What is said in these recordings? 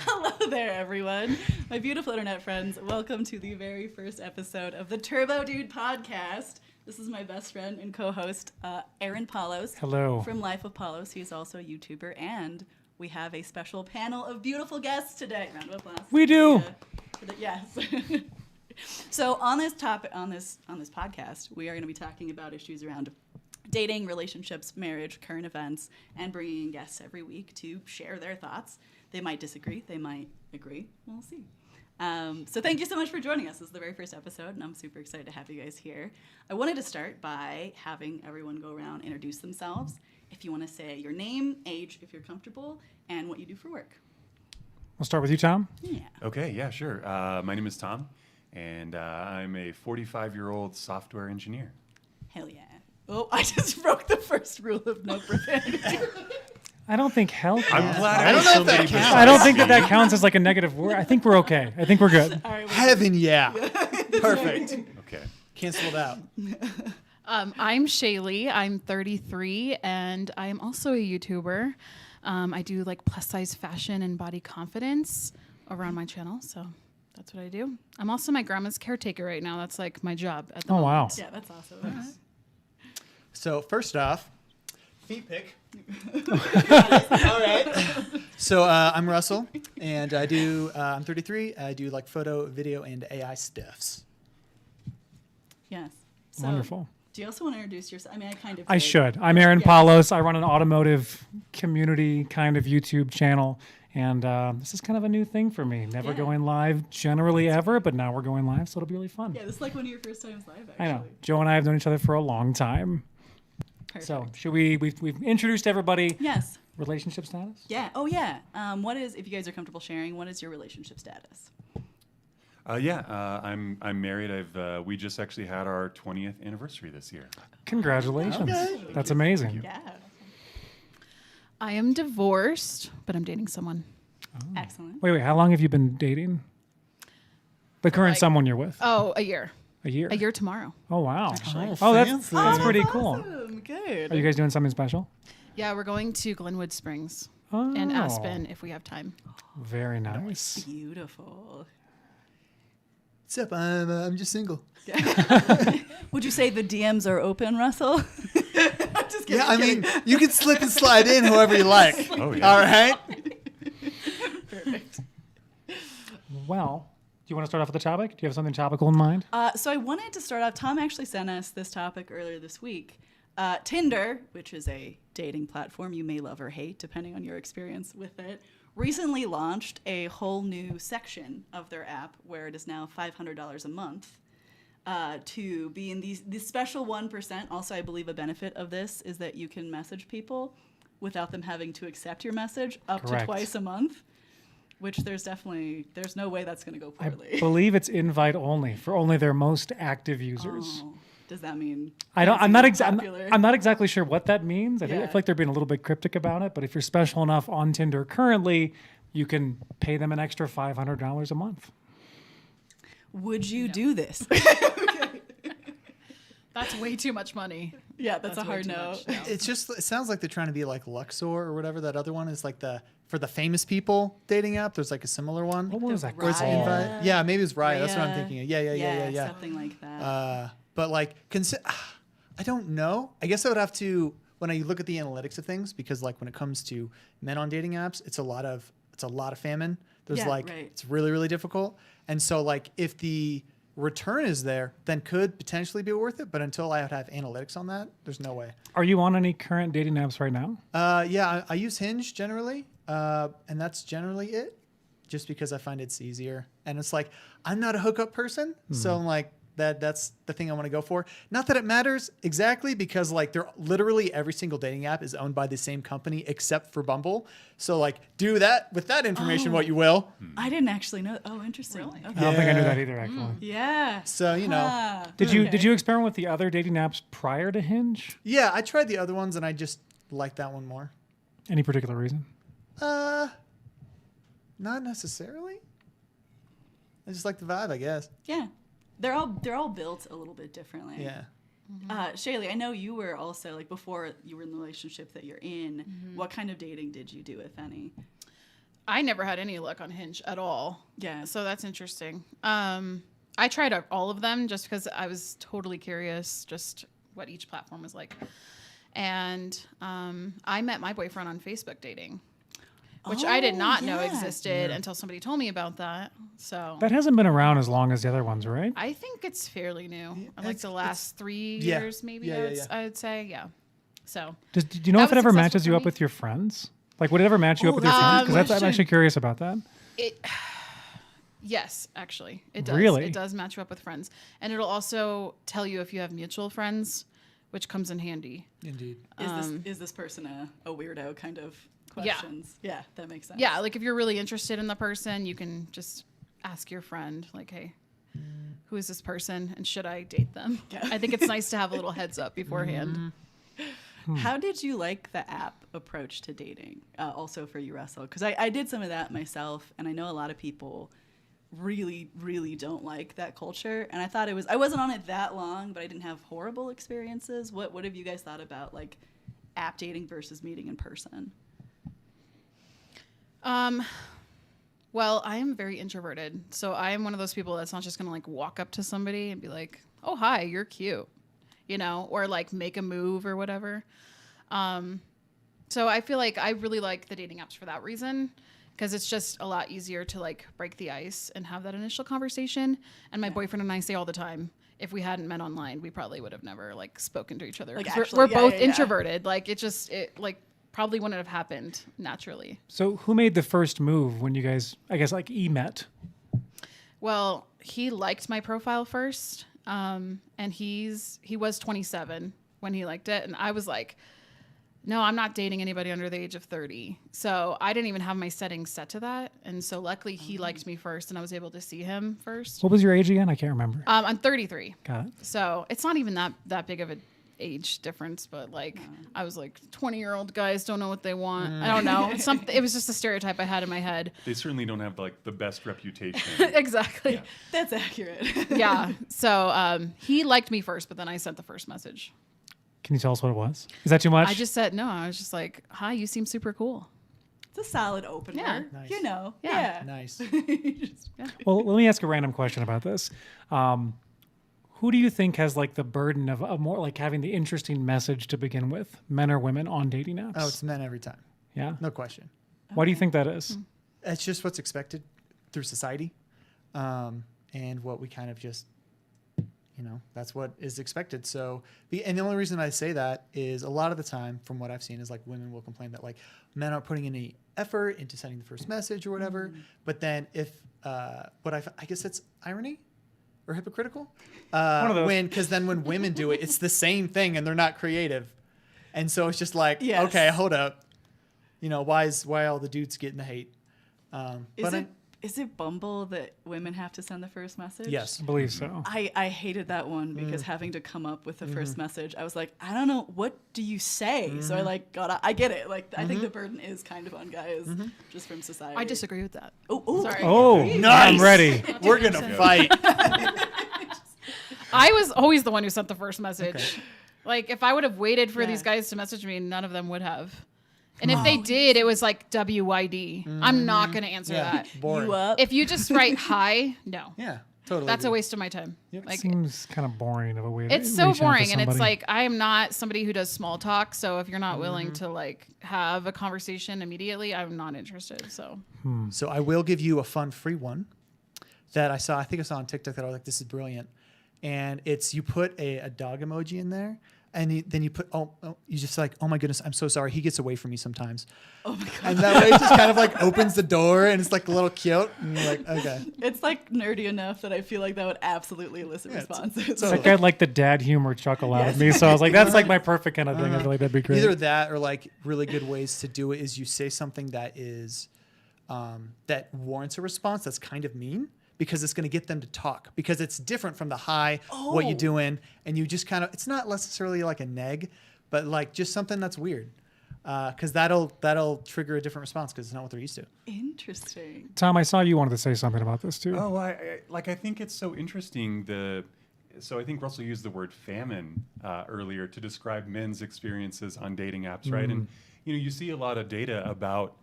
Hello there, everyone. My beautiful internet friends. Welcome to the very first episode of the Turbo Dude podcast. This is my best friend and co-host, Aaron Palos. Hello. From Life of Palos. He is also a YouTuber, and we have a special panel of beautiful guests today. Round of applause. We do. Yes. So on this topic, on this podcast, we are going to be talking about issues around dating, relationships, marriage, current events, and bringing in guests every week to share their thoughts. They might disagree. They might agree. We'll see. So thank you so much for joining us. This is the very first episode, and I'm super excited to have you guys here. I wanted to start by having everyone go around, introduce themselves. If you want to say your name, age, if you're comfortable, and what you do for work. We'll start with you, Tom. Yeah. Okay, yeah, sure. My name is Tom, and I'm a 45-year-old software engineer. Hell yeah. Oh, I just broke the first rule of no profanity. I don't think hell counts. I'm glad I don't know so if that many counts. percent. I don't think that counts as like a negative word. I think we're okay. I think we're good. All right, Heaven, yeah. Perfect. Okay. Cancel it out. I'm Shaylee. I'm 33, and I am also a YouTuber. I do like plus size fashion and body confidence around my channel, so that's what I do. I'm also my grandma's caretaker right now. That's like my job at the Oh, wow. moment. Yeah, that's awesome. So first off, feet pick. All right. So I'm Russell, and I do. I'm 33. I do like photo, video, and AI stuffs. Yes. So, Wonderful. do you also want to introduce yourself? I mean, I kind of I did. should. I'm Aaron Yeah. Palos. I run an automotive community kind of YouTube channel. And this is kind of a new thing for me. Never Yeah. going live generally ever, but now we're going live, so it'll be really fun. Yeah, this is like one of your first times live, actually. I know. Joe and I have known each other for a long time. Perfect. So should we've introduced everybody. Yes. Relationship status? Yeah. Oh, yeah. What is, if you guys are comfortable sharing, what is your relationship status? I'm married. We just actually had our 20th anniversary this year. Congratulations. Okay. That's amazing. Yeah. I am divorced, but I'm dating someone. Excellent. Wait, how long have you been dating? The current Like- someone you're with? Oh, a year. A year? A year tomorrow. Oh, wow. Actually. Oh, that's Fancy. pretty cool. Awesome. Good. Are you guys doing something special? Yeah, we're going to Glenwood Springs Oh, and Aspen if we have time. Very nice. Beautiful. What's up? I'm just single. Would you say the DMs are open, Russell? Just kidding, Yeah, I kidding. mean, you can slip and slide in however you like. Oh, yeah. All right. Perfect. Well, do you want to start off with the topic? Do you have something topical in mind? So I wanted to start off. Tom actually sent us this topic earlier this week. Tinder, which is a dating platform you may love or hate, depending on your experience with it, recently launched a whole new section of their app where it is now $500 a month to be in this special 1%. Also, I believe a benefit of this is that you can message people without them having to accept your message up Correct. to twice a month. Which there's no way that's going to go I poorly. believe it's invite only for only their most active users. Oh, does that mean? I'm it's not popular? I'm not exactly sure what that means. I feel Yeah. like they're being a little bit cryptic about it. But if you're special enough on Tinder currently, you can pay them an extra $500 a month. Would you do this? That's way too much money. Yeah, that's a way hard too no. much, no. It sounds like they're trying to be like Luxor or whatever that other one is, like for the famous people dating app. There's like a similar one. What was that Where it's Raya. called? invite. Yeah, maybe it's Raya. That's what I'm Raya. thinking of. Yeah. Something like that. But like, I don't know. I guess I would have to, when I look at the analytics of things, because like when it comes to men on dating apps, it's a lot of famine. There's Yeah, like, right. it's really, really difficult. And so like if the return is there, then could potentially be worth it. But until I would have analytics on that, there's no way. Are you on any current dating apps right now? Yeah, I use Hinge generally. And that's generally it, just because I find it's easier. And it's like, I'm not a hookup person. So I'm like, that's the thing I want to go for. Not that it matters exactly, because like they're literally every single dating app is owned by the same company except for Bumble. So like do that with that information what you will. I didn't actually know. Oh, interesting. Really? Okay. I don't think I knew Yeah. that either, actually. Yeah. So, you know, Ah, Did okay. you experiment with the other dating apps prior to Hinge? yeah, I tried the other ones and I just like that one more. Any particular reason? Not necessarily. I just like the vibe, I guess. Yeah. They're all built a little bit differently. Yeah. Shaylee, I know you were also, like, before you were in the relationship that you're in, what kind of dating did you do, if any? I never had any luck on Hinge at all. Yeah. So that's interesting. I tried out all of them just because I was totally curious just what each platform was like. And I met my boyfriend on Facebook dating, which I did not know existed until somebody told me about that. So That hasn't been around as long as the other ones, right? I think it's fairly new. Like it's- the last 3 Yeah. years, maybe Yeah. I would say. Yeah. So Do you know That if it was ever successful matches for you up me. with your friends? Like, would it ever match you up with your that's a friends? good Because I'm question. actually curious about that. it, yes, actually, it does. Really? It does match you up with friends, and it'll also tell you if you have mutual friends, which comes in handy. Indeed. Is this person a weirdo kind of Yeah. questions? Yeah, that makes sense. Yeah, like if you're really interested in the person, you can just ask your friend, like, hey, who is this person and should I date them? Yeah. I think it's nice to have a little heads up beforehand. How did you like the app approach to dating? Also for you, Russell, because I did some of that myself, and I know a lot of people really, really don't like that culture. And I thought I wasn't on it that long, but I didn't have horrible experiences. What have you guys thought about like app dating versus meeting in person? Well, I am very introverted, so I am one of those people that's not just gonna like walk up to somebody and be like, "Oh, hi, you're cute," you know, or like make a move or whatever. So I feel like I really like the dating apps for that reason, because it's just a lot easier to like break the ice and have that initial conversation. And my boyfriend and I say all the time, if we hadn't met online, we probably would have never like spoken to each other. Like, 'Cause actually, we're yeah, both yeah, yeah. introverted. Like it like probably wouldn't have happened naturally. So, who made the first move when you guys, I guess, like met? Well, he liked my profile first, and he was 27 when he liked it, and I was like, no, I'm not dating anybody under the age of 30. So I didn't even have my settings set to that, and so luckily he liked me first, and I was able to see him first. What was your age again? I can't remember. I'm 33, Got it. so it's not even that big of an age difference, but like I was like 20-year-old guys don't know what they want. I don't know. It was just a stereotype I had in my head. They certainly don't have like the best reputation. Exactly. That's accurate. Yeah. So he liked me first, but then I sent the first message. Can you tell us what it was? Is that too much? I just said no. I was just like, "Hi, you seem super cool." It's a solid opener. Yeah. Nice. You know. Yeah. Yeah. Nice. Well, let me ask a random question about this. Who do you think has like the burden of more like having the interesting message to begin with, men or women on dating apps? Oh, it's men every time. Yeah. No question. Why do you think that is? It's just what's expected through society, and what we kind of just, that's what is expected. So, and the only reason I say that is a lot of the time, from what I've seen, is like women will complain that like men aren't putting any effort into sending the first message or whatever. But then if I guess it's irony or hypocritical, One of those. because then when women do it, it's the same thing and they're not creative, and so it's just like, Yes. okay, hold up. Why all the dudes getting the hate? Is it Bumble that women have to send the first message? Yes. I believe so. I hated that one because having to come up with the first message, I was like, I don't know, what do you say? So I get it. Like, I think the burden is kind of on guys just from society. I disagree with that. Oh, Sorry. Oh, Nice. I'm ready. We're gonna fight. I was always the one who sent the first message. Okay. Like if I would have waited for Yeah. these guys to message me, none of them would have. And if they did, it was like WYD. I'm not going to answer that. Boring. You up? If you just write hi, no. Yeah, totally. That's a agree. waste of my time. Like Seems kind of boring of a way to it's so reach out to boring, and it's somebody. like I am not somebody who does small talk. So if you're not willing to like have a conversation immediately, I'm not interested. So So I will give you a fun free one that I saw. I think I saw on TikTok that I was like, this is brilliant. And it's you put a dog emoji in there, and then you put you just like, oh my goodness, I'm so sorry. He gets away from me sometimes. Oh my God. And that way it just kind of like opens the door, and it's like a little cute. And you're like, okay. It's like nerdy enough that I feel like that would absolutely elicit responses. so- That got like the dad humor chuckle out of me. So I was like, that's like my perfect kind of thing. I feel like that'd be great. Either that or like really good ways to do it is you say something that is that warrants a response that's kind of mean, because it's going to get them to talk, because it's different from the hi, what you Oh. doing, and you just kind of, it's not necessarily like a neg, but like just something that's weird, because that'll trigger a different response because it's not what they're used to. Interesting. Tom, I saw you wanted to say something about this too. Oh, I think it's so interesting. So I think Russell used the word famine earlier to describe men's experiences on dating apps, right? And you see a lot of data about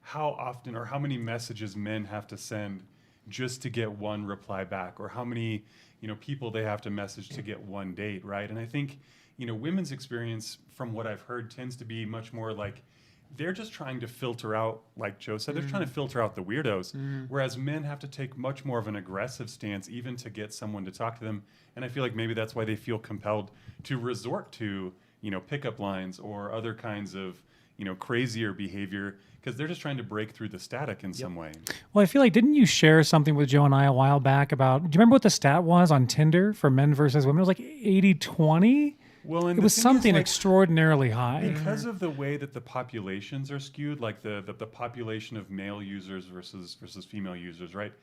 how often or how many messages men have to send just to get one reply back, or how many, people they have to message to get one date, right? And I think, women's experience, from what I've heard, tends to be much more like they're just trying to filter out, like Joe said, they're trying to filter out the weirdos, whereas men have to take much more of an aggressive stance even to get someone to talk to them. And I feel like maybe that's why they feel compelled to resort to, pickup lines or other kinds of, crazier behavior, because they're just trying to break through the static in some way. Well, I feel like, didn't you share something with Joe and I a while back about, do you remember what the stat was on Tinder for men versus women? It was like 80-20? Well, and it was something extraordinarily high. Because of the way that the populations are skewed, like the population of male users versus female users, right?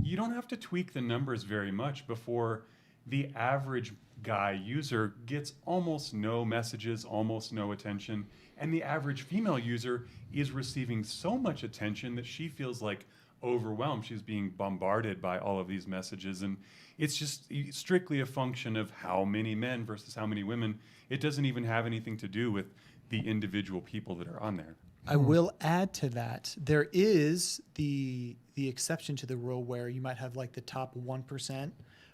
You don't have to tweak the numbers very much before the average guy user gets almost no messages, almost no attention. And the average female user is receiving so much attention that she feels like overwhelmed. She's being bombarded by all of these messages. And it's just strictly a function of how many men versus how many women. It doesn't even have anything to do with the individual people that are on there. I will add to that. There is the exception to the rule where you might have like the top 1%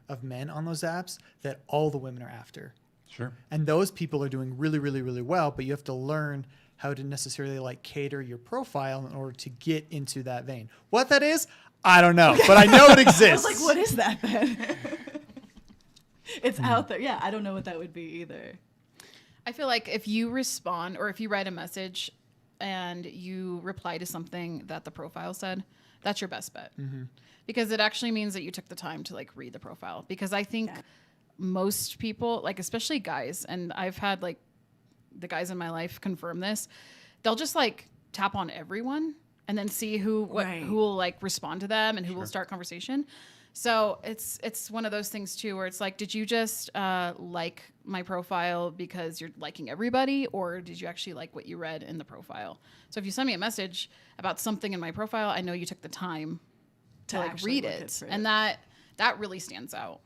of men on those apps that all the women are after. Sure. And those people are doing really, really, really well, but you have to learn how to necessarily like cater your profile in order to get into that vein. What that is, I don't know, but I know it exists. I was like, what is that then? It's out there. Yeah, I don't know what that would be either. I feel like if you respond or if you write a message and you reply to something that the profile said, that's your best bet. Because it actually means that you took the time to like read the profile. Because I think most people, like especially guys, and I've had like the guys in my life confirm this, they'll just like tap on everyone and then see who will like respond to them and who will start conversation. So it's one of those things too, where it's like, did you just like my profile because you're liking everybody, or did you actually like what you read in the profile? So if you send me a message about something in my profile, I know you took the time to like read it, and that really stands out.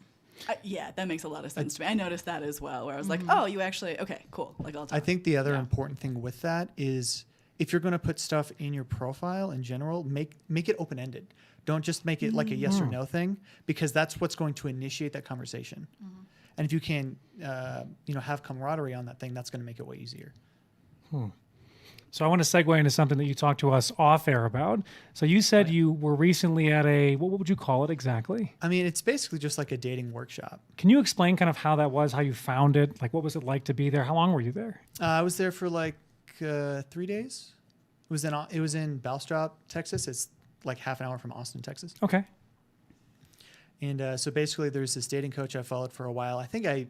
Yeah, that makes a lot of sense to me. I noticed that as well, where I was like, oh, you actually, okay, cool. Like, I'll talk. I think the other important thing with that is if you're going to put stuff in your profile in general, make it open-ended. Don't just make it like a yes or no thing, because that's what's going to initiate that conversation. And if you can, have camaraderie on that thing, that's going to make it way easier. So I want to segue into something that you talked to us off air about. So you said you were recently at what would you call it exactly? I mean, it's basically just like a dating workshop. Can you explain kind of how that was, how you found it? Like, what was it like to be there? How long were you there? I was there for like 3 days. It was in Bastrop, Texas. It's like half an hour from Austin, Texas. Okay. And so basically there's this dating coach I followed for a while. I think I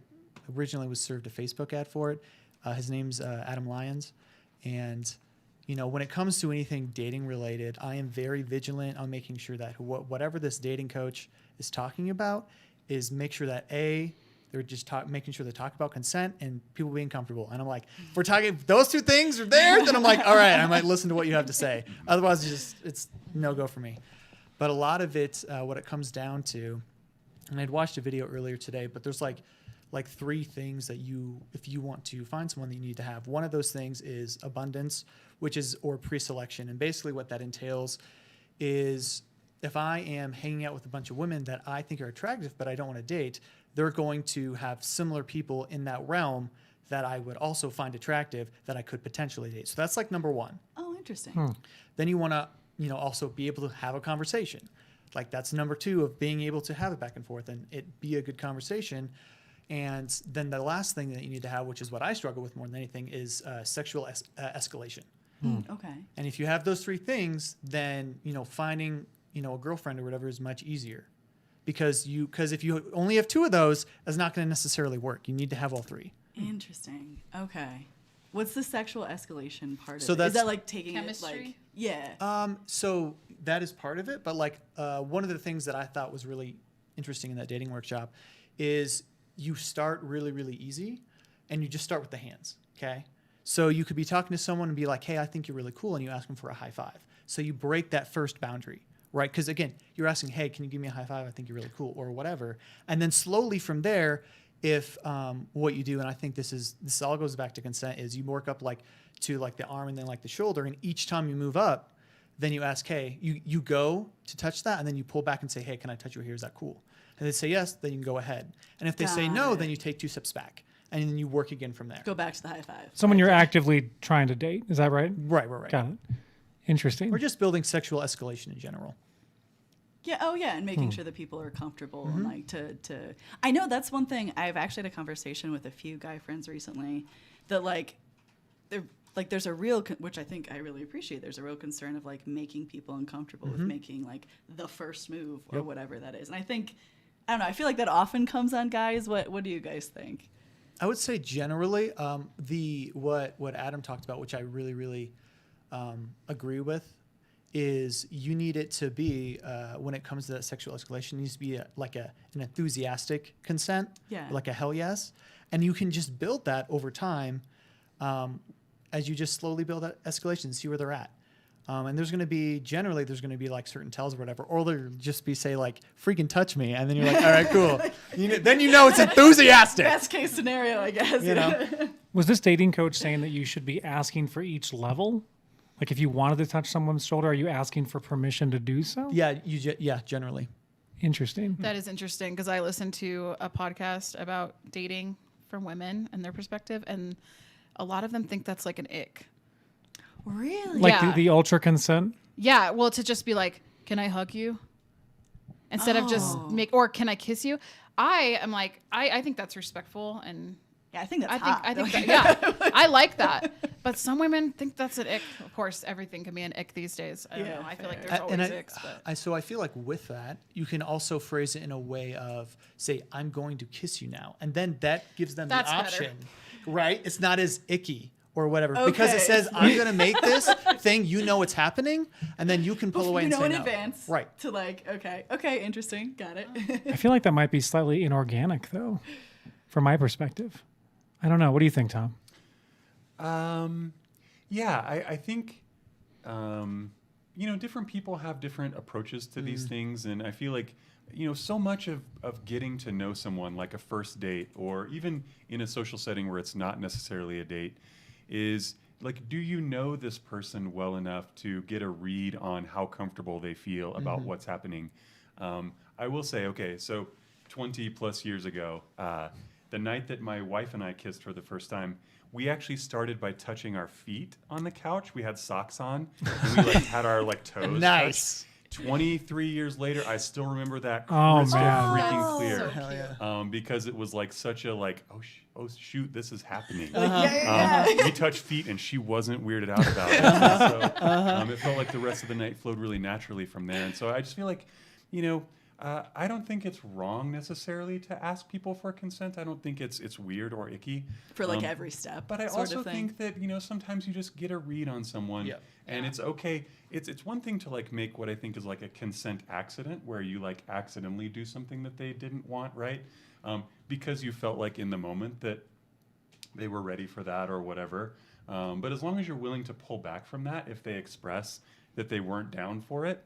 originally was served a Facebook ad for it. His name's Adam Lyons. And, when it comes to anything dating related, I am very vigilant on making sure that whatever this dating coach is talking about is make sure that they're just making sure they talk about consent and people being comfortable. And I'm like, if we're talking, those two things are there, then I'm like, all right, I might listen to what you have to say. Otherwise, it's no-go for me. But a lot of it, what it comes down to, and I'd watched a video earlier today, but there's like 3 things that if you want to find someone that you need to have. One of those things is abundance, or pre-selection. And basically what that entails is if I am hanging out with a bunch of women that I think are attractive, but I don't want to date, they're going to have similar people in that realm that I would also find attractive that I could potentially date. So that's like number 1. Oh, interesting. Then you want to, also be able to have a conversation. Like that's number 2 of being able to have it back and forth and it be a good conversation. And then the last thing that you need to have, which is what I struggle with more than anything, is sexual escalation. Okay. And if you have those 3 things, then, finding, a girlfriend or whatever is much easier. Because if you only have 2 of those, that's not going to necessarily work. You need to have all 3. Interesting. Okay. What's the sexual escalation part of So it? that's Is that like taking chemistry? it like, yeah. So that is part of it. But like one of the things that I thought was really interesting in that dating workshop is you start really, really easy and you just start with the hands. Okay. So you could be talking to someone and be like, hey, I think you're really cool. And you ask them for a high five. So you break that first boundary, right? Because again, you're asking, hey, can you give me a high five? I think you're really cool or whatever. And then slowly from there, if what you do, and I think this all goes back to consent, is you work up like to like the arm and then like the shoulder. And each time you move up, then you ask, hey, you go to touch that, and then you pull back and say, hey, can I touch you here? Is that cool? And they say yes, then you can go ahead. And if they say Got no, it. then you take 2 steps back. And then you work again from there. Go back to the high five. So when you're actively trying to date, is that right? Right. Got it. Interesting. Or just building sexual escalation in general. Yeah. Oh, yeah. And making sure that people are comfortable and like to. I know that's one thing. I've actually had a conversation with a few guy friends recently that like, there's a real, which I think I really appreciate. There's a real concern of like making people uncomfortable with making like the first move or whatever that is. And I think, I don't know. I feel like that often comes on guys. What do you guys think? I would say generally, what Adam talked about, which I really agree with, is you need it to be when it comes to that sexual escalation, it needs to be an enthusiastic consent, like a hell yes, and you can just build that over time as you just slowly build that escalation and see where they're at. And there's going to be like certain tells or whatever, or they'll just be say like, freaking touch me. And then you're like, all right, cool. Then you know it's enthusiastic. Best case scenario, I guess. You know? Was this dating coach saying that you should be asking for each level? Like if you wanted to touch someone's shoulder, are you asking for permission to do so? Yeah, generally. Interesting. That is interesting because I listened to a podcast about dating from women and their perspective, and a lot of them think that's like an ick. Really? Like Yeah. the ultra consent? Yeah, well, to just be like, can I hug you? Instead of just or can I kiss you? I am like, I think that's respectful, and Yeah, I think that's I hot. think that, yeah, I like that. But some women think that's an ick. Of course, everything can be an ick these days. I don't know. I feel like there's always icks. But So I feel like with that, you can also phrase it in a way of, say, I'm going to kiss you now. And then that gives them That's the better. option, right? It's not as icky or whatever. Okay. Because it says, I'm going to make this thing, you know it's happening, and then you can pull away you and know say in no. advance. Right. To like, okay, interesting. Got it. I feel like that might be slightly inorganic, though, from my perspective. I don't know. What do you think, Tom? I think, different people have different approaches to these things. And I feel like, so much of getting to know someone, like a first date, or even in a social setting where it's not necessarily a date, is like, do you know this person well enough to get a read on how comfortable they feel about what's happening? I will say, okay, so 20 plus years ago, the night that my wife and I kissed for the first time, we actually started by touching our feet on the couch. We had socks on, and we had our toes Nice. touched. 23 years later, I still remember that Oh, crystal man. freaking That's clear. so Hell cute. yeah. Because it was like such a oh shoot, this is happening. Yeah. We touched feet, and she wasn't weirded out about it. So it felt like the rest of the night flowed really naturally from there. And so I just feel like, I don't think it's wrong necessarily to ask people for consent. I don't think it's weird or icky. For like every step. But I sort also of thing. think that, sometimes you just get a read on someone, Yep. and it's okay. It's one thing to make what I think is like a consent accident, where you accidentally do something that they didn't want, right? Because you felt like in the moment that they were ready for that or whatever. But as long as you're willing to pull back from that, if they express that they weren't down for it,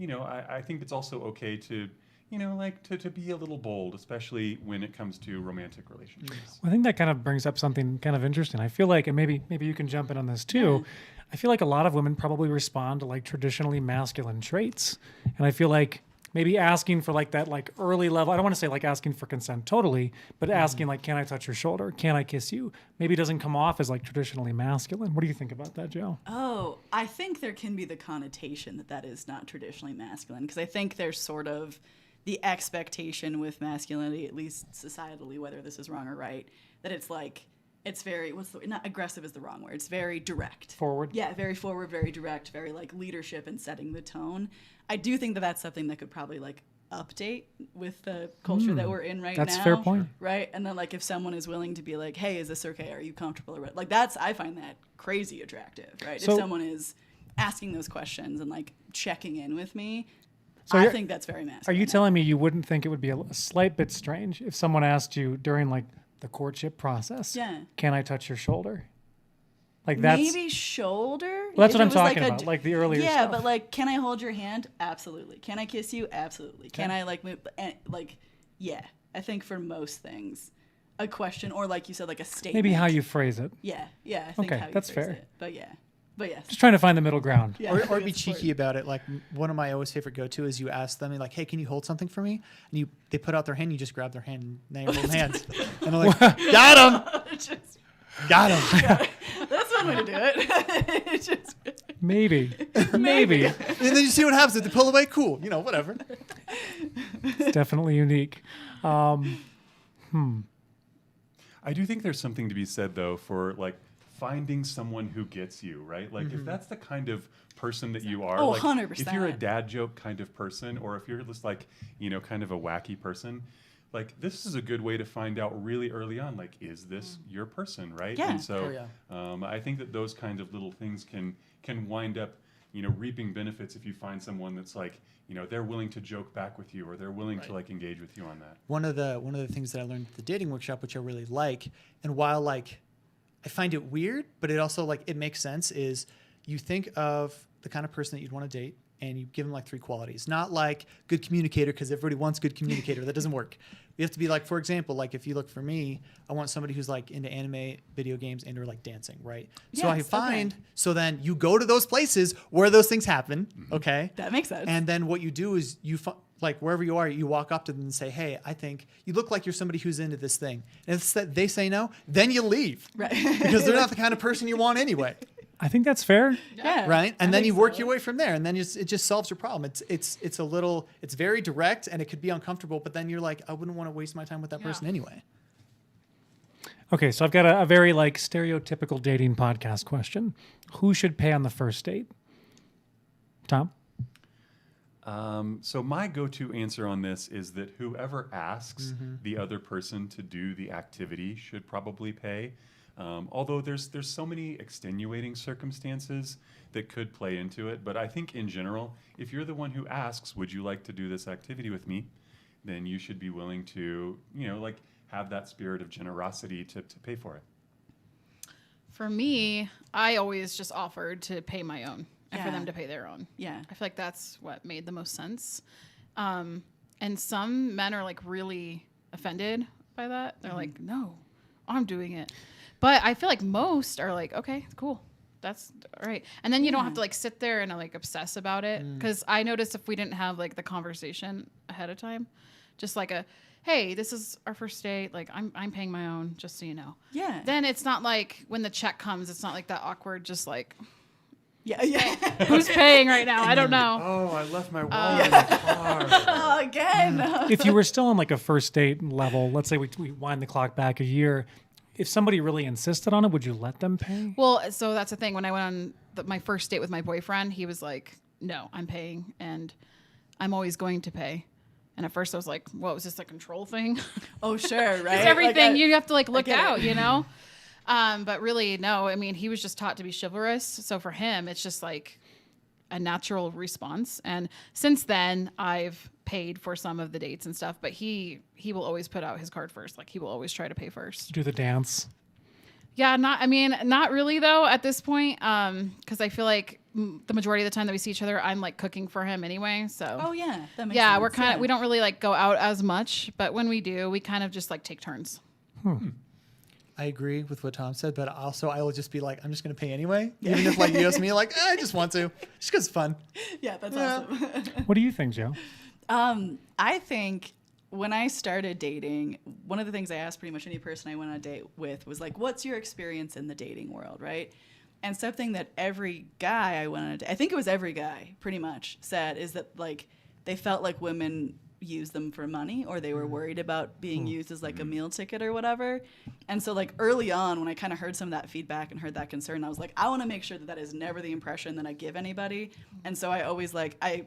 I think it's also okay to, to be a little bold, especially when it comes to romantic relationships. I think that kind of brings up something kind of interesting. I feel like, and maybe you can jump in on this too. I feel like a lot of women probably respond to traditionally masculine traits, and I feel like maybe asking for that early level. I don't want to say asking for consent totally, but asking can I touch your shoulder? Can I kiss you? Maybe doesn't come off as traditionally masculine. What do you think about that, Joe? Oh, I think there can be the connotation that is not traditionally masculine, because I think there's sort of the expectation with masculinity, at least societally, whether this is wrong or right, that it's very, not aggressive is the wrong word. It's very direct. Forward. Yeah, very forward, very direct, very leadership and setting the tone. I do think that that's something that could probably update with the culture that we're in right now. That's a fair point. Right? And then if someone is willing to be hey, is this okay? Are you comfortable? That's, I find that crazy attractive, right? So- if someone is asking those questions and checking in with me, So I you're- think that's very masculine. Are you telling me you wouldn't think it would be a slight bit strange if someone asked you during the courtship process, Yeah. can I touch your shoulder? That's Maybe shoulder? Well, that's If what I'm it was talking about, the earlier Yeah, stuff. but can I hold your hand? Absolutely. Can I kiss you? Absolutely. Can I move? Yeah, I think for most things, a question, or like you said, like a statement. Maybe how you phrase it. Yeah, I think Okay, how you that's phrase fair. it. But yes. Just trying to find the middle ground. Yeah, Or I think be it's cheeky about it. Like one of my always favorite go-to is you ask them, like, "Hey, can you hold something for me?" And they put out their hand, you just grab their hand, and now you're holding hands. And I'm like, "Got him, Just- got him." yeah, that's one way to do it. It's just, Maybe. And then you see what happens. If they pull away, cool. Whatever. It's definitely unique. I do think there's something to be said though for like finding someone who gets you, right? Like if that's the kind of person that you are, Oh, like 100%. if you're a dad joke kind of person, or if you're just like, kind of a wacky person, like this is a good way to find out really early on, like, is this your person, right? Yeah. And so Oh, yeah. I think that those kind of little things can wind up, reaping benefits if you find someone that's like, they're willing to joke back with you, or they're willing to like engage with you on that. One of the things that I learned at the dating workshop, which I really like, and while like I find it weird, but it also like it makes sense, is you think of the kind of person that you'd want to date, and you give them like 3 qualities. Not like good communicator, because everybody wants good communicator. That doesn't work. You have to be like, for example, like if you look for me, I want somebody who's like into anime, video games, and or like dancing, right? So I Yes, find, okay. so then you go to those places where those things happen, okay? that makes sense. And then what you do is like wherever you are, you walk up to them and say, "Hey, I think you look like you're somebody who's into this thing." And if they say no, then you leave. Right. Because they're not the kind of person you want anyway. I think that's fair. yeah. Right? And I then think you work so. your way from there, and then it just solves your problem. It's very direct, and it could be uncomfortable, but then you're like, I wouldn't want to waste my time with that person anyway. Okay, so I've got a very like stereotypical dating podcast question. Who should pay on the first date? Tom? So my go-to answer on this is that whoever asks the other person to do the activity should probably pay. Although there's so many extenuating circumstances that could play into it, but I think in general, if you're the one who asks, "Would you like to do this activity with me?" then you should be willing to, like have that spirit of generosity to pay for it. For me, I always just offered to pay my own and for Yeah. them to pay their own. Yeah. I feel like that's what made the most sense. And some men are like really offended by that. They're like, "No, I'm doing it." But I feel like most are like, "Okay, cool. That's all right." And then you don't have to like sit there and like obsess about it. Cause I noticed if we didn't have like the conversation ahead of time, just like "Hey, this is our first date. Like I'm paying my own, just so you know." Yeah. Then it's not like when the check comes, it's not like that awkward, just like, Yeah. who's paying right now? I don't know. Oh, I left my wallet in the car. Oh, again. If you were still on like a first date level, let's say we wind the clock back a year, if somebody really insisted on it, would you let them pay? Well, so that's the thing. When I went on my first date with my boyfriend, he was like, "No, I'm paying, and I'm always going to pay." And at first I was like, "What, was this a control thing?" Oh, sure, right? It's everything. Like, You have to like look get it. out, you know? But really, no. I mean, he was just taught to be chivalrous. So for him, it's just like a natural response. And since then, I've paid for some of the dates and stuff, but he will always put out his card first. Like he will always try to pay first. Do the dance. Yeah, not really though at this point. Cause I feel like the majority of the time that we see each other, I'm like cooking for him anyway. So Oh, yeah. That makes yeah, sense. we're we don't really like go out as much, but when we do, we kind of just like take turns. I agree with what Tom said, but also I will just be like, I'm just going to pay anyway. Even if like you ask me, like, I just want to. Just because it's fun. Yeah, that's Yeah. awesome. What do you think, Joe? I think when I started dating, one of the things I asked pretty much any person I went on a date with was like, "What's your experience in the dating world?" Right? And something that every guy I went on a date, I think it was every guy pretty much said, is that like they felt like women used them for money, or they were worried about being used as like a meal ticket or whatever. And so like early on, when I kind of heard some of that feedback and heard that concern, I was like, I want to make sure that that is never the impression that I give anybody. And so I always I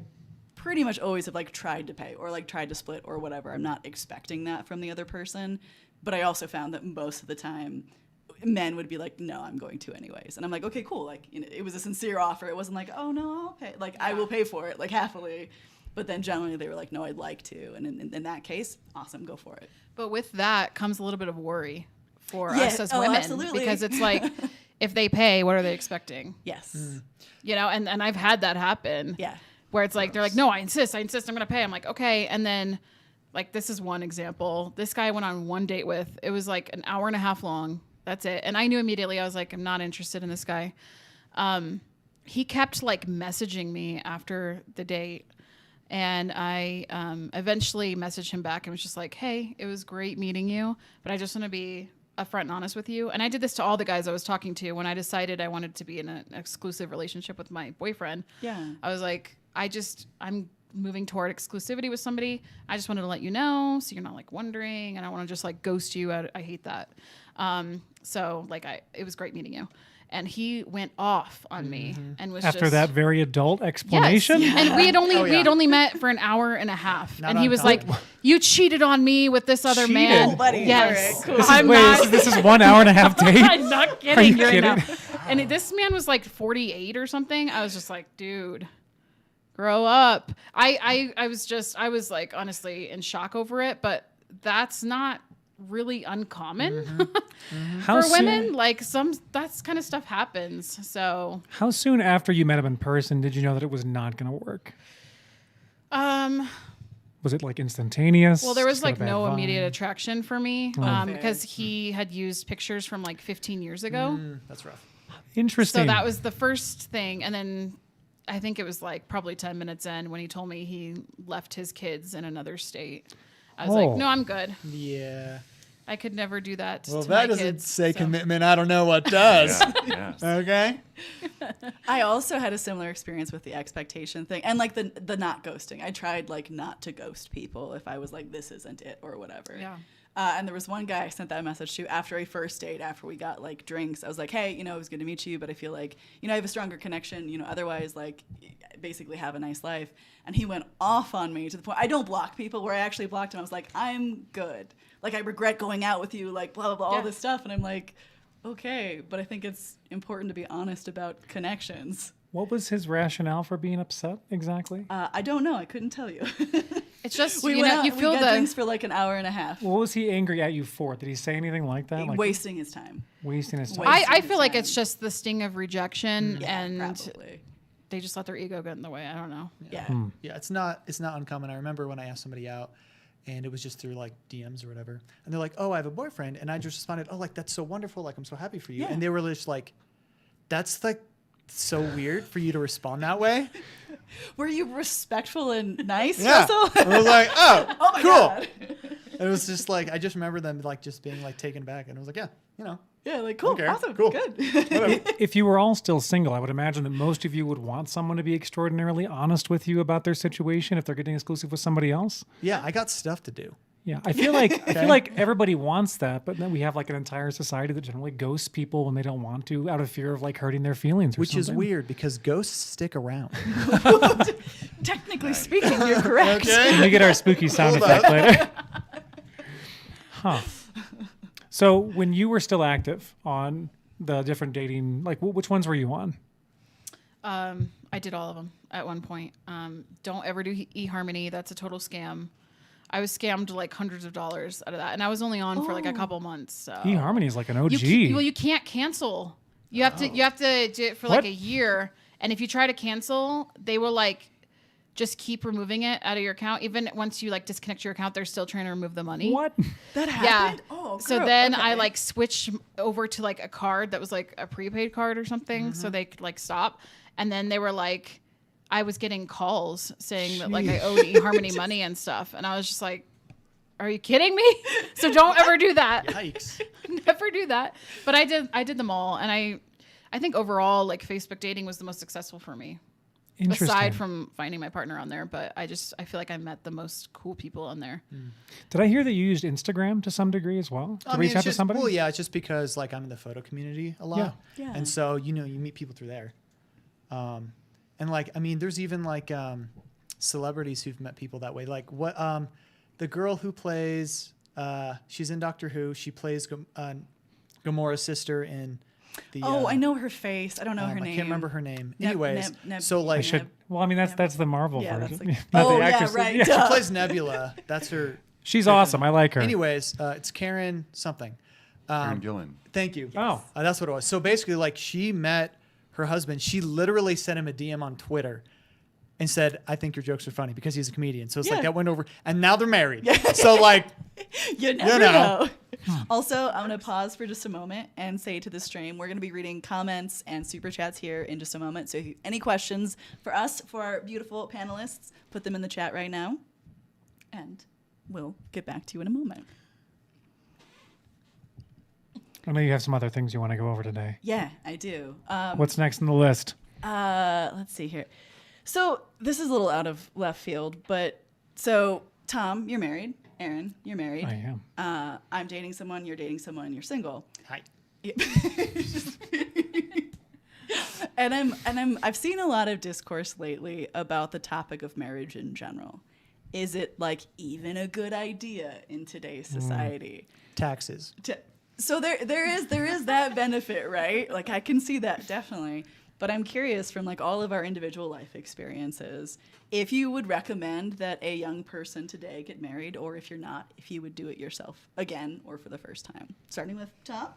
pretty much always have like tried to pay or like tried to split or whatever. I'm not expecting that from the other person, but I also found that most of the time men would be like, "No, I'm going to anyways." And I'm like, "Okay, cool." Like, you know, it was a sincere offer. It wasn't like, "Oh no, I'll pay." Like, I will pay for it, like happily. But then generally they were like, "No, I'd like to." And in that case, awesome, go for it. But with that comes a little bit of worry for Yeah, us as oh, women, absolutely. because it's like, if they pay, what are they expecting? Yes. You know, and I've had that happen. Yeah. Where it's like, they're like, "No, I insist, I'm going to pay." I'm like, "Okay." And then Like, this is one example. This guy I went on one date with. It was like an hour and a half long. That's it. And I knew immediately. I was like, I'm not interested in this guy. He kept like messaging me after the date. And I eventually messaged him back and was just like, hey, it was great meeting you, but I just want to be upfront and honest with you. And I did this to all the guys I was talking to when I decided I wanted to be in an exclusive relationship with my boyfriend. Yeah. I was like, I'm moving toward exclusivity with somebody. I just wanted to let you know so you're not like wondering, and I want to just like ghost you. I hate that. So like it was great meeting you. And he went off on me and was after that very adult explanation. Yes. And we had only met for an hour and a half, and he was like, "You cheated on me with this other man." Oh, buddy. Yes, Right, cool. This is 1 hour and a half date. I'm not kidding. Are you right kidding? now. And this man was like 48 or something. I was just like, dude, grow up. I was like honestly in shock over it, but that's not really uncommon for women. Like that's kind of stuff happens. So how soon after you met him in person did you know that it was not going to work? Was it like instantaneous? Well, there was Just like got a bad no vibe? immediate attraction for me because he had used pictures from like 15 years ago. That's rough. Interesting. So that was the first thing. And then I think it was like probably 10 minutes in when he told me he left his kids in another state. I was like, no, I'm good. Yeah. I could never do that Well, to that my doesn't kids, say so. commitment. I don't know what does. Yeah. Okay. I also had a similar experience with the expectation thing and like the not ghosting. I tried like not to ghost people if I was like, this isn't it or whatever. Yeah. And there was one guy I sent that message to after a first date, after we got like drinks. I was like, hey, it was good to meet you, but I feel like, I have a stronger connection, otherwise like basically have a nice life. And he went off on me to the point, I don't block people, where I actually blocked him. I was like, I'm good. Like, I regret going out with you, like blah, blah, blah, all this stuff. And I'm like, okay, but I think it's important to be honest about connections. What was his rationale for being upset exactly? I don't know. I couldn't tell you. It's just, we got drinks for like an hour and a half. What was he angry at you for? Did he say anything like that? Like wasting his time. Wasting his time. I feel like it's just the sting of rejection and Probably. they just let their ego get in the way. I don't know. Yeah. Yeah, it's not uncommon. I remember when I asked somebody out and it was just through like DMs or whatever. And they're like, oh, I have a boyfriend. And I just responded, oh, like, that's so wonderful. Like, I'm so happy for you. Yeah. And they were just like, that's like so weird for you to respond that way. Were you respectful and nice, Yeah. Russell? I was like, oh, my cool. God. It was just like, I just remember them like just being like taken back. And I was like, yeah, Yeah, like, cool, Okay, awesome, cool. good. If you were all still single, I would imagine that most of you would want someone to be extraordinarily honest with you about their situation if they're getting exclusive with somebody else. yeah, I got stuff to do. Yeah, I feel like everybody wants that, but then we have like an entire society that generally ghosts people when they don't want to, out of fear of like hurting their feelings, Which is something. weird because ghosts stick around. Technically speaking, you're correct. Can we get our spooky sound effect later? Huh. So when you were still active on the different dating, like which ones were you on? I did all of them at one point. Don't ever do eHarmony. That's a total scam. I was scammed like hundreds of dollars out of that. And I was only on for like a couple months. So eHarmony is like an OG. You can't cancel. You have to do it for like What? a year. And if you try to cancel, they will like just keep removing it out of your account. Even once you like disconnect your account, they're still trying to remove the money. What? That Yeah. happened? Oh, So gross. then Okay. I like switched over to like a card that was like a prepaid card or something, so they could like stop. And then they were like, I was getting calls saying that like I owed eHarmony money and stuff, and I was just like, are you kidding me? So don't ever do that. Yikes. Never do that. But I did them all, and I think overall like Facebook dating was the most successful for me. Interesting. Aside from finding my partner on there, but I feel like I met the most cool people on there. Did I hear that you used Instagram to some degree as well? To reach it's out to just, somebody? well, yeah, it's just because like I'm in the photo community a lot. Yeah. And so, you meet people through there. And like, I mean, there's even like celebrities who've met people that way. Like what, the girl who plays, she's in Doctor Who. She plays Gamora's sister in the. I know her face. I don't know her name. I can't remember her name. Neb- Anyways, Neb- so like I should. Well, I mean that's the Marvel Yeah, that's version. like- Not oh, the yeah, actress. right. Yeah. Duh. she plays Nebula. That's her. She's awesome. I like her. Anyways, it's Karen something. Karen Gillan. Thank you. Oh. That's what it was. So basically, like, she met her husband. She literally sent him a DM on Twitter and said, I think your jokes are funny because he's a comedian. So it's Yeah. like that went over and now they're married. So like, You never know. know. Also, I'm going to pause for just a moment and say to the stream, we're going to be reading comments and super chats here in just a moment. So if you, any questions for us, for our beautiful panelists, put them in the chat right now. And we'll get back to you in a moment. I know you have some other things you want to go over today. Yeah, I do. What's next on the list? Let's see here. So this is a little out of left field, but so Tom, you're married. Aaron, you're married. I am. I'm dating someone. You're dating someone. You're single. hi. I've seen a lot of discourse lately about the topic of marriage in general. Is it like even a good idea in today's society? Taxes. So there is that benefit, right? Like I can see that definitely. But I'm curious from like all of our individual life experiences, if you would recommend that a young person today get married, or if you're not, if you would do it yourself again or for the first time. Starting with Tom.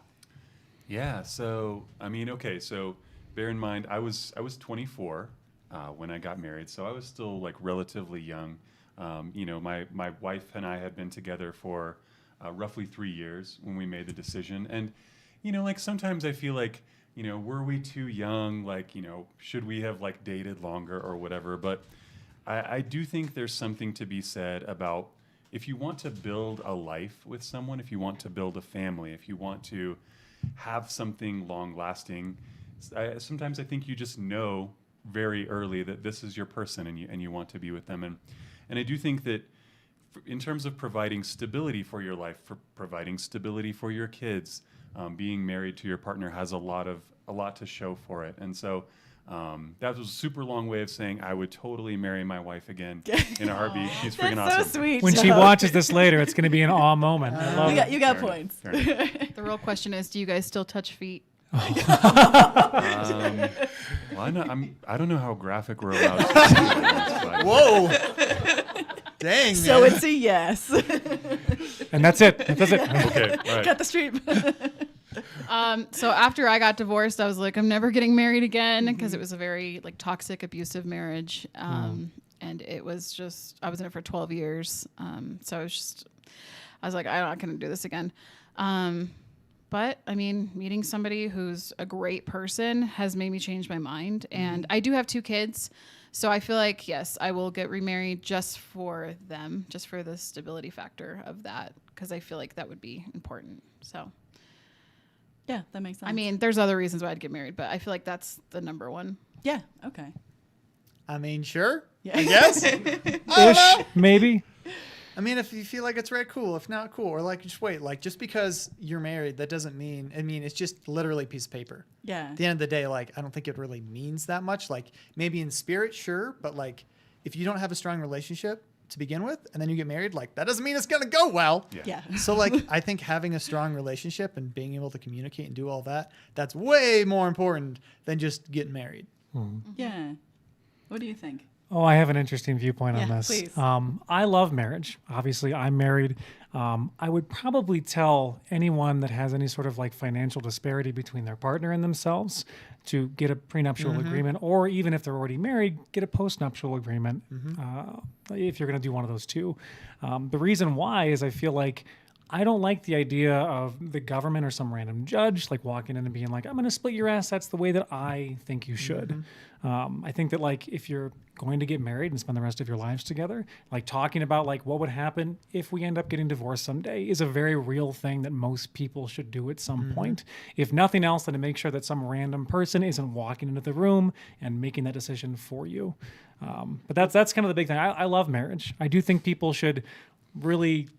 Yeah. So I mean, okay. So bear in mind, I was 24 when I got married, so I was still like relatively young. You know, my wife and I had been together for roughly 3 years when we made the decision, and you know, like sometimes I feel like, you know, were we too young? Like, you know, should we have like dated longer or whatever? But I do think there's something to be said about if you want to build a life with someone, if you want to build a family, if you want to have something long lasting, sometimes I think you just know very early that this is your person and you want to be with them. And I do think that in terms of providing stability for your life, for providing stability for your kids, being married to your partner has a lot to show for it. And so that was a super long way of saying I would totally marry my wife again in a heartbeat. She's freaking That's awesome. so sweet. When she watches this later, it's going to be an awe moment. I love it. You got Fair points. enough, fair enough. The real question is, do you guys still touch feet? Well, I don't know how graphic we're allowed to be on this, but Whoa. Dang, So man. it's a yes. And that's it. That's it. okay, all right. Cut the stream. So after I got divorced, I was like, I'm never getting married again because it was a very like toxic, abusive marriage. And it was just, I was in it for 12 years. So I was like, I'm not going to do this again. But I mean, meeting somebody who's a great person has made me change my mind. And I do have 2 kids. So I feel like, yes, I will get remarried just for them, just for the stability factor of that, because I feel like that would be important. So, Yeah, that makes sense. I mean, there's other reasons why I'd get married, but I feel like that's the number one. yeah, okay. I mean, sure. Yeah. I guess. Ish, maybe. I mean, if you feel like it's right, cool. If not, cool. Or like, just wait. Like, just because you're married, that doesn't mean, it's just literally a piece of paper. Yeah. At the end of the day, like, I don't think it really means that much. Like, maybe in spirit, sure. But like, if you don't have a strong relationship to begin with, and then you get married, like, that doesn't mean it's going to go well. Yeah. So like, I think having a strong relationship and being able to communicate and do all that, that's way more important than just getting married. Yeah. What do you think? Oh, I have an interesting viewpoint on Yeah, this. please. I love marriage. Obviously, I'm married. I would probably tell anyone that has any sort of like financial disparity between their partner and themselves to get a prenuptial agreement, or even if they're already married, get a postnuptial agreement if you're going to do one of those two. The reason why is I feel like I don't like the idea of the government or some random judge like walking in and being like, I'm going to split your assets the way that I think you should. I think that like if you're going to get married and spend the rest of your lives together, like talking about like what would happen if we end up getting divorced someday is a very real thing that most people should do at some point. If nothing else, then to make sure that some random person isn't walking into the room and making that decision for you. But that's kind of the big thing. I love marriage. I do think people should really,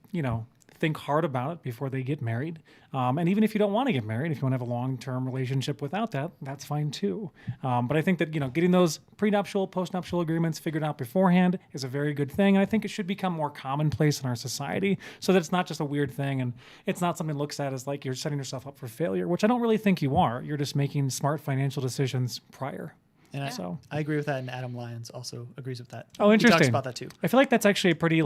think hard about it before they get married. And even if you don't want to get married, if you want to have a long-term relationship without that, that's fine too. But I think that, getting those prenuptial, postnuptial agreements figured out beforehand is a very good thing. And I think it should become more commonplace in our society so that it's not just a weird thing and it's not something looked at as like you're setting yourself up for failure, which I don't really think you are. You're just making smart financial decisions prior. And I agree with that, and Adam Lyons also agrees with that. Oh, interesting. He talks about that too. I feel like that's actually a pretty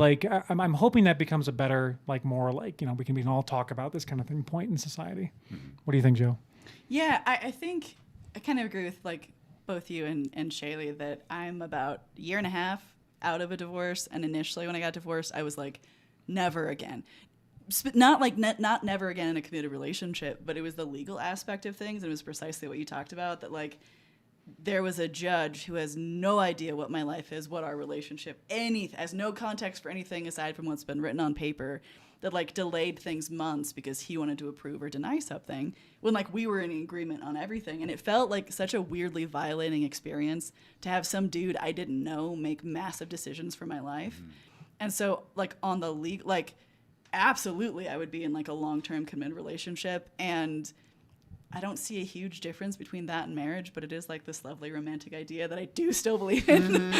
I'm hoping that becomes a better more we can all talk about this kind of thing point in society. What do you think, Joe? Yeah, I think I kind of agree with both you and Shaylee, that I'm about a year and a half out of a divorce. And initially when I got divorced, I was like, never again. Not like not never again in a committed relationship, but it was the legal aspect of things. And it was precisely what you talked about, that like there was a judge who has no idea what my life is, what our relationship, anything, has no context for anything aside from what's been written on paper, that like delayed things months because he wanted to approve or deny something when like we were in agreement on everything. And it felt like such a weirdly violating experience to have some dude I didn't know make massive decisions for my life. And so like on the legal, like absolutely I would be in like a long-term committed relationship, and I don't see a huge difference between that and marriage, but it is like this lovely romantic idea that I do still believe in.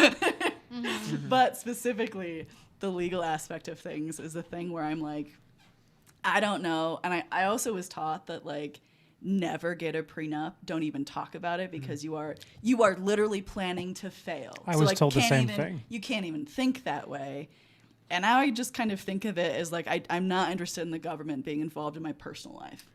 But specifically, the legal aspect of things is the thing where I'm like, I don't know. And I also was taught that like never get a prenup, don't even talk about it, because you are literally planning to fail. I was like, told the same thing. You can't even think that way. And now I just kind of think of it as like I'm not interested in the government being involved in my personal life.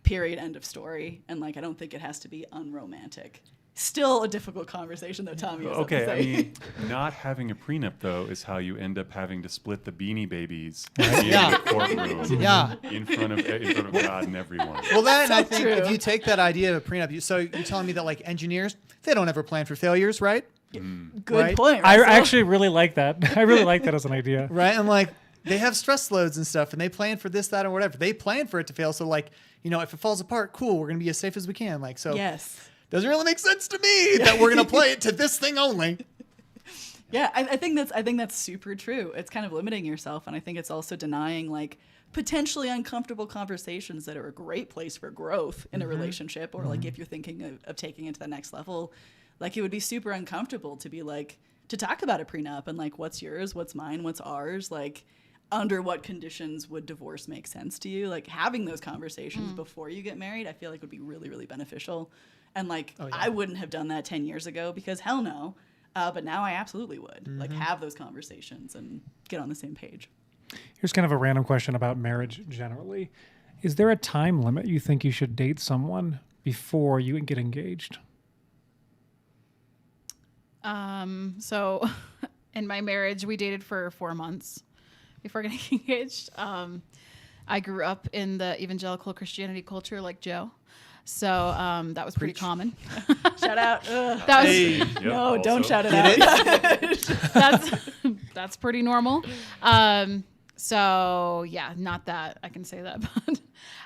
Period. End of story. And like I don't think it has to be unromantic. Still a difficult conversation though, Tommy. Okay, I mean, not having a prenup though is how you end up having to split the Beanie Babies in the courtroom in front of God and everyone. Well, then So I think true. if you take that idea of a prenup, so you're telling me that like engineers, they don't ever plan for failures, right? Good Right? point. I Russell. actually really like that. I really like that as an idea. Right? And like they have stress loads and stuff, and they plan for this, that, or whatever. They plan for it to fail. So like, you know, if it falls apart, cool, we're gonna be as safe as we can. Like, so Yes. doesn't really make sense to me that we're gonna play it to this thing only. Yeah, I think that's super true. It's kind of limiting yourself, and I think it's also denying like potentially uncomfortable conversations that are a great place for growth in a relationship, or like if you're thinking of taking it to the next level. Like it would be super uncomfortable to be like, to talk about a prenup and like what's yours, what's mine, what's ours, like under what conditions would divorce make sense to you? Like having those conversations before you get married, I feel like would be really, really beneficial. And like I wouldn't have done that 10 years ago because hell no. But now I absolutely would like have those conversations and get on the same page. Here's kind of a random question about marriage generally. Is there a time limit you think you should date someone before you get engaged? So in my marriage, we dated for 4 months before getting engaged. I grew up in the evangelical Christianity culture like Joe. So that was pretty common. Shout out. That was Yep, No, also. don't shout it out. that's pretty normal. So yeah, not that I can say that, but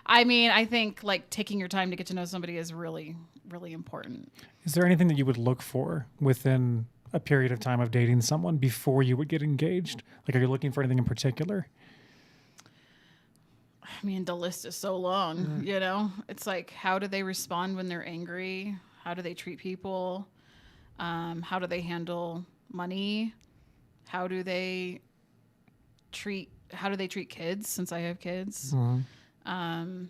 I mean, I think like taking your time to get to know somebody is really, really important. Is there anything that you would look for within a period of time of dating someone before you would get engaged? Like, are you looking for anything in particular? I mean, the list is so long, you know? It's like, how do they respond when they're angry? How do they treat people? How do they handle money? How do they treat kids, since I have kids? Are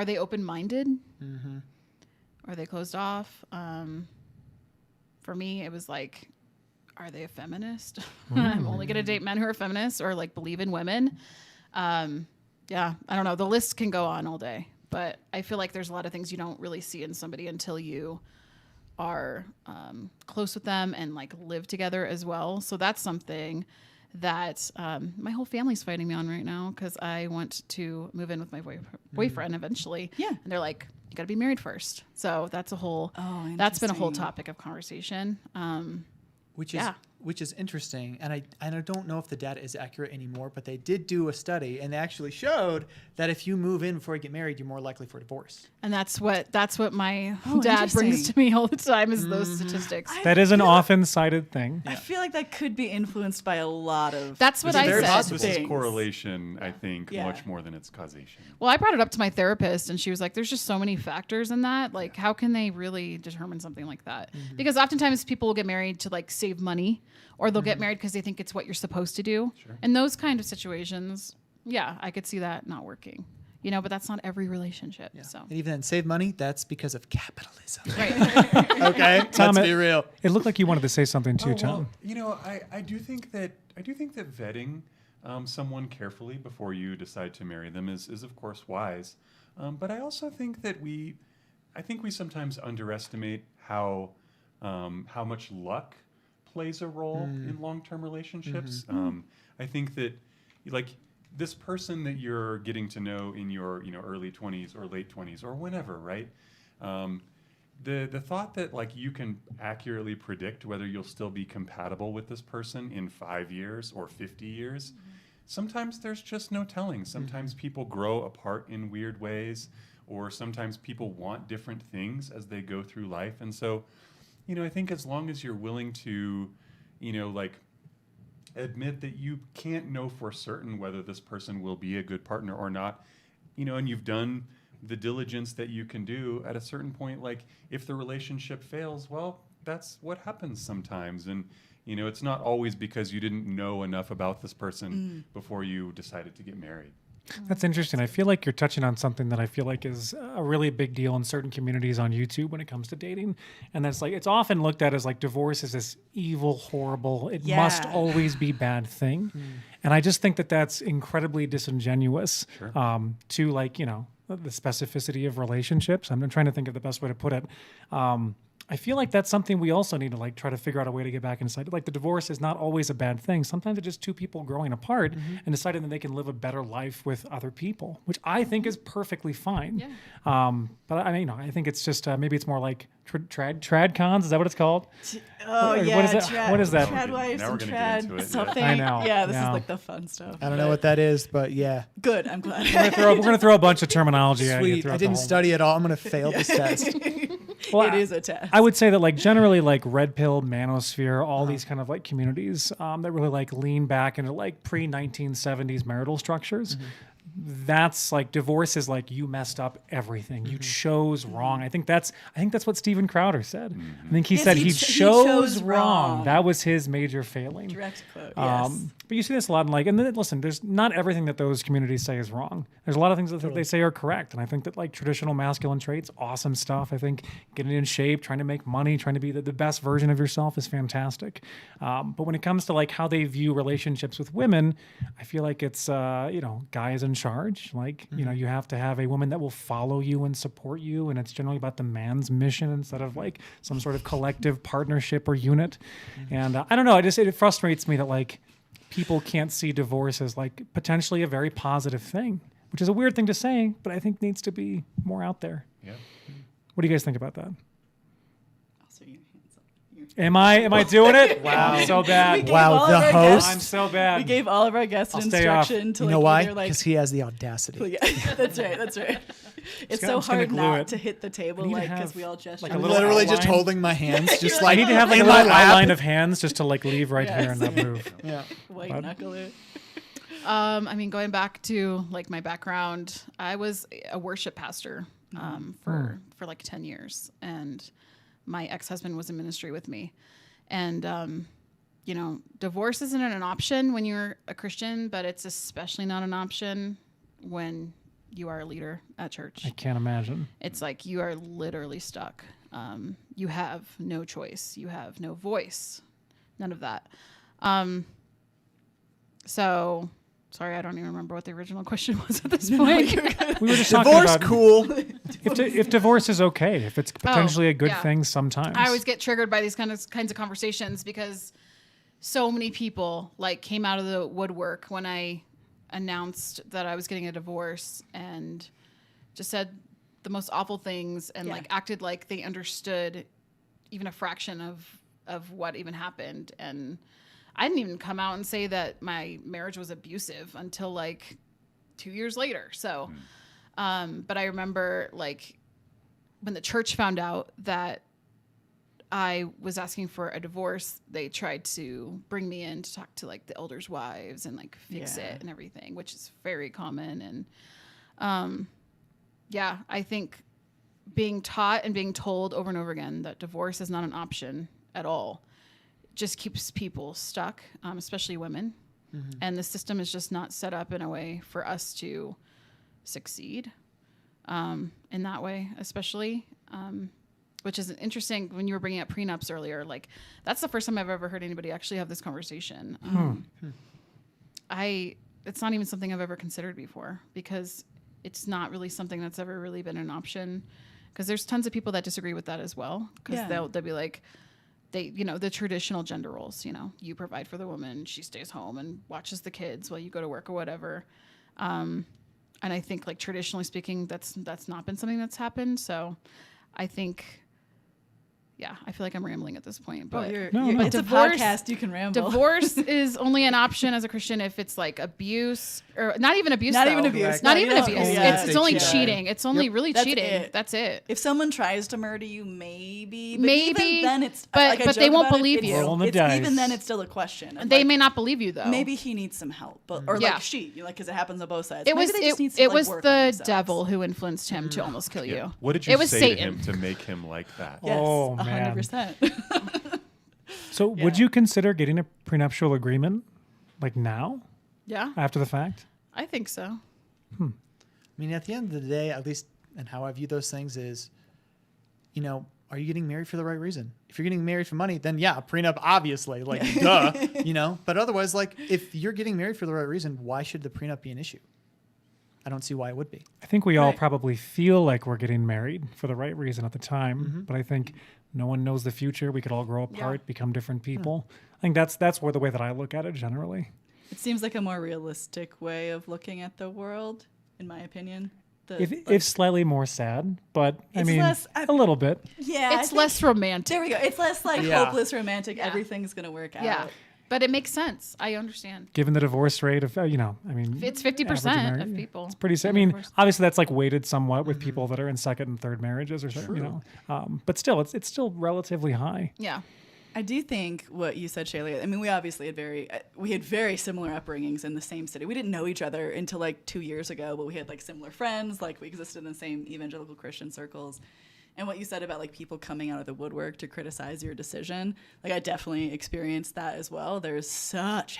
they open-minded? Are they closed off? For me, it was like, are they a feminist? I'm only going to date men who are feminists or like believe in women. Yeah, I don't know. The list can go on all day, but I feel like there's a lot of things you don't really see in somebody until you are close with them and like live together as well. So that's something that my whole family's fighting me on right now because I want to move in with my boyfriend eventually. Yeah. And they're like, you got to be married first. So that's a whole, that's been a whole topic of conversation. Which is interesting, and I don't know if the data is accurate anymore, but they did do a study, and they actually showed that if you move in before you get married, you're more likely for divorce. And that's what my dad brings to me all the time is those statistics. That is an often cited thing. I feel like that could be influenced by a lot of. That's what It's I very said. possible. This is correlation, I think, Yeah. much more than it's causation. Well, I brought it up to my therapist, and she was like, "There's just so many factors in that. Like, how can they really determine something like that? Because oftentimes people will get married to like save money, or they'll get married because they think it's what you're supposed to do. Sure. In those kind of situations, yeah, I could see that not working. You know, but that's not every relationship. Yeah. So And even then, save money, that's because of capitalism. right. Okay? Tom, Let's be real. It looked like you wanted to say something too, Tom. Well, you know, I do think that vetting someone carefully before you decide to marry them is of course wise. But I also think that we sometimes underestimate how how much luck plays a role in long-term relationships. I think that, like, this person that you're getting to know in your, early 20s or late 20s or whenever, right? The thought that, like, you can accurately predict whether you'll still be compatible with this person in 5 years or 50 years, sometimes there's just no telling. Sometimes people grow apart in weird ways, or sometimes people want different things as they go through life. And so, I think as long as you're willing to, like, admit that you can't know for certain whether this person will be a good partner or not, and you've done the diligence that you can do, at a certain point, like, if the relationship fails, well, that's what happens sometimes. And, it's not always because you didn't know enough about this person before you decided to get married. That's interesting. I feel like you're touching on something that I feel like is a really big deal in certain communities on YouTube when it comes to dating. And that's like, it's often looked at as like divorce is this evil, horrible, it must always be bad thing. And I just think that that's incredibly disingenuous to, like, the specificity of relationships. I'm trying to think of the best way to put it. I feel like that's something we also need to, like, try to figure out a way to get back inside. Like, the divorce is not always a bad thing. Sometimes it's just two people growing apart and deciding that they can live a better life with other people, which I think is perfectly fine. But I mean, I think it's just maybe it's more like trad cons. Is that what it's called? Oh, What is it? What is that? Trad wives Now we're and gonna get into trad it, something. I know. Yeah, this Yeah. is like the fun stuff. I don't know what that is, but yeah. Good, I'm glad. We're going to throw a bunch of terminology at you. Sweet. throughout I the didn't whole- study it all. I'm going to fail this test. Well, It is a test. I would say that, like, generally, like, red pill, manosphere, all these kind of like communities that really like lean back into like pre-1970s marital structures. That's like, divorce is like, you messed up everything. You chose wrong. I think that's what Steven Crowder said. I think he Yes, said he he chose chose wrong. wrong. That was his major failing. Direct quote, yes. But you see this a lot in, like, and then listen, there's not everything that those communities say is wrong. There's a lot of things that they say are correct. And I think that, like, traditional masculine traits, awesome stuff. I think getting in shape, trying to make money, trying to be the best version of yourself is fantastic. But when it comes to, like, how they view relationships with women, I feel like it's, guy is in charge. Like, you have to have a woman that will follow you and support you. And it's generally about the man's mission instead of, like, some sort of collective partnership or unit. And I don't know, it frustrates me that, like, people can't see divorce as, like, potentially a very positive thing, which is a weird thing to say, but I think needs to be more out there. Yeah. What do you guys think about that? Also, your hands up. Am I doing it? Wow, I'm so We bad. gave Wow, all the of our host? guests- I'm so bad. We gave all of our guests I'll an stay off. instruction to, You like, know why? either, like, Because he has the audacity. yeah, that's right. That's right. It's I'm so just gonna hard glue not it. to hit the table, need to like, because have, we all just like, I'm a little literally just outline. holding my hands, just I like need to have, like, a in my little lap. outline of hands just to, like, leave right here in Yes. that move. Yeah. white knuckle it. I mean, going back to, like, my background, I was a worship pastor for like 10 years, and my ex-husband was in ministry with me. And divorce isn't an option when you're a Christian, but it's especially not an option when you are a leader at church. I can't imagine. It's like you are literally stuck. You have no choice. You have no voice. None of that. So, sorry, I don't even remember what the original question was at this point. We were just talking Divorce, about cool. if divorce is okay, if it's potentially a good yeah. thing sometimes. I always get triggered by these kinds of conversations because so many people, like, came out of the woodwork when I announced that I was getting a divorce and just said the most awful things and like acted like they understood even a fraction of what even happened. And I didn't even come out and say that my marriage was abusive until like 2 years later. So, but I remember, like, when the church found out that I was asking for a divorce, they tried to bring me in to talk to, like, the elders' wives and, like, fix it and everything, which is very common. And I think being taught and being told over and over again that divorce is not an option at all just keeps people stuck, especially women. And the system is just not set up in a way for us to succeed in that way, especially. Which is interesting when you were bringing up prenups earlier. Like, that's the first time I've ever heard anybody actually have this conversation. It's not even something I've ever considered before because it's not really something that's ever really been an option. Because there's tons of people that disagree with that as well. Because they'll be like, they, the traditional gender roles, you provide for the woman, she stays home and watches the kids while you go to work or whatever. And I think, like, traditionally speaking, that's not been something that's happened. So I think, I feel like I'm rambling at this point, but it's divorce, a podcast. You can ramble. Divorce is only an option as a Christian if it's like abuse, or not even abuse. Not though. even abuse. Correct. Not No, even you abuse. don't- It's only Yeah. cheating. It's only really That's cheating. it. That's it. If someone tries to murder you, maybe. But Maybe, even then it's. but- like, I but they joke won't about it, believe it's- you. Roll the It's dice. even then, it's still a question. They Like, may not believe you though. Maybe he needs some help, but or Yeah. like she, because it happens on both sides. It Maybe was they just need to, it like, was work on the themselves. devil who influenced him to almost kill you. What did you It was say Satan. to him to make him like that? Yes, Oh, man. 100%. So would you consider getting a prenuptial agreement like now, Yeah, after the fact? I think so. I mean, at the end of the day, at least, and how I view those things is, are you getting married for the right reason? If you're getting married for money, then a prenup, obviously, like, duh, But otherwise, like, if you're getting married for the right reason, why should the prenup be an issue? I don't see why it would be. I think we all Right. probably feel like we're getting married for the right reason at the time, but I think no one knows the future. We could all grow apart, become different people. I think that's where the way that I look at it generally. It seems like a more realistic way of looking at the world, in my opinion. If slightly more sad, but I It's mean, less- a little bit. yeah, I It's think- less romantic. There we go. It's less like Yeah. hopeless romantic. Yeah. Everything's gonna work out. Yeah, but it makes sense. I understand. Given the divorce rate of, I mean, It's average 50% marriage, of people. It's pretty sad. I in mean, divorce. obviously that's like weighted somewhat with people that are in second and third marriages or so, but still, it's still relatively high. Yeah. I do think what you said, Shayla. I mean, we obviously had very similar upbringings in the same city. We didn't know each other until like 2 years ago, but we had like similar friends. Like we existed in the same evangelical Christian circles. And what you said about like people coming out of the woodwork to criticize your decision, like I definitely experienced that as well. There's such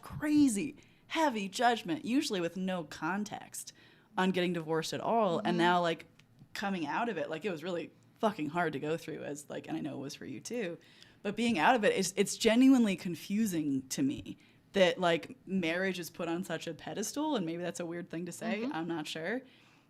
crazy heavy judgment, usually with no context on getting divorced at all. And now like coming out of it, like it was really fucking hard to go through, as like, and I know it was for you too, but being out of it, it's genuinely confusing to me that like marriage is put on such a pedestal, and maybe that's a weird thing to say, I'm not sure,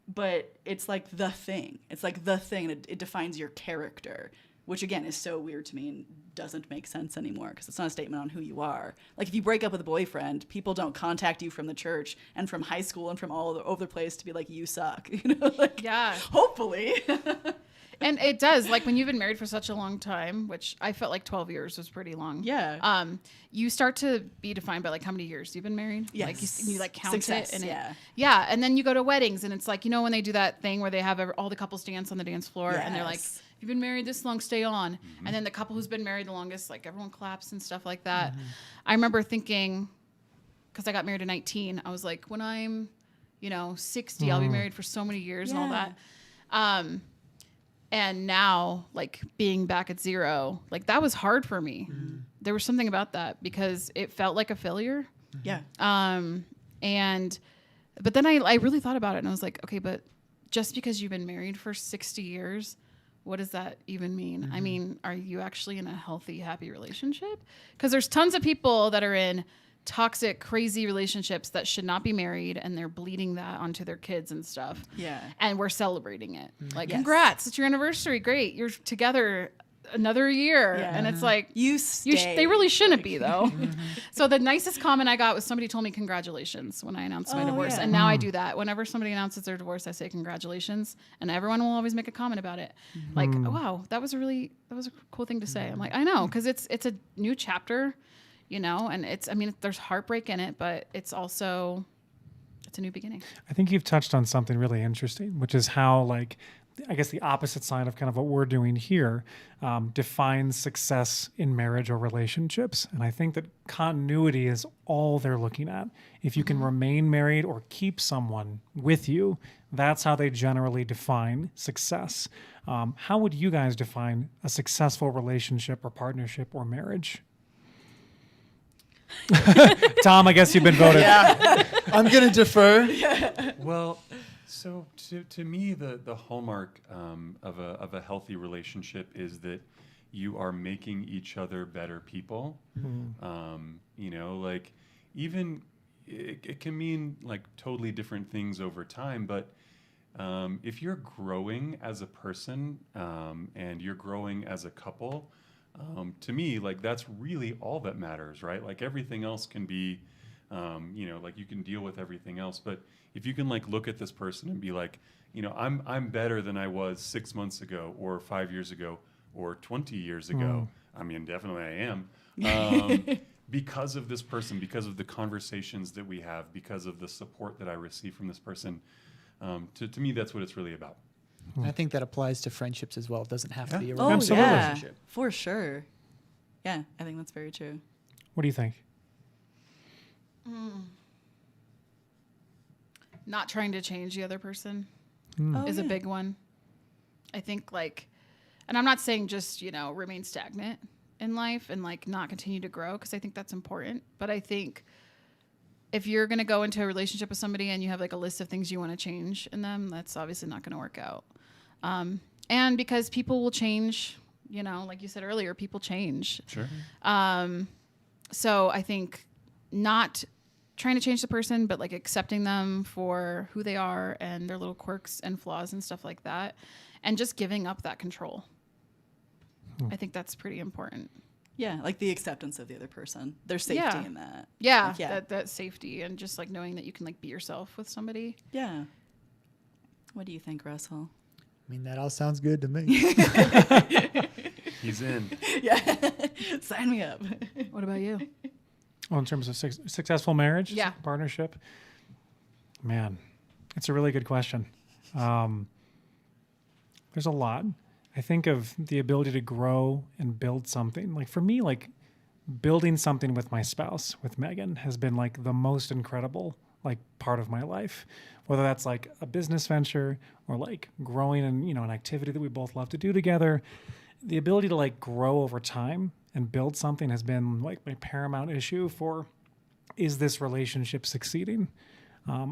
but it's like the thing. It's like the thing, and it defines your character, which again is so weird to me and doesn't make sense anymore because it's not a statement on who you are. Like if you break up with a boyfriend, people don't contact you from the church and from high school and from all over the place to be like, you suck, like, Yeah. hopefully. And it does, like when you've been married for such a long time, which I felt like 12 years was pretty long. Yeah. You start to be defined by like how many years you've been married. Yes. Like you like count Success, it. And yeah. Yeah. And then you go to weddings and it's like, when they do that thing where they have all the couples dance on the dance floor and they're like, Yes. if you've been married this long, stay on. And then the couple who's been married the longest, like everyone claps and stuff like that. I remember thinking, because I got married at 19, I was like, when I'm, 60, I'll be married for so many years and all Yeah. that. And now, like being back at 0, like that was hard for me. There was something about that because it felt like a failure. Yeah. But then I really thought about it and I was like, okay, but just because you've been married for 60 years, what does that even mean? I mean, are you actually in a healthy, happy relationship? Because there's tons of people that are in toxic, crazy relationships that should not be married, and they're bleeding that onto their kids and stuff. Yeah. And we're celebrating it. Like, Yes. congrats, it's your anniversary. Great. You're together another year. Yeah. And it's like, You stay. they really shouldn't be, though. So the nicest comment I got was somebody told me congratulations when I announced my Oh, divorce. yeah. And now I do that. Whenever somebody announces their divorce, I say congratulations. And everyone will always make a comment about it. Like, oh, wow, that was a cool thing to say. I'm like, I know, because it's a new chapter, and there's heartbreak in it, but it's also, it's a new beginning. I think you've touched on something really interesting, which is how, like, I guess the opposite side of kind of what we're doing here defines success in marriage or relationships. And I think that continuity is all they're looking at. If you can remain married or keep someone with you, that's how they generally define success. How would you guys define a successful relationship or partnership or marriage? Tom, I guess you've been voted. Yeah, I'm gonna defer. Well, so to me, the hallmark of a healthy relationship is that you are making each other better people. Like even it can mean like totally different things over time, but if you're growing as a person and you're growing as a couple, To me, like that's really all that matters, right? Like everything else can be, like you can deal with everything else. But if you can like look at this person and be like, I'm better than I was 6 months ago, or 5 years ago, or 20 years ago. I mean, definitely I am. Because of this person, because of the conversations that we have, because of the support that I receive from this person, to me, that's what it's really about. I think that applies to friendships as well. It doesn't have to be a Oh, Absolutely. yeah, relationship. for sure. Yeah, I think that's very true. What do you think? Not trying to change the other person Oh, is a yeah. big one. I think and I'm not saying just, remain stagnant in life and like not continue to grow, because I think that's important. But I think if you're going to go into a relationship with somebody and you have like a list of things you want to change in them, that's obviously not going to work out. And because people will change, like you said earlier, people change. Sure. So I think not trying to change the person, but like accepting them for who they are and their little quirks and flaws and stuff like that. And just giving up that control. I think that's pretty important. Yeah, like the acceptance of the other person, their safety in that. Yeah, Like, yeah. that safety and just like knowing that you can like be yourself with somebody. Yeah. What do you think, Russell? I mean, that all sounds good to me. He's in. Yeah, sign me up. What about you? Well, in terms of successful marriage, Yeah. partnership, man, it's a really good question. There's a lot. I think of the ability to grow and build something. Like for me, like building something with my spouse, with Megan, has been like the most incredible like part of my life. Whether that's like a business venture or like growing in, an activity that we both love to do together. The ability to like grow over time and build something has been like my paramount issue for, is this relationship succeeding?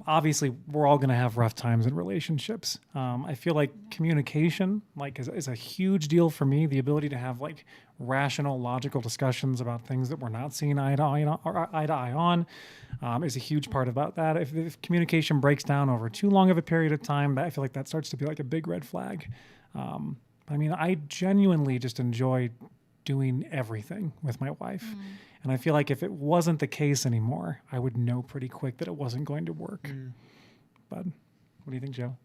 Obviously, we're all going to have rough times in relationships. I feel like communication is a huge deal for me. The ability to have like rational, logical discussions about things that we're not seeing eye to eye on is a huge part about that. If communication breaks down over too long of a period of time, I feel like that starts to be like a big red flag. I genuinely just enjoy doing everything with my wife. And I feel like if it wasn't the case anymore, I would know pretty quick that it wasn't going to work. But what do you think, Joe?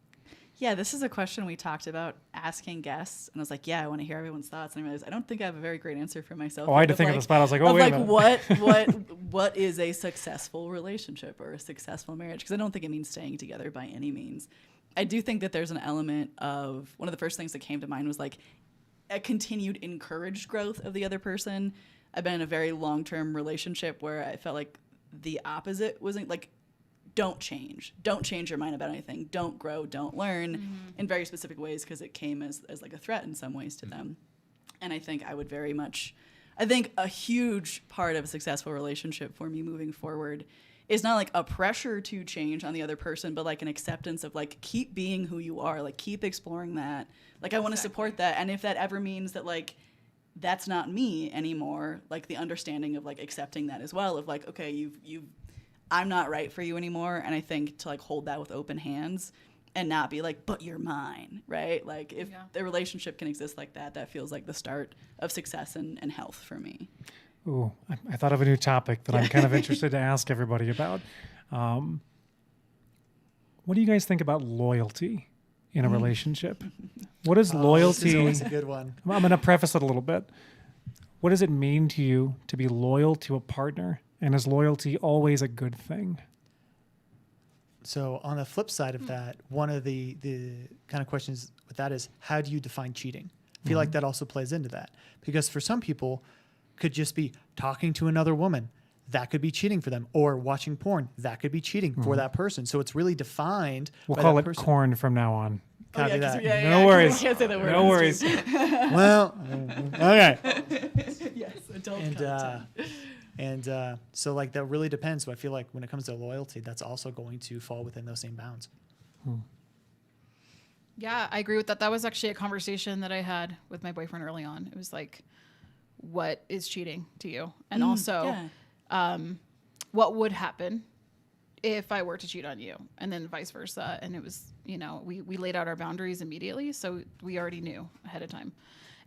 Yeah, this is a question we talked about asking guests, and I was like, yeah, I want to hear everyone's thoughts. And I realized I don't think I have a very great answer for myself. Oh, I had to think of the spot. I was like, oh, wait a minute. what is a successful relationship or a successful marriage? Because I don't think it means staying together by any means. I do think that there's an element of, one of the first things that came to mind was like a continued encouraged growth of the other person. I've been in a very long-term relationship where I felt like the opposite wasn't like, don't change your mind about anything, don't grow, don't learn in very specific ways, because it came as like a threat in some ways to them. And I think I think a huge part of a successful relationship for me moving forward is not like a pressure to change on the other person, but like an acceptance of like, keep being who you are, like keep exploring that. Like I want to support that. And if that ever means that like, that's not me anymore, like the understanding of like accepting that as well, of like, okay, I'm not right for you anymore. And I think to like hold that with open hands and not be like, but you're mine, right? Like if the relationship can exist like that, that feels like the start of success and health for me. Ooh, I thought of a new topic that I'm kind of interested to ask everybody about. What do you guys think about loyalty in a relationship? What is loyalty? This is always a good one. I'm going to preface it a little bit. What does it mean to you to be loyal to a partner? And is loyalty always a good thing? So on the flip side of that, one of the kind of questions with that is, how do you define cheating? I feel like that also plays into that, because for some people could just be talking to another woman. That could be cheating for them, or watching porn. That could be cheating for that person. So it's really defined. We'll by call that it person. corn from now on. Copy that. No worries. Can't say that word. No worries. Well, okay. Yes, adult And content. so like that really depends. So I feel like when it comes to loyalty, that's also going to fall within those same bounds. Yeah, I agree with that. That was actually a conversation that I had with my boyfriend early on. It was like, what is cheating to you? And also, what would happen if I were to cheat on you? And then vice versa. And it was, we laid out our boundaries immediately. So we already knew ahead of time.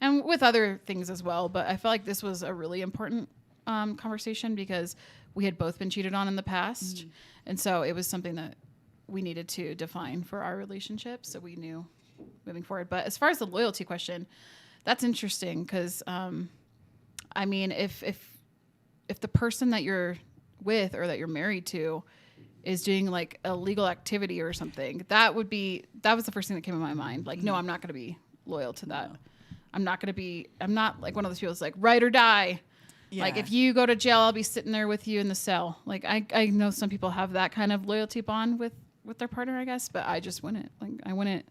and with other things as well. But I felt like this was a really important conversation because we had both been cheated on in the past. And so it was something that we needed to define for our relationship so we knew moving forward. But as far as the loyalty question, that's interesting because, I mean, if the person that you're with or that you're married to is doing like illegal activity or something, that was the first thing that came in my mind. Like, no, I'm not going to be loyal to that. I'm not like one of those people that's like ride or die. Yeah. Like if you go to jail, I'll be sitting there with you in the cell. Like I know some people have that kind of loyalty bond with their partner, I guess, but I just wouldn't. Like I wouldn't.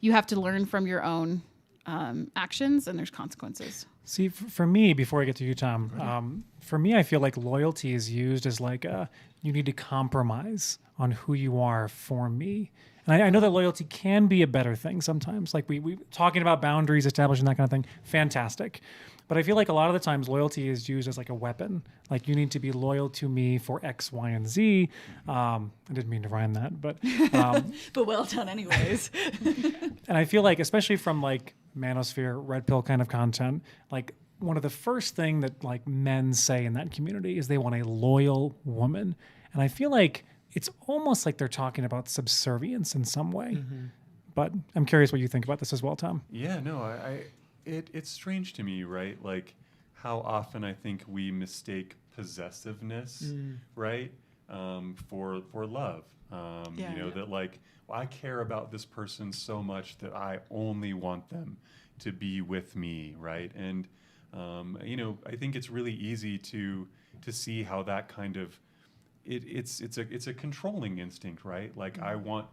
You have to learn from your own actions, and there's consequences. See, for me, before I get to you, Tom, for me, I feel like loyalty is used as like you need to compromise on who you are for me. And I know that loyalty can be a better thing sometimes. Like we talking about boundaries, establishing that kind of thing, fantastic. But I feel like a lot of the times loyalty is used as like a weapon. Like you need to be loyal to me for X, Y, and Z. I didn't mean to rhyme that, but but well done anyways. And I feel like, especially from like MANOSPHERE, red pill kind of content, like one of the first thing that like men say in that community is they want a loyal woman. And I feel like it's almost like they're talking about subservience in some way. But I'm curious what you think about this as well, Tom. Yeah, no, it's strange to me, right? Like how often I think we mistake possessiveness, right, for love. You know, that like, well, I care about this person so much that I only want them to be with me, right? And you know, I think it's really easy to see how that kind of it's a controlling instinct, right? Like I want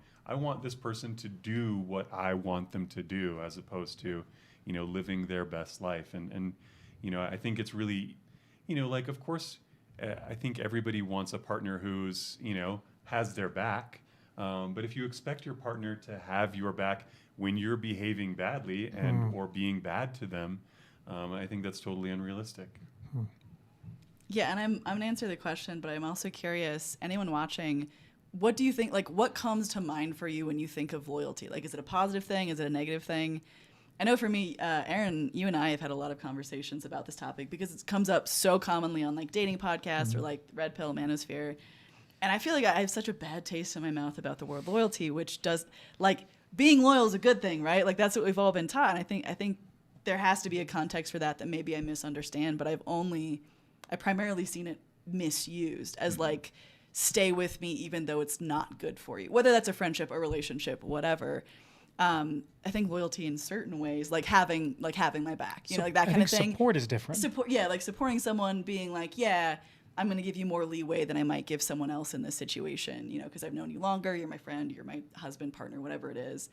this person to do what I want them to do, as opposed to, you know, living their best life. And you know, I think it's really, you know, like of course, I think everybody wants a partner who's, you know, has their back. But if you expect your partner to have your back when you're behaving badly and or being bad to them, I think that's totally unrealistic. Yeah, and I'm going to answer the question, but I'm also curious, anyone watching, what do you think, like what comes to mind for you when you think of loyalty? Like, is it a positive thing? Is it a negative thing? I know for me, Aaron, you and I have had a lot of conversations about this topic because it comes up so commonly on like dating podcasts or like Red Pill, MANOSPHERE. And I feel like I have such a bad taste in my mouth about the word loyalty, which does, like, being loyal is a good thing, right? Like that's what we've all been taught. And I think there has to be a context for that maybe I misunderstand, but I primarily seen it misused as like, stay with me even though it's not good for you, whether that's a friendship, a relationship, whatever. I think loyalty in certain ways, like having my back, you know, like that kind of thing. Support is different. Support, yeah, like supporting someone, being like, yeah, I'm going to give you more leeway than I might give someone else in this situation, you know, because I've known you longer, you're my friend, you're my husband, partner, whatever it is.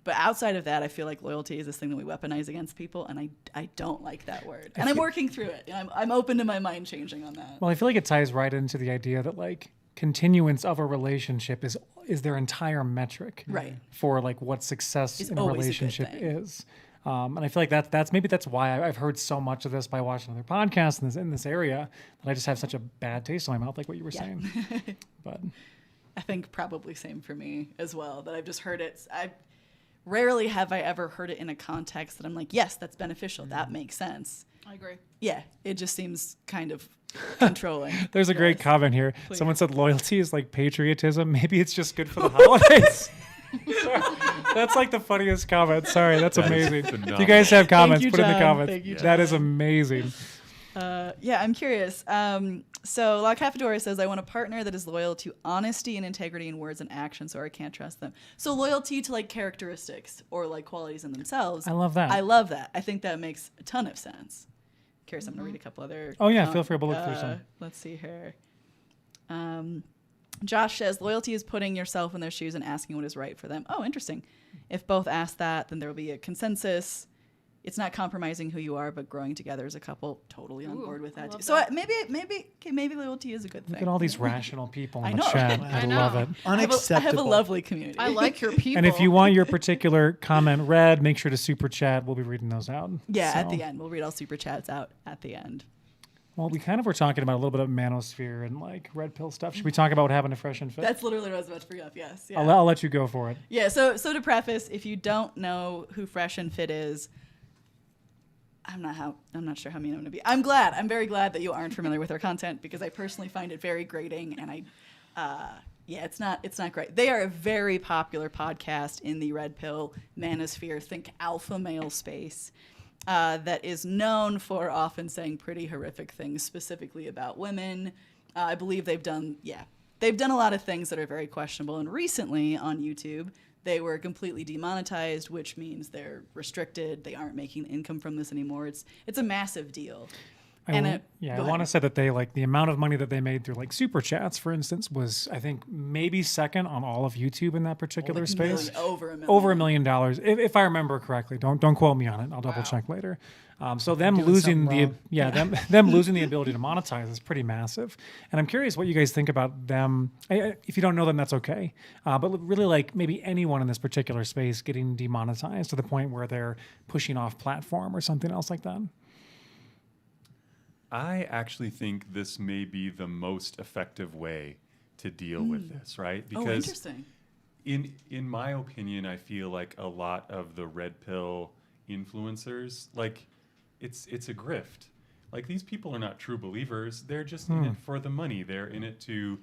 But outside of that, I feel like loyalty is this thing that we weaponize against people, and I don't like that word. And I'm working through it. I'm open to my mind changing on that. Well, I feel like it ties right into the idea that like continuance of a relationship is their entire metric, right, for like what success it's in a relationship is. And I feel like that's why I've heard so much of this by watching other podcasts in this area that I just have such a bad taste in my mouth, like what you were saying. But I think probably same for me as well. That I've just heard it. Rarely have I ever heard it in a context that I'm like, yes, that's beneficial. That makes sense. I agree. Yeah, it just seems kind of controlling. There's a great comment here. Please. Someone said loyalty is like patriotism. Maybe it's just good for the holidays. Sorry. That's like the funniest comment. Sorry, that's amazing. If you guys have comments, put in the comments. Thank you, that is amazing. Yeah, I'm curious. So La Cafadora says, I want a partner that is loyal to honesty and integrity in words and actions, or I can't trust them. So loyalty to like characteristics or like qualities in themselves. I love that. I think that makes a ton of sense. Curious, I'm going to read a couple other. Oh yeah, feel free to look through some. Let's see here. Josh says, loyalty is putting yourself in their shoes and asking what is right for them. Oh, interesting. If both ask that, then there will be a consensus. It's not compromising who you are, but growing together as a couple. Totally on board with that too. So maybe loyalty is a good thing. Look at all these rational people in the know, chat. right? I love it. Unacceptable. I have a lovely community. I like your people. And if you want your particular comment read, make sure to super chat. We'll be reading those out. Yeah, at the end. We'll read all super chats out at the end. Well, we kind of were talking about a little bit of MANOSPHERE and like red pill stuff. Should we talk about what happened to Fresh and Fit? That's literally what I was about to bring up. Yes. Yeah. I'll let you go for it. Yeah. So to preface, if you don't know who Fresh and Fit is, I'm not sure how mean I'm going to be. I'm very glad that you aren't familiar with our content, because I personally find it very grating, and it's not great. They are a very popular podcast in the red pill manosphere, think alpha male space, that is known for often saying pretty horrific things, specifically about women. I believe they've done a lot of things that are very questionable. And recently on YouTube, they were completely demonetized, which means they're restricted. They aren't making income from this anymore. It's a massive deal. I want to say that they the amount of money that they made through super chats, for instance, was I think maybe second on all of YouTube in that particular space. Over $1 million. If I remember correctly. Don't quote me on it. I'll double check later. So them doing losing something the wrong. them losing the ability to monetize is pretty massive. And I'm curious what you guys think about them. If you don't know them, that's okay. But really, maybe anyone in this particular space getting demonetized to the point where they're pushing off platform or something else like that. I actually think this may be the most effective way to deal with this, right? Because interesting. in my opinion, I feel like a lot of the red pill influencers, it's a grift. These people are not true believers. They're just in it for the money. They're in it to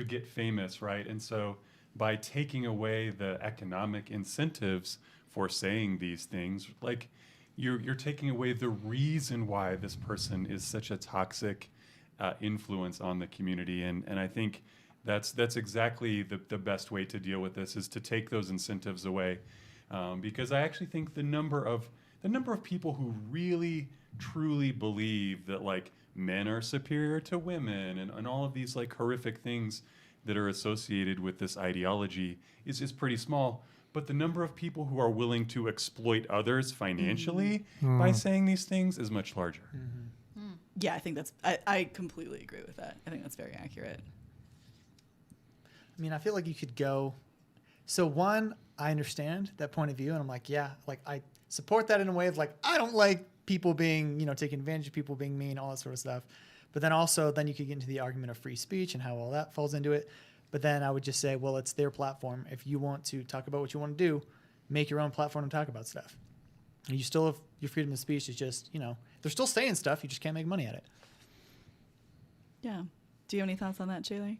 get famous, right? And so by taking away the economic incentives for saying these things, you're taking away the reason why this person is such a toxic influence on the community. And I think that's exactly the best way to deal with this, is to take those incentives away. Because I actually think the number of people who really truly believe that men are superior to women and all of these horrific things that are associated with this ideology is pretty small. But the number of people who are willing to exploit others financially by saying these things is much larger. Yeah, I think I completely agree with that. I think that's very accurate. I mean, I feel like you could go. So one, I understand that point of view, and I'm I support that in a way of I don't like people being, taking advantage of people, being mean, all that sort of stuff. But then you could get into the argument of free speech and how all that falls into it. But then I would just say, well, it's their platform. If you want to talk about what you want to do, make your own platform and talk about stuff. And you still have your freedom of speech. Is just, they're still saying stuff. You just can't make money at it. Yeah. Do you have any thoughts on that, Shaylee?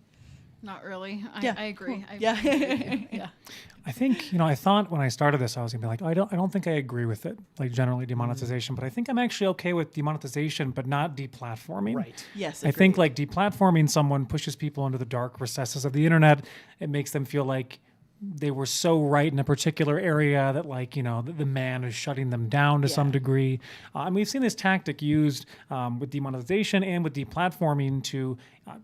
Not really. Yeah, I agree. cool. Yeah. I think, I thought when I started this, I was gonna be I don't think I agree with it, generally demonetization, but I think I'm actually okay with demonetization, but not deplatforming. Right. Yes. I think deplatforming someone pushes people into the dark recesses of the internet. It makes them feel like they were so right in a particular area that the man is shutting them down to some degree. And we've seen this tactic used with demonetization and with deplatforming to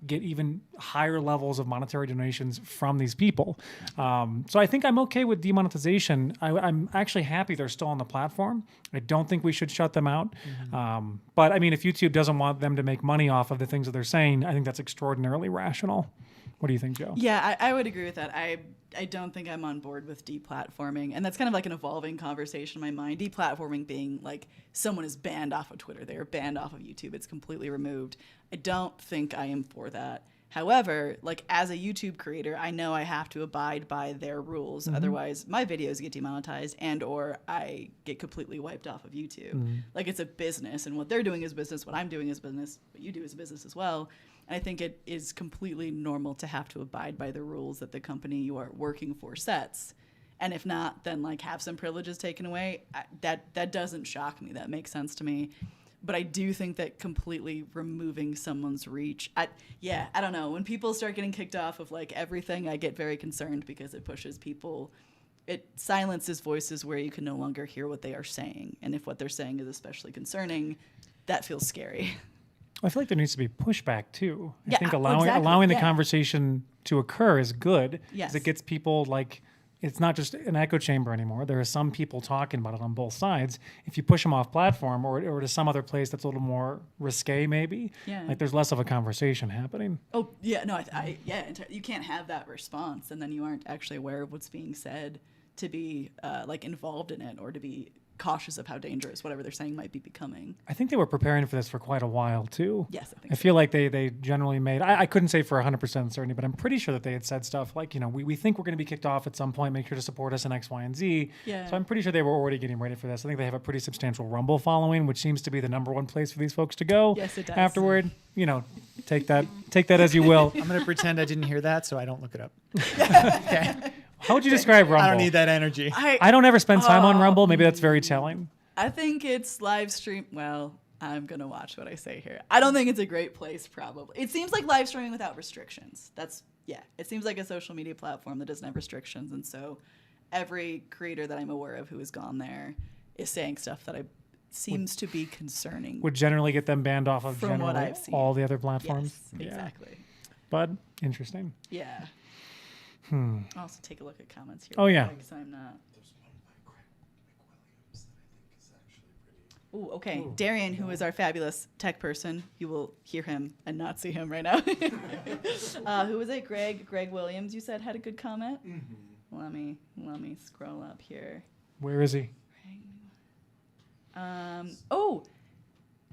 get even higher levels of monetary donations from these people. So I think I'm okay with demonetization. I'm actually happy they're still on the platform. I don't think we should shut them out. But I mean, if YouTube doesn't want them to make money off of the things that they're saying, I think that's extraordinarily rational. What do you think, Joe? Yeah, I would agree with that. I don't think I'm on board with deplatforming. And that's kind of an evolving conversation in my mind. Deplatforming being someone is banned off of Twitter. They are banned off of YouTube. It's completely removed. I don't think I am for that. However, as a YouTube creator, I know I have to abide by their rules. Otherwise, my videos get demonetized and or I get completely wiped off of YouTube. It's a business, and what they're doing is business. What I'm doing is business. What you do is business as well. And I think it is completely normal to have to abide by the rules that the company you are working for sets. And if not, then have some privileges taken away. That doesn't shock me. That makes sense to me. But I do think that completely removing someone's reach, I don't know. When people start getting kicked off of everything, I get very concerned because it pushes people. It silences voices where you can no longer hear what they are saying. And if what they're saying is especially concerning, that feels scary. I feel like there needs to be pushback too. I Yeah, think exactly. allowing the conversation to occur is good. Yes. Because it gets people it's not just an echo chamber anymore. There are some people talking about it on both sides. If you push them off platform or to some other place that's a little more risque, maybe, there's less of a conversation happening. Oh, yeah, no, you can't have that response, and then you aren't actually aware of what's being said to be, involved in it or to be cautious of how dangerous whatever they're saying might be becoming. I think they were preparing for this for quite a while too. Yes, I think I so. feel like they generally made, I couldn't say for 100% certainty, but I'm pretty sure that they had said stuff like, we think we're going to be kicked off at some point, make sure to support us in X, Y, and Z. Yeah. So I'm pretty sure they were already getting ready for this. I think they have a pretty substantial Rumble following, which seems to be the number one place for these folks to go. Yes, it does. Afterward, take that as you will. I'm going to pretend I didn't hear that so I don't look it up. Okay. How would you describe Rumble? I don't need that energy. I don't ever spend time on Rumble. Maybe that's very telling. I think it's live stream. Well, I'm going to watch what I say here. I don't think it's a great place, probably. It seems like live streaming without restrictions. It seems like a social media platform that doesn't have restrictions. And so every creator that I'm aware of who has gone there is saying stuff that seems to be concerning. Would generally get them banned off of From what generally I've seen. all the other platforms. Yes, exactly. But interesting. Yeah. I'll also take a look at comments here. Oh, yeah. Because I'm not. Ooh, okay. Darian, who is our fabulous tech person, you will hear him and not see him right now. Who was it? Greg Williams, you said, had a good comment? Mm-hmm. Let me scroll up here. Where is he?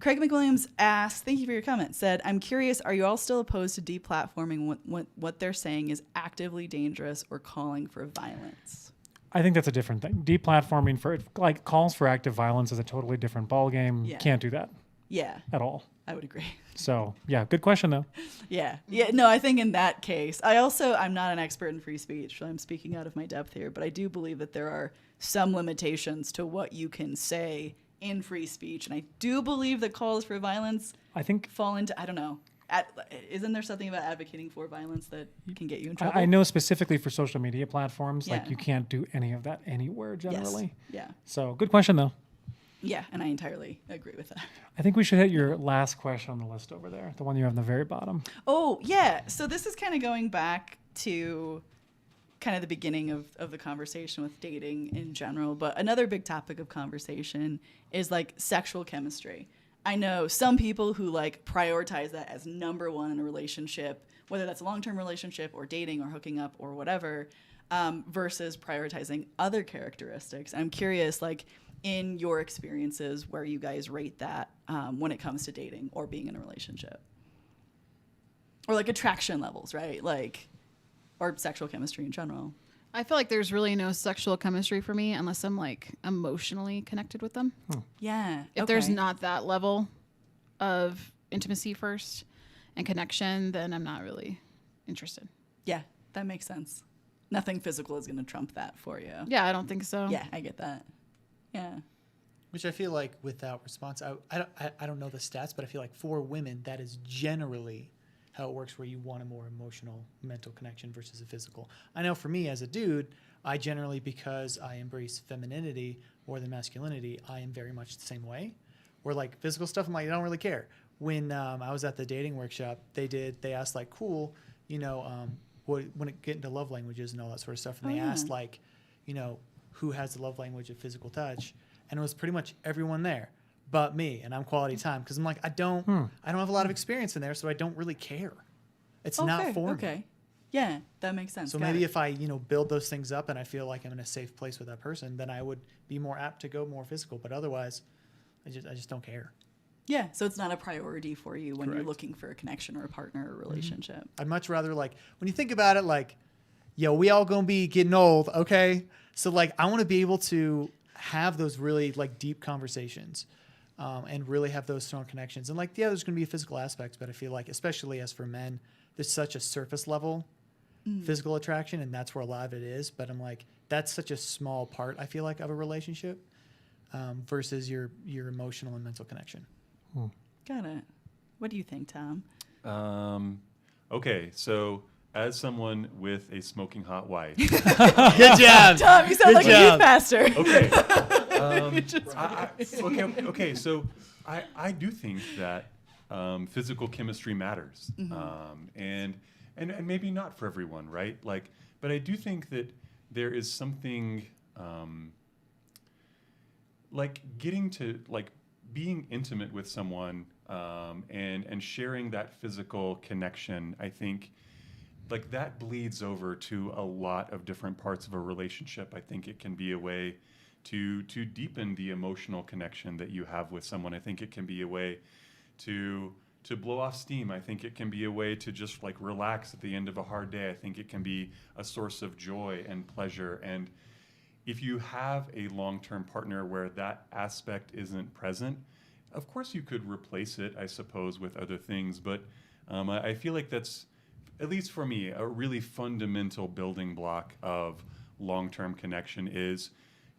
Craig McWilliams asked, thank you for your comment, said, I'm curious, are you all still opposed to deplatforming what they're saying is actively dangerous or calling for violence? I think that's a different thing. Deplatforming for calls for active violence is a totally different ballgame. Yeah. Can't do that Yeah, at all. I would agree. So yeah, good question though. Yeah. No, I think in that case, I'm not an expert in free speech, so I'm speaking out of my depth here, but I do believe that there are some limitations to what you can say in free speech. And I do believe that calls for violence I think fall into, I don't know. Isn't there something about advocating for violence that can get you in trouble? I know specifically for social media platforms, Yeah. you can't do any of that anywhere generally. Yes. So good question though. Yeah, and I entirely agree with that. I think we should hit your last question on the list over there, the one you have on the very bottom. Oh, yeah. So this is kind of going back to kind of the beginning of the conversation with dating in general. But another big topic of conversation is sexual chemistry. I know some people who prioritize that as number one in a relationship, whether that's a long-term relationship or dating or hooking up or whatever, versus prioritizing other characteristics. I'm curious, in your experiences, where you guys rate that when it comes to dating or being in a relationship. Or attraction levels, right? Or sexual chemistry in general. I feel like there's really no sexual chemistry for me unless I'm emotionally connected with them. Yeah. If there's not that level of intimacy first and connection, then I'm not really interested. Yeah, that makes sense. Nothing physical is going to trump that for you. Yeah, I don't think so. Yeah, I get that. Yeah. Which I feel like without response, I don't know the stats, but I feel like for women, that is generally how it works, where you want a more emotional, mental connection versus a physical. I know for me as a dude, I generally, because I embrace femininity more than masculinity, I am very much the same way. Where physical stuff, I'm I don't really care. When I was at the dating workshop, they asked cool, when it get into love languages and all that sort of stuff, and they asked who has the love language of physical touch, and it was pretty much everyone there but me, and I'm quality time, because I'm I don't have a lot of experience in there, so I don't really care. It's not for me. Okay. Yeah, that makes sense. So maybe if I build those things up and I feel like I'm in a safe place with that person, then I would be more apt to go more physical. But otherwise, I just don't care. Yeah, so it's not a priority for you when you're Correct. looking for a connection or a partner or a relationship. I'd much rather when you think about it, we all gonna be getting old, okay? So I want to be able to have those really deep conversations, and really have those strong connections. And there's gonna be physical aspects, but I feel especially as for men, there's such a surface level physical attraction, and that's where a lot of it is. But I'm that's such a small part, I feel of a relationship, versus your emotional and mental connection. Got it. What do you think, Tom? Okay, so as someone with a smoking hot wife, Good job. Tom, you sound like a job. youth pastor. okay, okay. So I do think that physical chemistry matters, and maybe not for everyone, right? But I do think that there is something getting to being intimate with someone, and sharing that physical connection. I think that bleeds over to a lot of different parts of a relationship. I think it can be a way to deepen the emotional connection that you have with someone. I think it can be a way to blow off steam. I think it can be a way to just like relax at the end of a hard day. I think it can be a source of joy and pleasure. And if you have a long-term partner where that aspect isn't present, of course you could replace it, I suppose, with other things. But I feel like that's, at least for me, a really fundamental building block of long-term connection is,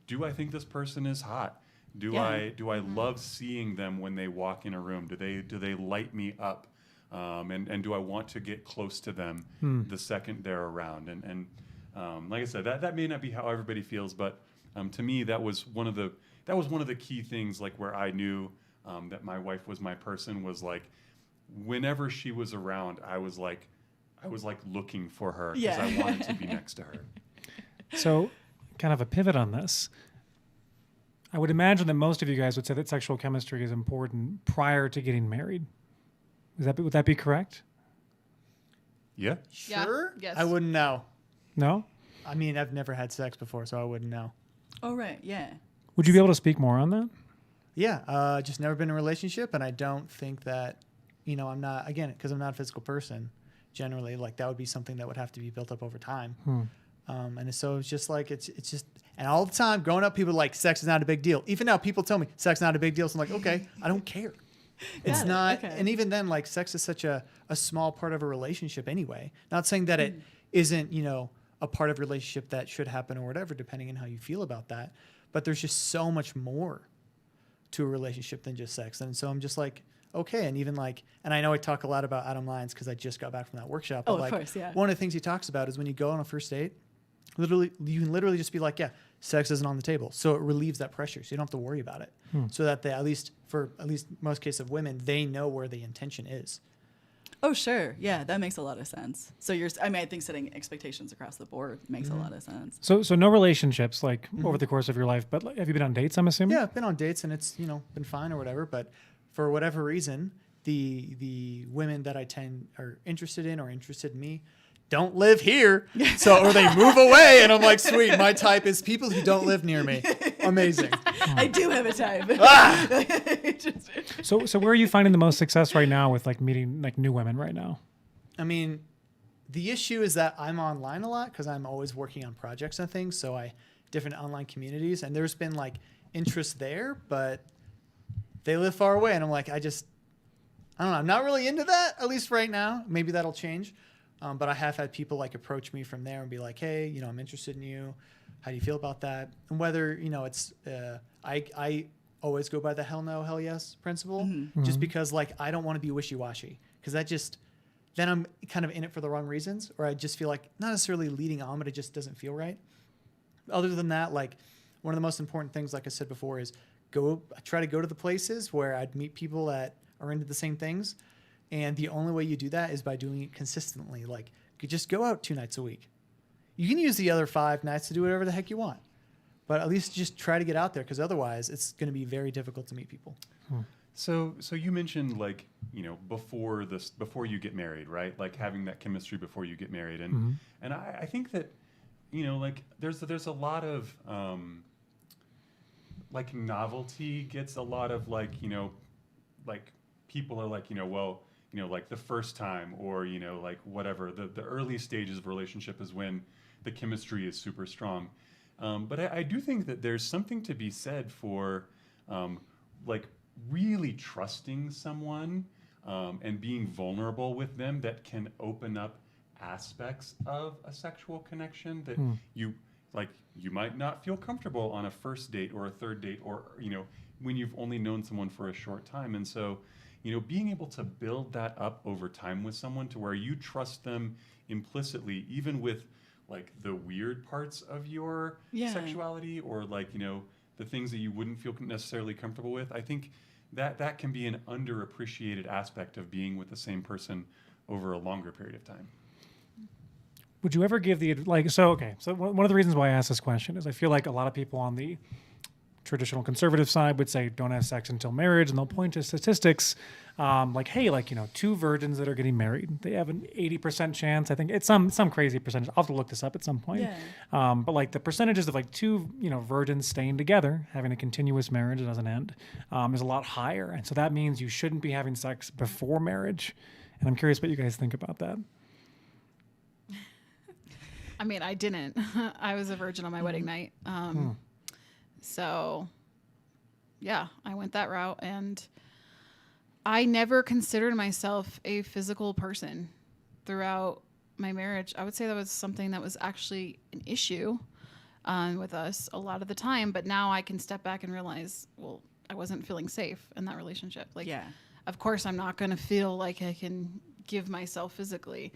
do I think this person is hot? Do I love seeing them when they walk in a room? Do they light me up? And do I want to get close to them the second they're around? And like I said, that may not be how everybody feels, but to me that was one of the key things, like where I knew that my wife was my person, was like whenever she was around, I was like looking for her because I wanted to be next to her. So, kind of a pivot on this. I would imagine that most of you guys would say that sexual chemistry is important prior to getting married. Would that be correct? Yeah. Sure. Yeah. Yes. I wouldn't know. No? I mean, I've never had sex before, so I wouldn't know. Oh, right. Yeah. Would you be able to speak more on that? Yeah. Just never been in a relationship, and I don't think that, I'm not, again, because I'm not a physical person, generally, like that would be something that would have to be built up over time. And so it's just like, it's just, and all the time growing up, people are like, sex is not a big deal. Even now, people tell me sex is not a big deal. So I'm like, okay, I don't care. It's not. Okay. And even then, like, sex is such a small part of a relationship anyway. Not saying that it isn't, a part of a relationship that should happen or whatever, depending on how you feel about that. But there's just so much more to a relationship than just sex. And so I'm just like, okay. And even like, and I know I talk a lot about Adam Lyons because I just got back from that workshop. But of course, yeah. One of the things he talks about is when you go on a first date, you can literally just be like, yeah, sex isn't on the table. So it relieves that pressure. So you don't have to worry about it. So that they, at least most cases of women, they know where the intention is. Oh, sure. Yeah, that makes a lot of sense. So I think setting expectations across the board makes a lot of sense. So no relationships like over the course of your life, but like, have you been on dates, I'm assuming? Yeah, I've been on dates and it's, been fine or whatever. But for whatever reason, the women that I are interested in or interested in me don't live here. So, or they move away and I'm like, sweet, my type is people who don't live near me. Amazing. I do have a type. So where are you finding the most success right now with like meeting like new women right now? I mean, the issue is that I'm online a lot because I'm always working on projects and things. So different online communities, and there's been like interest there, but they live far away. And I'm like, I don't know. I'm not really into that, at least right now. Maybe that'll change. But I have had people like approach me from there and be like, hey, I'm interested in you. How do you feel about that? And whether, it's, I always go by the hell no, hell yes principle, just because like, I don't want to be wishy-washy because then I'm kind of in it for the wrong reasons, or I just feel like not necessarily leading on, but it just doesn't feel right. Other than that, like one of the most important things, like I said before, is try to go to the places where I'd meet people that are into the same things. And the only way you do that is by doing it consistently. Like, you just go out 2 nights a week. You can use the other 5 nights to do whatever the heck you want. But at least just try to get out there, because otherwise it's going to be very difficult to meet people. So you mentioned like, before you get married, right? Like having that chemistry before you get married. And and I think that, like there's a lot of like novelty gets a lot of like, like people are like, well, like the first time or, like whatever, the early stages of a relationship is when the chemistry is super strong. But I do think that there's something to be said for like really trusting someone and being vulnerable with them that can open up aspects of a sexual connection that you might not feel comfortable on a first date or a third date or, when you've only known someone for a short time. And so, being able to build that up over time with someone to where you trust them implicitly, even with like the weird parts of your sexuality or like, the things that you wouldn't feel necessarily comfortable with. I think that can be an underappreciated aspect of being with the same person over a longer period of time. Would you ever give so one of the reasons why I asked this question is I feel like a lot of people on the traditional conservative side would say don't have sex until marriage, and they'll point to statistics like, hey, like, 2 virgins that are getting married, they have an 80% chance. I think it's some crazy percentage. I'll have to look this up at some point. Yeah. But like the percentages of like 2 virgins staying together, having a continuous marriage that doesn't end, is a lot higher. And so that means you shouldn't be having sex before marriage. And I'm curious what you guys think about that. I mean, I didn't. I was a virgin on my wedding night. So, yeah, I went that route. And I never considered myself a physical person throughout my marriage. I would say that was something that was actually an issue with us a lot of the time. But now I can step back and realize, well, I wasn't feeling safe in that relationship. Like, Yeah. of course, I'm not going to feel like I can give myself physically,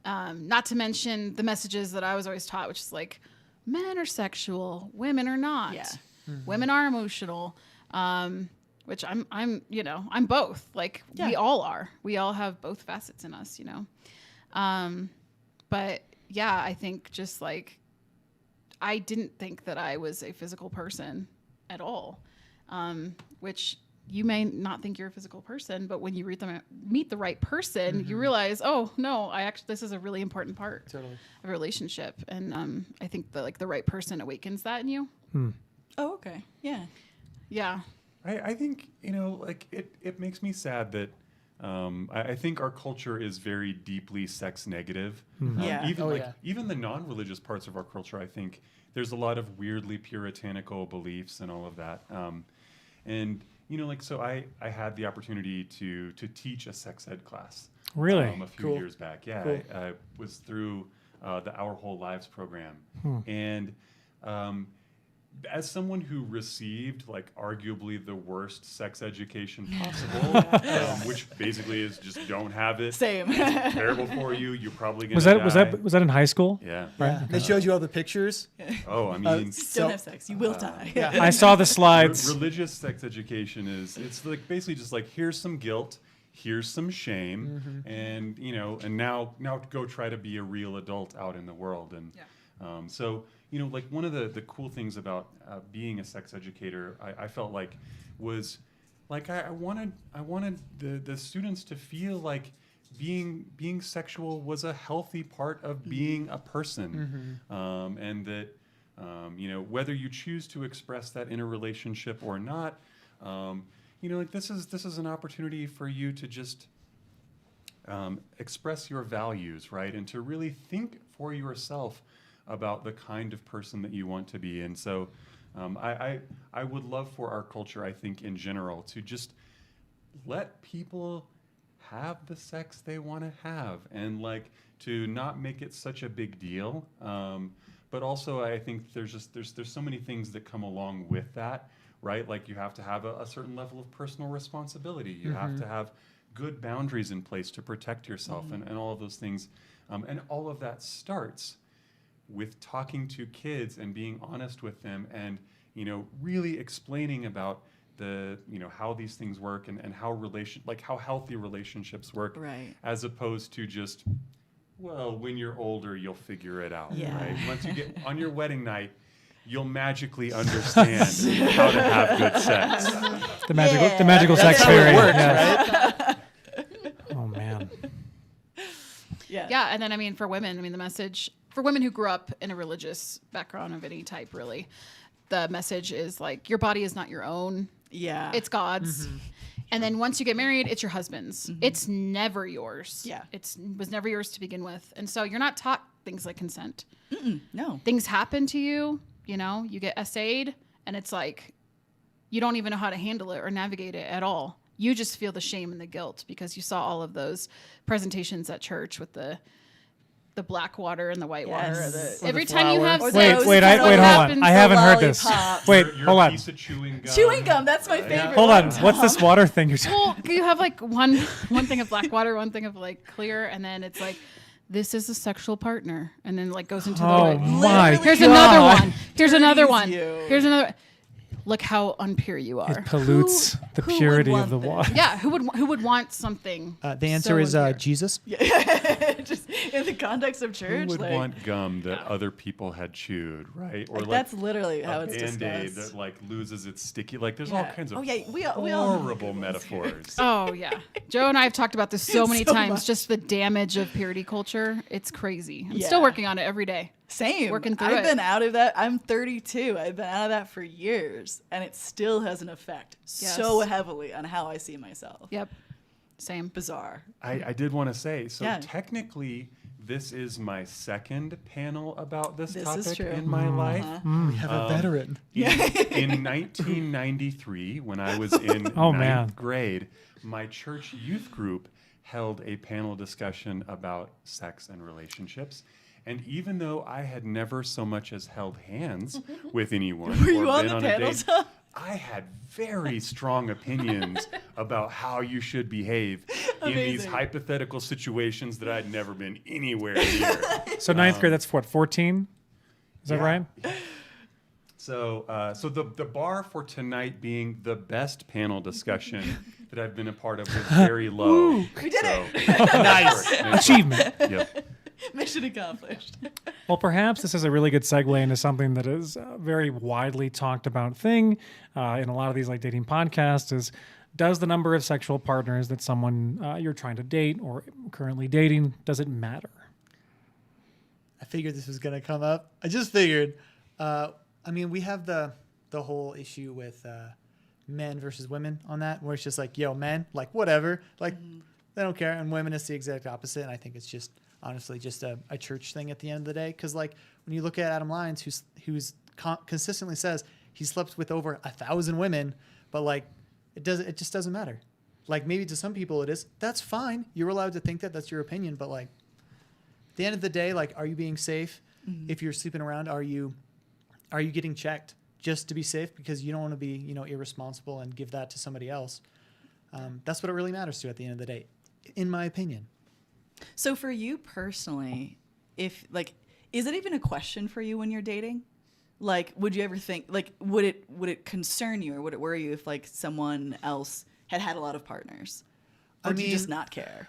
not to mention the messages that I was always taught, which is like, men are sexual, women are not. Yeah. Women are emotional, which I'm both. Like, Yeah. we all are. We all have both facets in us, But yeah, I think just like, I didn't think that I was a physical person at all, which you may not think you're a physical person, but when you meet the right person, you realize, oh no, this is a really important part of a relationship. And I think that the right person awakens that in you. Oh, okay. Yeah. Yeah. I think, it makes me sad that I think our culture is very deeply sex negative. Yeah. Even the non-religious parts of our culture, I think there's a lot of weirdly puritanical beliefs and all of that. So I had the opportunity to teach a sex ed class. Really? A few years back. Yeah. Cool. I was through the Our Whole Lives program. And as someone who received arguably the worst sex education possible, which basically is just don't have it. Same. It's terrible for you. You're probably gonna die. Was that in high school? Yeah. Yeah. They showed you all the pictures. Oh, I mean, Don't have sex. You will die. Yeah. I saw the slides. religious sex education it's basically just here's some guilt, here's some shame, and and now go try to be a real adult out in the world. And one of the cool things about being a sex educator, I felt was I wanted the students to feel like being sexual was a healthy part of being a person, and that whether you choose to express that in a relationship or not, this is an opportunity for you to just express your values, right, and to really think for yourself about the kind of person that you want to be. And so I would love for our culture, I think, in general, to just let people have the sex they want to have, and to not make it such a big deal. But also, I think there's so many things that come along with that, right? You have to have a certain level of personal responsibility. You have to have good boundaries in place to protect yourself, and all of those things. And all of that starts with talking to kids and being honest with them, and really explaining about the how these things work, and how how healthy relationships work, Right. as opposed to just, well, when you're older you'll figure it out. Yeah. Right? Once you get on your wedding night, you'll magically understand how to have good sex. The magical sex That's how it fairy. works, Yeah. Oh man. Yeah. Yeah. And then, for women, the message for women who grew up in a religious background of any type, really, the message is your body is not your own. Yeah. It's God's. And then once you get married, it's your husband's. It's never yours. Yeah. It was never yours to begin with. And so you're not taught things like consent. No. Things happen to you, you get essayed, and it's you don't even know how to handle it or navigate it at all. You just feel the shame and the guilt because you saw all of those presentations at church with the black water and the white water. Yes. Every the time you flower. have Or sex, those Wait, kind of hold on. happens I to haven't heard this. lollipops. Wait, You're hold a on. piece of chewing gum. Chewing gum. That's my favorite. Hold on. one. What's this water thing you're talking? well, you have one thing of black water, one thing of clear, and then it's this is a sexual partner, and then goes into Oh the my Literally here's God. another one. Here's another Dirties one. you. Here's another. look how unpure you are. It pollutes the who would purity of want the this? water. Yeah, who would want something? The answer is impure? Jesus. Just in the context of Who church, would like, want gum that other people had chewed, right? Or like, that's literally how a it's Band-Aid discussed. that like loses its sticky. Like there's all Yeah. kinds of Oh, yeah, we all horrible metaphors. Oh yeah, Joe and I have talked about this so many So times. much. Just the damage of purity culture. It's crazy. I'm Yeah. still working on it every day. Same. Working through I've it. been out of that. I'm 32. I've been out of that for years, and it still has an effect so Yes. heavily on how I see myself. Yep, same. Bizarre. I did want to say, so Yeah. technically, this is my second panel about this This is topic true. in my life. Uh-huh. We have a veteran. In 1993, when I was in Oh, ninth man. grade, my church youth group held a panel discussion about sex and relationships. And even though I had never so much as held hands with anyone Were or you on been the on a panel, date, Tom? I had very strong opinions about how you should behave in these Amazing. hypothetical situations that I'd never been anywhere near. So ninth grade, that's what, 14? Is that Yeah. right? So, so the bar for tonight being the best panel discussion that I've been a part of was very low. We did it. Nice. Achievement. Yep. Mission accomplished. Well, perhaps this is a really good segue into something that is a very widely talked about thing in a lot of these like dating podcasts is, does the number of sexual partners that someone you're trying to date or currently dating, does it matter? I figured this was gonna come up. I just figured. I mean, we have the whole issue with men versus women on that, where it's just like, yo, men, like whatever, like they don't care, and women is the exact opposite. And I think it's just honestly just a church thing at the end of the day, because like when you look at Adam Lyons, who's consistently says he slept with over 1,000 women, but like it just doesn't matter. Like maybe to some people it is. That's fine. You're allowed to think that. That's your opinion. But like at the end of the day, like, are you being safe? If you're sleeping around, are you getting checked just to be safe because you don't want to be, irresponsible and give that to somebody else? That's what it really matters to at the end of the day, in my opinion. So for you personally, if like, is it even a question for you when you're dating? Like, would you ever think, like, would it concern you or would it worry you if like someone else had a lot of partners? Or do you just not care?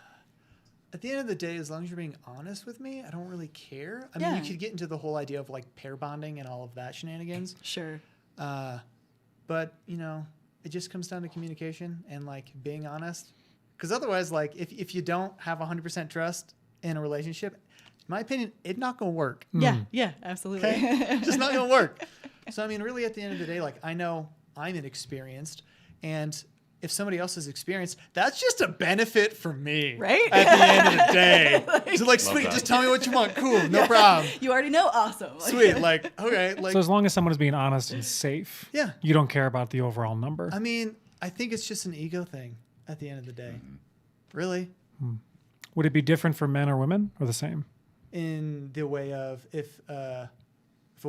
At the end of the day, as long as you're being honest with me, I don't really care. I mean, Yeah. you could get into the whole idea of like pair bonding and all of that shenanigans. Sure. But, it just comes down to communication and like being honest. Because otherwise, like if you don't have 100% trust in a relationship, in my opinion, it's not going to work. Yeah, absolutely. Okay? Just not going to work. So, I mean, really at the end of the day, like I know I'm inexperienced, and if somebody else is experienced, that's just a benefit for me. Right? At the end of the day. So like, sweet, that. just tell me what you want. Cool, no problem. You already know, awesome. Like, Sweet, like, okay. Like, So as long as someone is being honest and safe, Yeah. you don't care about the overall number. I mean, I think it's just an ego thing at the end of the day. Really. Would it be different for men or women or the same? In the way of if a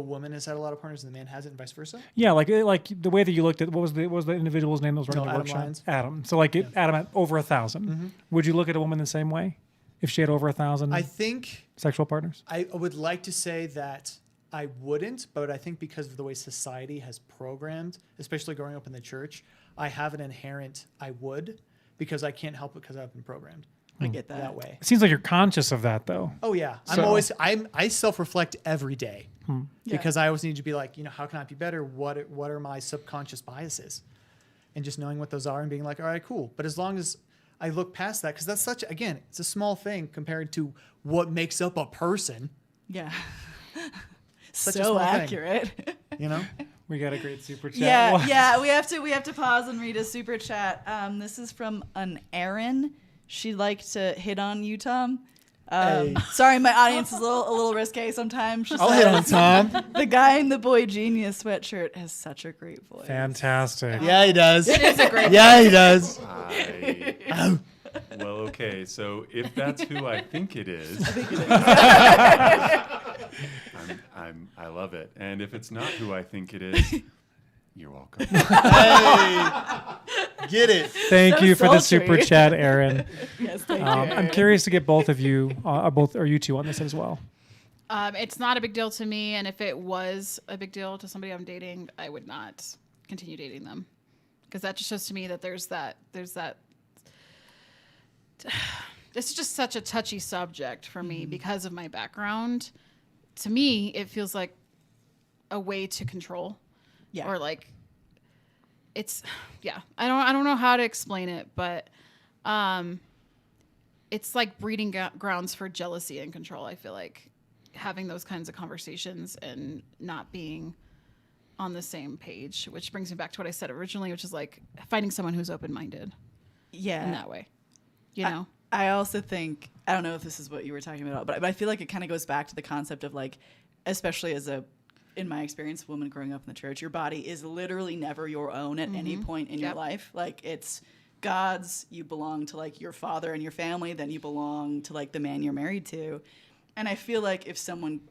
woman has had a lot of partners and the man hasn't, and vice versa. Yeah, like the way that you looked at what was the individual's name that was running the Adam workshop? Lyons. Adam. So like Adam at over 1,000. Would you look at a woman the same way if she had over 1,000 I think sexual partners? I would like to say that I wouldn't, but I think because of the way society has programmed, especially growing up in the church, I have an inherent I would, because I can't help it because I've been programmed I get that. that way. It seems like you're conscious of that though. Oh yeah, So- I self-reflect every day Yeah. because I always need to be like, how can I be better? What are my subconscious biases? And just knowing what those are and being like, all right, cool. But as long as I look past that, because that's it's a small thing compared to what makes up a person. Yeah. Such a So small thing. accurate. We got a great super chat. Yeah, Well, yeah. We have to pause and read a super chat. This is from an Erin. She'd like to hit on you, Tom. Hey. Sorry, my audience is a little risque sometimes. She I'll hit on says, Tom. The guy in the Boy Genius sweatshirt has such a great voice. Fantastic. Yeah, he does. It is a great. Yeah, he does. Well, okay. So if that's who I think it is, I love it. And if it's not who I think it is, you're welcome. Hey, get it. Thank So you for the sultry. super chat, Aaron. Yes, thank you. I'm Erin. curious to get both of you, or you two on this as well. It's not a big deal to me, and if it was a big deal to somebody I'm dating, I would not continue dating them, because that just shows to me that there's that it's just such a touchy subject for me because of my background. To me, it feels like a way to control, or like it's, I don't know how to explain it, but it's like breeding grounds for jealousy and control. I feel like having those kinds of conversations and not being on the same page, which brings me back to what I said originally, which is like finding someone who's open-minded in that way, you know? I also think, I don't know if this is what you were talking about, but I feel like it kind of goes back to the concept of like, especially in my experience, woman growing up in the church, your body is literally never your own at any point in your life. Like it's God's, you belong to like your father and your family, then you belong to like the man you're married to. And I feel like if someone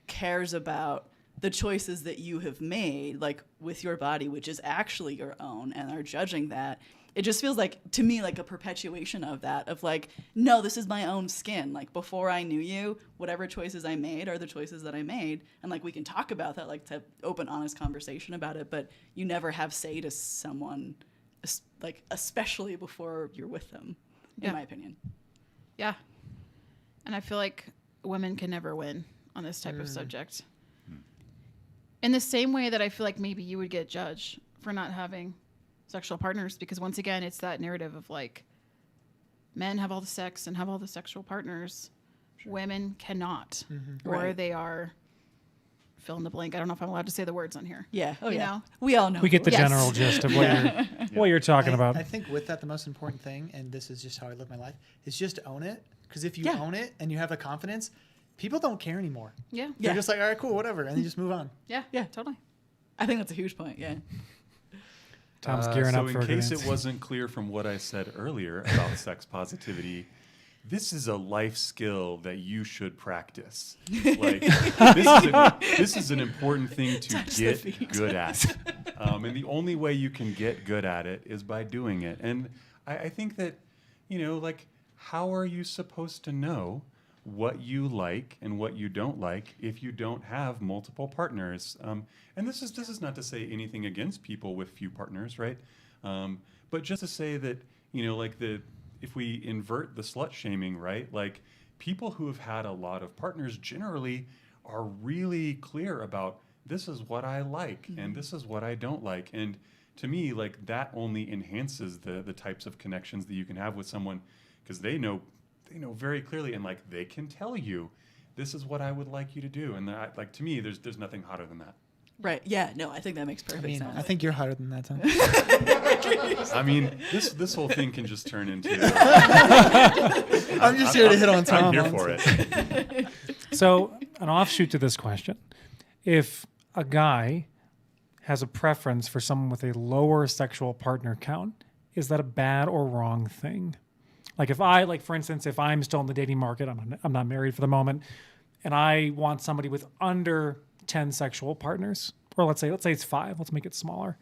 cares about the choices that you have made, like with your body, which is actually your own, and are judging that, it just feels like, to me, like a perpetuation of that, of like, no, this is my own skin. Like before I knew you, whatever choices I made are the choices that I made. And like, we can talk about that, like to have open, honest conversation about it, but you never have say to someone, like, especially before you're with them, in my opinion. Yeah. And I feel like women can never win on this type of subject. In the same way that I feel like maybe you would get judged for not having sexual partners, because once again, it's that narrative of like men have all the sex and have all the sexual partners. Women cannot, or they are fill in the blank. I don't know if I'm allowed to say the words on here. Yeah. Oh, you yeah. know? We all know. We get the general gist of what you're talking about. I think with that, the most important thing, and this is just how I live my life, is just own it. Because if you own it and you have the confidence, people don't care anymore. Yeah. They're just like, all right, cool, whatever. And they just move on. Yeah, totally. I think that's a huge point. Yeah. Tom's gearing up for in case it it wasn't clear from what I said earlier about sex positivity, this is a life skill that you should practice. Like this is an important thing to get good at, and the only way you can get good at it is by doing it. And I think that, like, how are you supposed to know what you like and what you don't like if you don't have multiple partners? And this is not to say anything against people with few partners, right? But just to say that, if we invert the slut shaming, right? Like, people who have had a lot of partners generally are really clear about, this is what I like and this is what I don't like. And to me, like, that only enhances the types of connections that you can have with someone, because they know very clearly, and like, they can tell you, this is what I would like you to do. And like, to me, there's nothing hotter than that. Right. Yeah. No, I think that makes perfect sense. I think you're hotter than that, Tom. I mean, this whole thing can just turn into. I'm just here to hit on Tom. I'm here for it. So, an offshoot to this question: if a guy has a preference for someone with a lower sexual partner count, is that a bad or wrong thing? Like, for instance, if I'm still in the dating market, I'm not married for the moment, and I want somebody with under 10 sexual partners, or let's say it's 5. Let's make it smaller.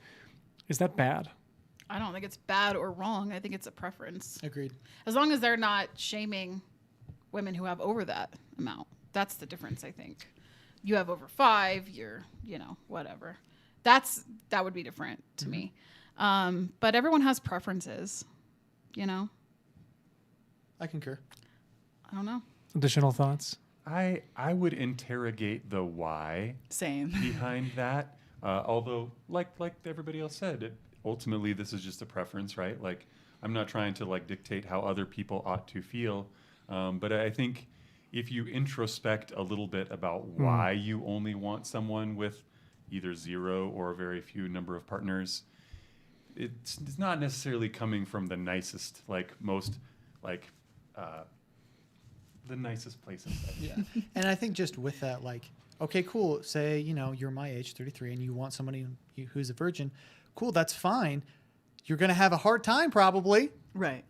Is that bad? I don't think it's bad or wrong. I think it's a preference. Agreed. As long as they're not shaming women who have over that amount. That's the difference, I think. You have over 5, you're, whatever. That would be different to me. But everyone has preferences, I concur. I don't know. Additional thoughts? I would interrogate the why Same. behind that. Although, like everybody else said, ultimately this is just a preference, right? Like, I'm not trying to like dictate how other people ought to feel, but I think if you introspect a little bit about why you only want someone with either 0 or a very few number of partners, it's not necessarily coming from the nicest, the nicest places. Yeah. And I think just with that, like, okay, cool. Say, you're my age, 33, and you want somebody who's a virgin. Cool, that's fine. You're going to have a hard time probably. Right.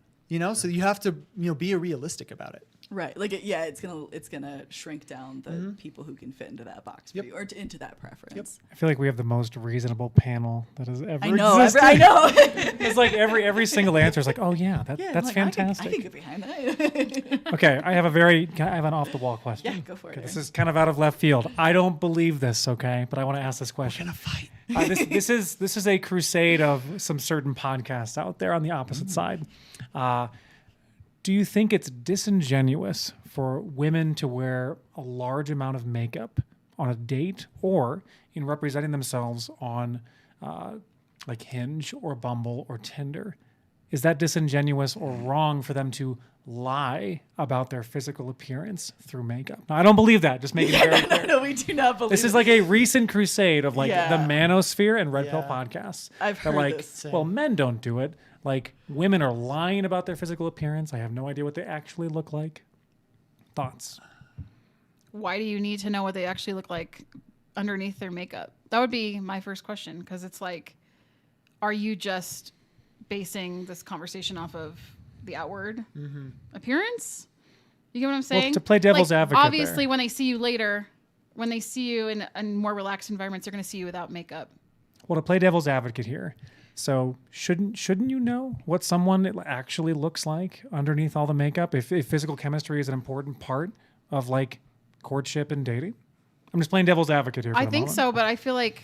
So you have to, be realistic about it. Right. Like, it's gonna shrink down the people who can fit into that box for you, or into that preference. I feel like we have the most reasonable panel that has ever I know. existed. I know. It's like every single answer is like, oh yeah, that's like, fantastic. I can get behind that. Okay, I have an off the wall question. Yeah, go for it. Okay, this is kind of out of left field. I don't believe this, okay, but I want to ask this question. Fight. This is a crusade of some certain podcasts out there on the opposite side. Do you think it's disingenuous for women to wear a large amount of makeup on a date or in representing themselves on like Hinge or Bumble or Tinder? Is that disingenuous or wrong for them to lie about their physical appearance through makeup? Now, I don't believe that. Just making it very clear. No, we do not believe This is like a recent crusade of like Yeah. the Manosphere and Red Pill Yeah. podcasts. I've They're heard like, this. well, men don't do it. Like women are lying about their physical appearance. I have no idea what they actually look like. Thoughts? Why do you need to know what they actually look like underneath their makeup? That would be my first question, because it's like, are you just basing this conversation off of the outward appearance? You get what I'm saying? to play devil's advocate obviously there. when they see you later, when they see you in more relaxed environments, they're going to see you without makeup. Well, to play devil's advocate here, so shouldn't you know what someone actually looks like underneath all the makeup? If physical chemistry is an important part of like courtship and dating, I'm just playing devil's advocate here. For I the think moment. so, but I feel like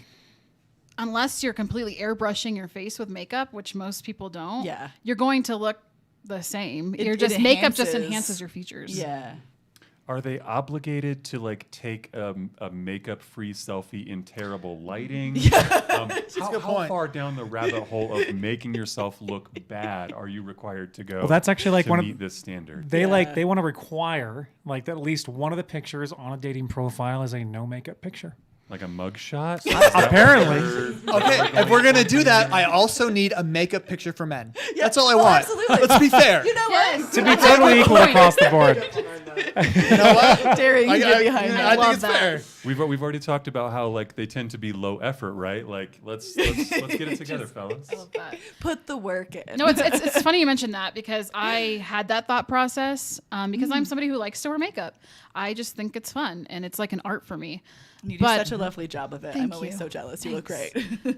unless you're completely airbrushing your face with makeup, which most people don't, Yeah. you're going to look the same. It- You're it just makeup just enhances- enhances your features. Yeah. Are they obligated to like take a makeup-free selfie in terrible lighting? How, a good how point. far down the rabbit hole of making yourself look bad are you required to go? Well, that's actually like to one meet of this standard. they Yeah. they want to require like that at least one of the pictures on a dating profile is a no makeup picture. Like a mugshot? Apparently. Okay, if we're gonna do that, I also need a makeup picture for men. That's all I Oh, want. absolutely. Let's be fair. You know Yes. what? To be totally equal across the board. You know what? Daring to get behind I that. think love it's that. fair. We've already talked about how like they tend to be low effort, right? Like let's get it together, fellas. I love that. Put the work in. No, it's funny you mentioned that, because I had that thought process because I'm somebody who likes to wear makeup. I just think it's fun, and it's like an art for me. You do but- such a lovely job of it. I'm Thank always you. so jealous. You look great.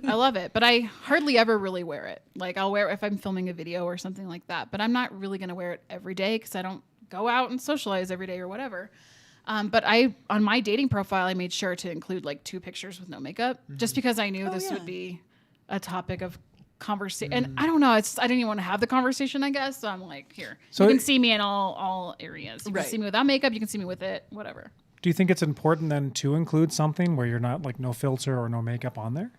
I love it, but I hardly ever really wear it. Like I'll wear it if I'm filming a video or something like that, but I'm not really going to wear it every day because I don't go out and socialize every day or whatever. But on my dating profile, I made sure to include like 2 pictures with no makeup, just because I knew this yeah. would be a topic of conversation. And I don't know, I didn't even want to have the conversation, I guess. So I'm like, here, So you can it- see me in all areas. You Right. can see me without makeup. You can see me with it, whatever. Do you think it's important then to include something where you're not like no filter or no makeup on there?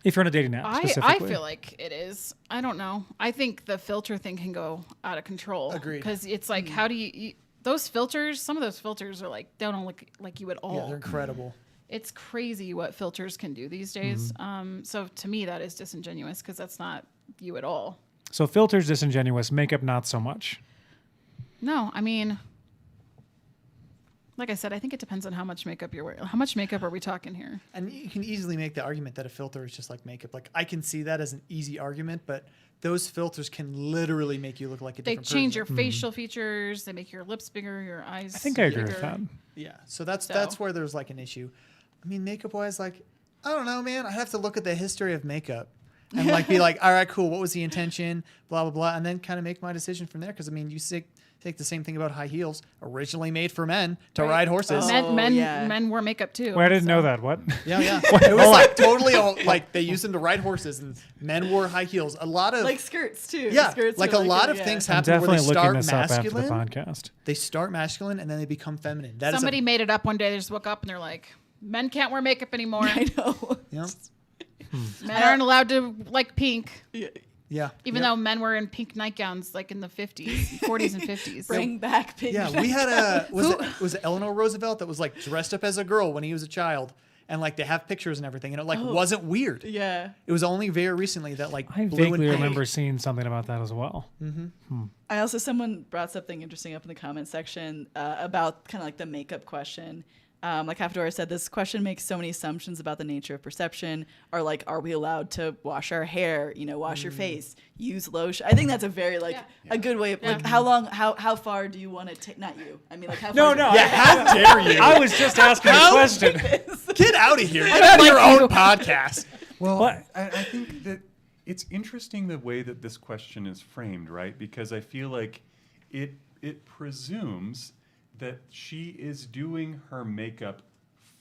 If you're on a dating app I specifically. feel like it is. I don't know. I think the filter thing can go out of control. Agreed. Because it's like, how do you those filters? Some of those filters are like, they don't look like you at all. Yeah, they're incredible. It's crazy what filters can do these days. So to me, that is disingenuous because that's not you at all. So filters disingenuous, makeup not so much. No, I mean, like I said, I think it depends on how much makeup you're wearing. How much makeup are we talking here? And you can easily make the argument that a filter is just like makeup. Like I can see that as an easy argument, but those filters can literally make you look like a They different change person. your facial features. They make your lips bigger, your eyes. I think I agree with bigger. that. Yeah, so that's So- where there's like an issue. I mean, makeup wise, like I don't know, man. I have to look at the history of makeup and like be like, all right, cool. What was the intention? Blah blah blah, and then kind of make my decision from there. Because I mean, you take the same thing about high heels, originally made for men to ride horses. Oh, yeah. Men wear makeup too. Well, I didn't so- know that. What? Yeah, yeah. It was like totally like they used them to ride horses, and men wore high heels. A lot of like skirts too. yeah, Skirts like are a lot good, of yeah. things I'm happen where they definitely looking start this up after the masculine. podcast. They start masculine and then they become feminine. That is Somebody made it up one day. They just woke up and they're like, men can't wear makeup anymore. I know. you know, Men aren't allowed to like pink, yeah. even Yep. though men were in pink nightgowns like in the 50s, 40s and 50s. Bring back pink. Yeah, we had a was it Eleanor Roosevelt that was like dressed up as a girl when he was a child, and like they have pictures and everything, and it like wasn't weird. Yeah. It was only very recently that like I blue and vaguely pink. remember seeing something about that as well. I also someone brought something interesting up in the comment section about kind of like the makeup question. Like Halfdor said, this question makes so many assumptions about the nature of perception. Or like, are we allowed to wash our hair? Wash your face, use lotion. I think that's a very a good way of like how far do you want to take? Not you. I mean like how far? No. Yeah, how dare you? I was just asking a question. Get out of here! Get out of your own podcast. Well, What? I think that it's interesting the way that this question is framed, right? Because I feel like it presumes that she is doing her makeup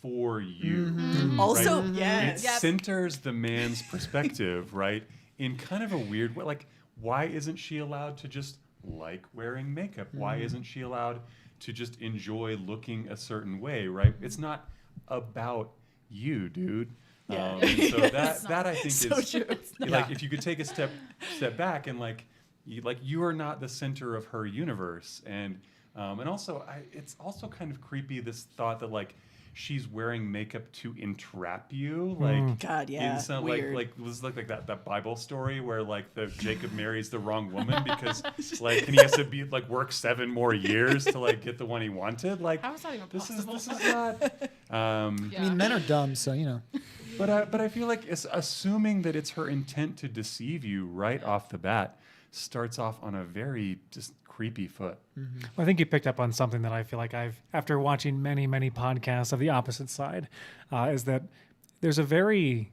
for you. Also, right? yes. It centers the man's perspective, right? In kind of a weird way. Like, why isn't she allowed to just like wearing makeup? Why isn't she allowed to just enjoy looking a certain way, right? It's not about you, dude. Yeah. So that I think So is true. like, if you could take a step back and like you are not the center of her universe, and also it's also kind of creepy, this thought that like she's wearing makeup to entrap you, like God, yeah, in some, weird. like was like that Bible story where like the Jacob marries the wrong woman because like, and he has to be like work 7 more years to like get the one he wanted. Like, How is that even this possible? is not. I mean, men are dumb, so you know. But I feel like it's assuming that it's her intent to deceive you right off the bat starts off on a very just creepy foot. Well, I think you picked up on something that I feel like after watching many, many podcasts of the opposite side, is that there's a very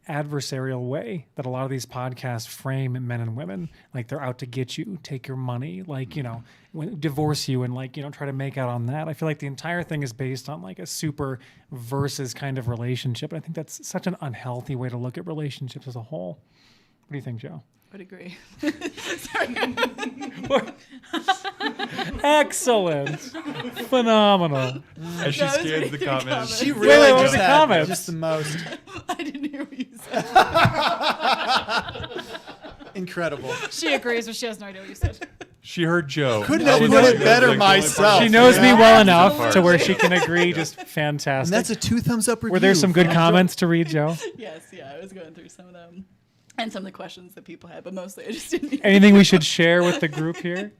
adversarial way that a lot of these podcasts frame men and women. Like, they're out to get you, take your money, like, you know, divorce you, and like, you know, try to make out on that. I feel like the entire thing is based on like a super versus kind of relationship. And I think that's such an unhealthy way to look at relationships as a whole. What do you think, Joe? I would agree. Excellent. Phenomenal. As she That was scans really the good comments. comment. She Wait, really what just was the had comments? just the most I didn't hear what you said. incredible. She agrees, but she has no idea what you said. She heard Joe. Couldn't That have was put like it the- better like the only part myself. She of knows it. me well enough Absolutely. to where she can agree. Just fantastic. And that's a 2 thumbs up review. Were there some good from comments to read, Joe? Yes, yeah, I was going through some of them and some of the questions that people had, but mostly I just didn't. Anything we should share with the group here?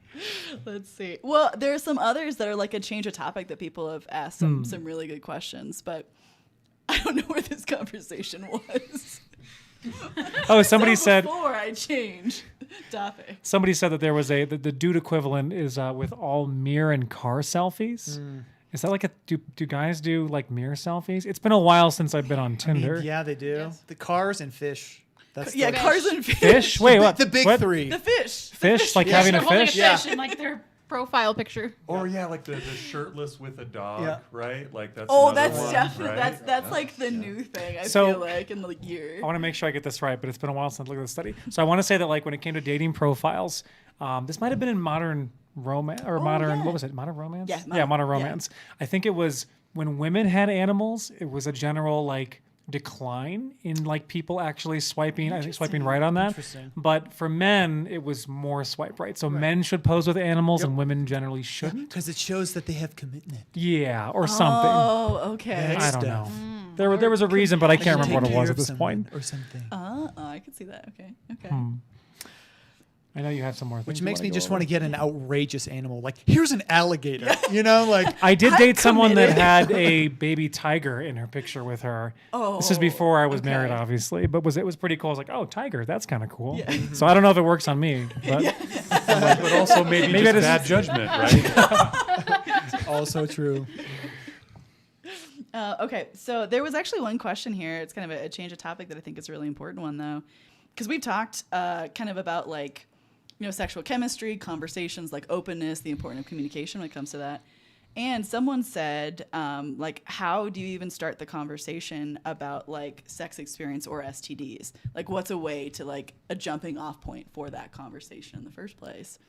Let's see. Well, there are some others that are like a change of topic that people have asked some really good questions, but I don't know where this conversation was. Oh, somebody said Before I change topic. somebody said that there was the dude equivalent is with all mirror and car selfies. Is that like do guys do like mirror selfies? It's been a while since I've been on I mean, Tinder. yeah, they do. Yes. The cars and fish. That's Yeah, the, cars and fish. Fish? Wait, what? the big what? 3. The fish. Fish? Like Yeah. having They're a holding fish? Yeah. in like their profile picture. Or yeah, like the shirtless with a dog, Yeah. right? Like that's Oh, another that's one, definitely right? that's like the new thing. I So- feel like in the year. I want to make sure I get this right, but it's been a while since I looked at the study. So I want to say that like when it came to dating profiles, this might have been in modern romance or modern, yeah. what was it? Modern romance? Yeah, modern yeah. romance. I think it was when women had animals, it was a general like decline in like people actually swiping, I think swiping right on that. Interesting. But for men, it was more swipe right. So men should pose with animals and women generally shouldn't. Because it shows that they have commitment. Yeah, or something. Oh, okay. I don't know. stuff. There was a reason, but I can't Like, remember what take it was care at of this someone point. Or something. Oh, I can see that. Okay. I know you have some more things. Which you makes wanna me go just over. want to get an outrageous animal. Like, here's an alligator. You know, like I did I'm date someone that committed. had a baby tiger in her picture with her. This is before I was married, okay. obviously, but it was pretty cool. I was like, oh, tiger, that's kind of cool. So I don't know if it works on me, but But also maybe Maybe just that is- bad judgment, right? also true. Okay, so there was actually one question here. It's kind of a change of topic that I think is a really important one, though, because we've talked kind of about like, you know, sexual chemistry, conversations, like openness, the importance of communication when it comes to that. And someone said, like, how do you even start the conversation about like sex experience or STDs? Like, what's a way to like a jumping off point for that conversation in the first place?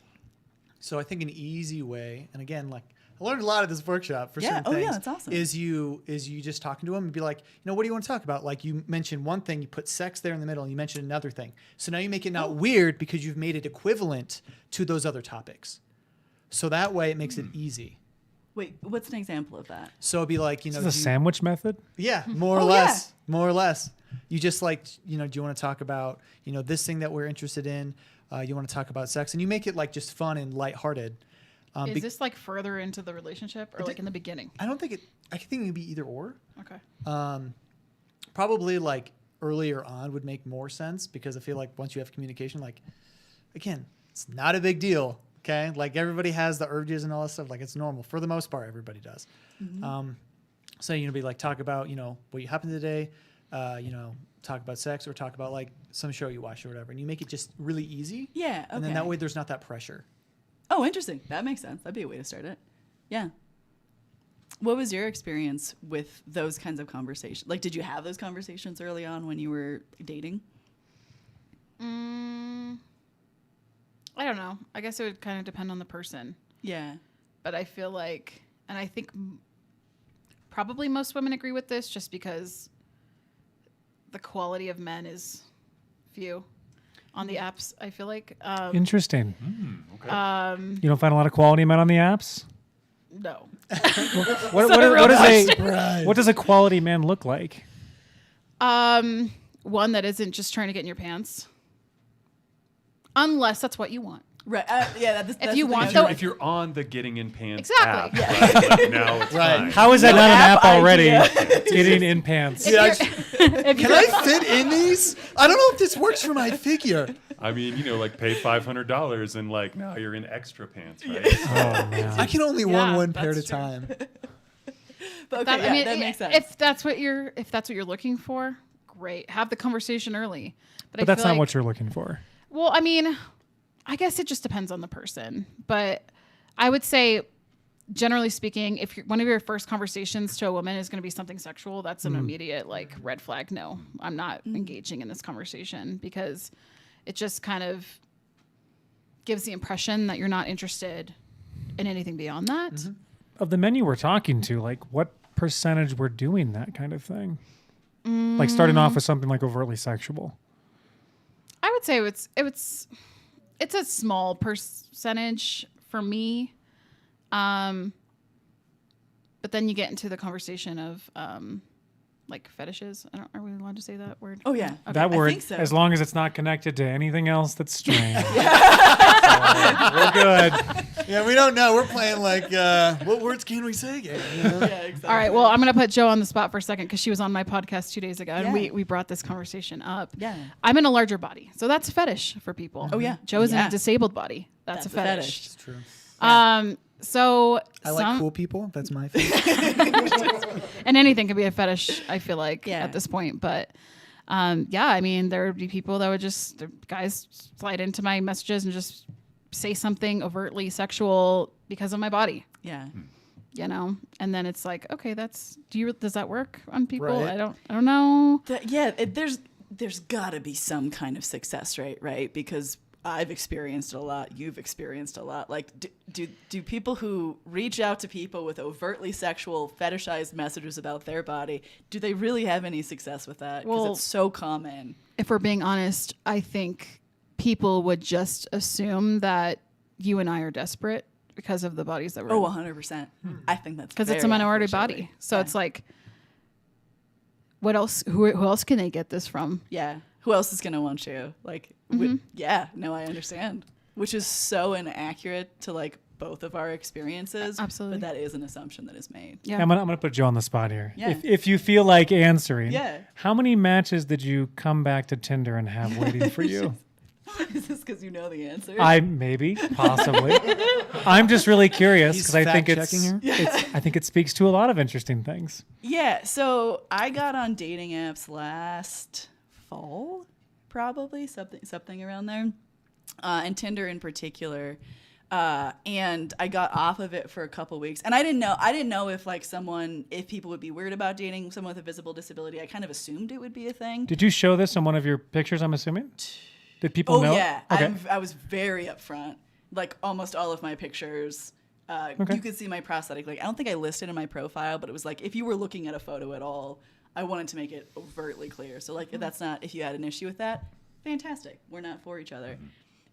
So I think an easy way, and again, like I learned a lot of this workshop for Yeah. certain Oh, things. yeah, that's awesome. Is you just talking to them and be like, you know, what do you want to talk about? Like you mentioned one thing, you put sex there in the middle, and you mentioned another thing. So now you make it not weird because you've made it equivalent to those other topics. So that way it makes it easy. Wait, what's an example of that? So it'd be like, you know, this is a sandwich method. yeah, more or Oh, less, more or less. You just like, you know, do you want to talk about, you know, this thing that we're interested in? You want to talk about sex, and you make it like just fun and lighthearted. Is this like further into the relationship or like in the beginning? I don't think it. I think it would be either or. Okay. Probably like earlier on would make more sense because I feel like once you have communication, like again, it's not a big deal. Okay, like everybody has the urges and all that stuff. Like it's normal for the most part. Everybody does. So you know, be like talk about you know what you happened today. You know, talk about sex or talk about like some show you watched or whatever, and you make it just really easy. Yeah. Okay. And then that way, there's not that pressure. Oh, interesting. That makes sense. That'd be a way to start it. Yeah. What was your experience with those kinds of conversations? Like, did you have those conversations early on when you were dating? I don't know. I guess it would kind of depend on the person. Yeah. But I feel like, and I think probably most women agree with this just because the quality of men is few on the apps, I feel like. Interesting. Okay. You don't find a lot of quality men on the apps? No. What does a quality man look like? One that isn't just trying to get in your pants. Unless that's what you want. Right. Yeah. That's you the want thing. though- If you're on the getting in pants Exactly. app, right, like, now it's Right. fine. How is that No not an app app already? idea. Getting in pants. Yeah, If can you're- I fit in these? I don't know if this works for my figure. I mean, like pay $500 and like now you're in extra pants, right? Oh man. I can only Yeah, wear one pair at a that's true. time. But okay, that, yeah, I mean, that makes sense. if that's what you're looking for, great. Have the conversation early. But that's not what you're looking for. Well, I mean, I guess it just depends on the person. But I would say, generally speaking, if one of your first conversations to a woman is going to be something sexual, that's an immediate like red flag. No, I'm not engaging in this conversation because it just kind of gives the impression that you're not interested in anything beyond that. Of the men you were talking to, like what percentage were doing that kind of thing? Like starting off with something like overtly sexual. I would say it's a small percentage for me. But then you get into the converson of like fetishes. Are we allowed to say that word? Oh yeah. Okay. That I word, think so. as long as it's not connected to anything else that's strange. So, we're good. Yeah, we don't know. We're playing like, what words can we say again? You know? Yeah, exactly. All right. Well, I'm going to put Jo on the spot for a second because she was on my podcast 2 days ago and Yeah. we brought this conversation up. Yeah. I'm in a larger body. So that's a fetish for people. Oh, yeah. Joe's in Yeah. a disabled body. That's a fetish. It's true. So I like cool people. That's my thing. and anything could be a fetish, I feel like, Yeah. at this point. But yeah, I mean, there would be people that would the guys slide into my messages and just say something overtly sexual because of my body, Yeah. you know? And then it's like, okay, does that work on people? Right. I don't know. There's got to be some kind of success rate, right? Because I've experienced a lot. You've experienced a lot. Like, do people who reach out to people with overtly sexual, fetishized messages about their body, do they really have any success with that? Because Well- it's so common. If we're being honest, I think people would just assume that you and I are desperate because of the bodies that we're Oh, in. 100%. I think that's Because it's a very minority accurate, body. Shelley. So Yeah. it's like, what else? Who else can they get this from? Yeah. Who else is going to want you? Like, yeah, no, I understand. Which is so inaccurate to like both of our experiences. Absolutely. But that is an assumption that is made. Yeah. I'm gonna put Joe on the spot here. Yeah. If you feel like answering, Yeah. how many matches did you come back to Tinder and have waiting for you? Is this because you know the answer? Maybe, possibly. I'm just really curious He's because I think fact-checking I think it speaks to a lot of interesting things. Yeah, so I got on dating apps last fall, probably something around there, and Tinder in particular. And I got off of it for a couple weeks, and I didn't know if if people would be weird about dating someone with a visible disability. I kind of assumed it would be a thing. Did you show this on one of your pictures? I'm assuming. Did people Oh know? yeah, Okay. I was very upfront. Like almost all of my pictures, Okay. you could see my prosthetic leg. I don't think I listed in my profile, but it was like if you were looking at a photo at all, I wanted to make it overtly clear. So like if you had an issue with that, fantastic. We're not for each other.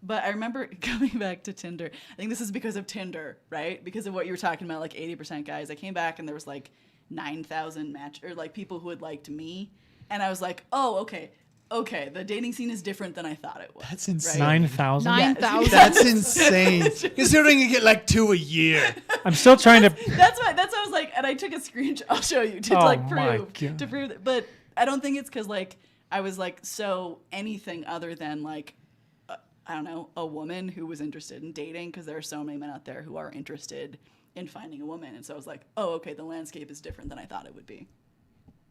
But I remember coming back to Tinder. I think this is because of Tinder, right? Because of what you were talking about, like 80% guys. I came back and there was like 9,000 people who had liked me, and I was like, oh, okay, the dating scene is different than I thought it was. That's insane. Right? 9,000. 9,000. That's insane. Considering you get like 2 a year. I'm still trying to. That's why I was like, and I took a screenshot. I'll show you to Oh like my prove God. that. But I don't think it's because like I was like so anything other than like I don't know, a woman who was interested in dating, because there are so many men out there who are interested in finding a woman. And so I was like, oh, okay, the landscape is different than I thought it would be.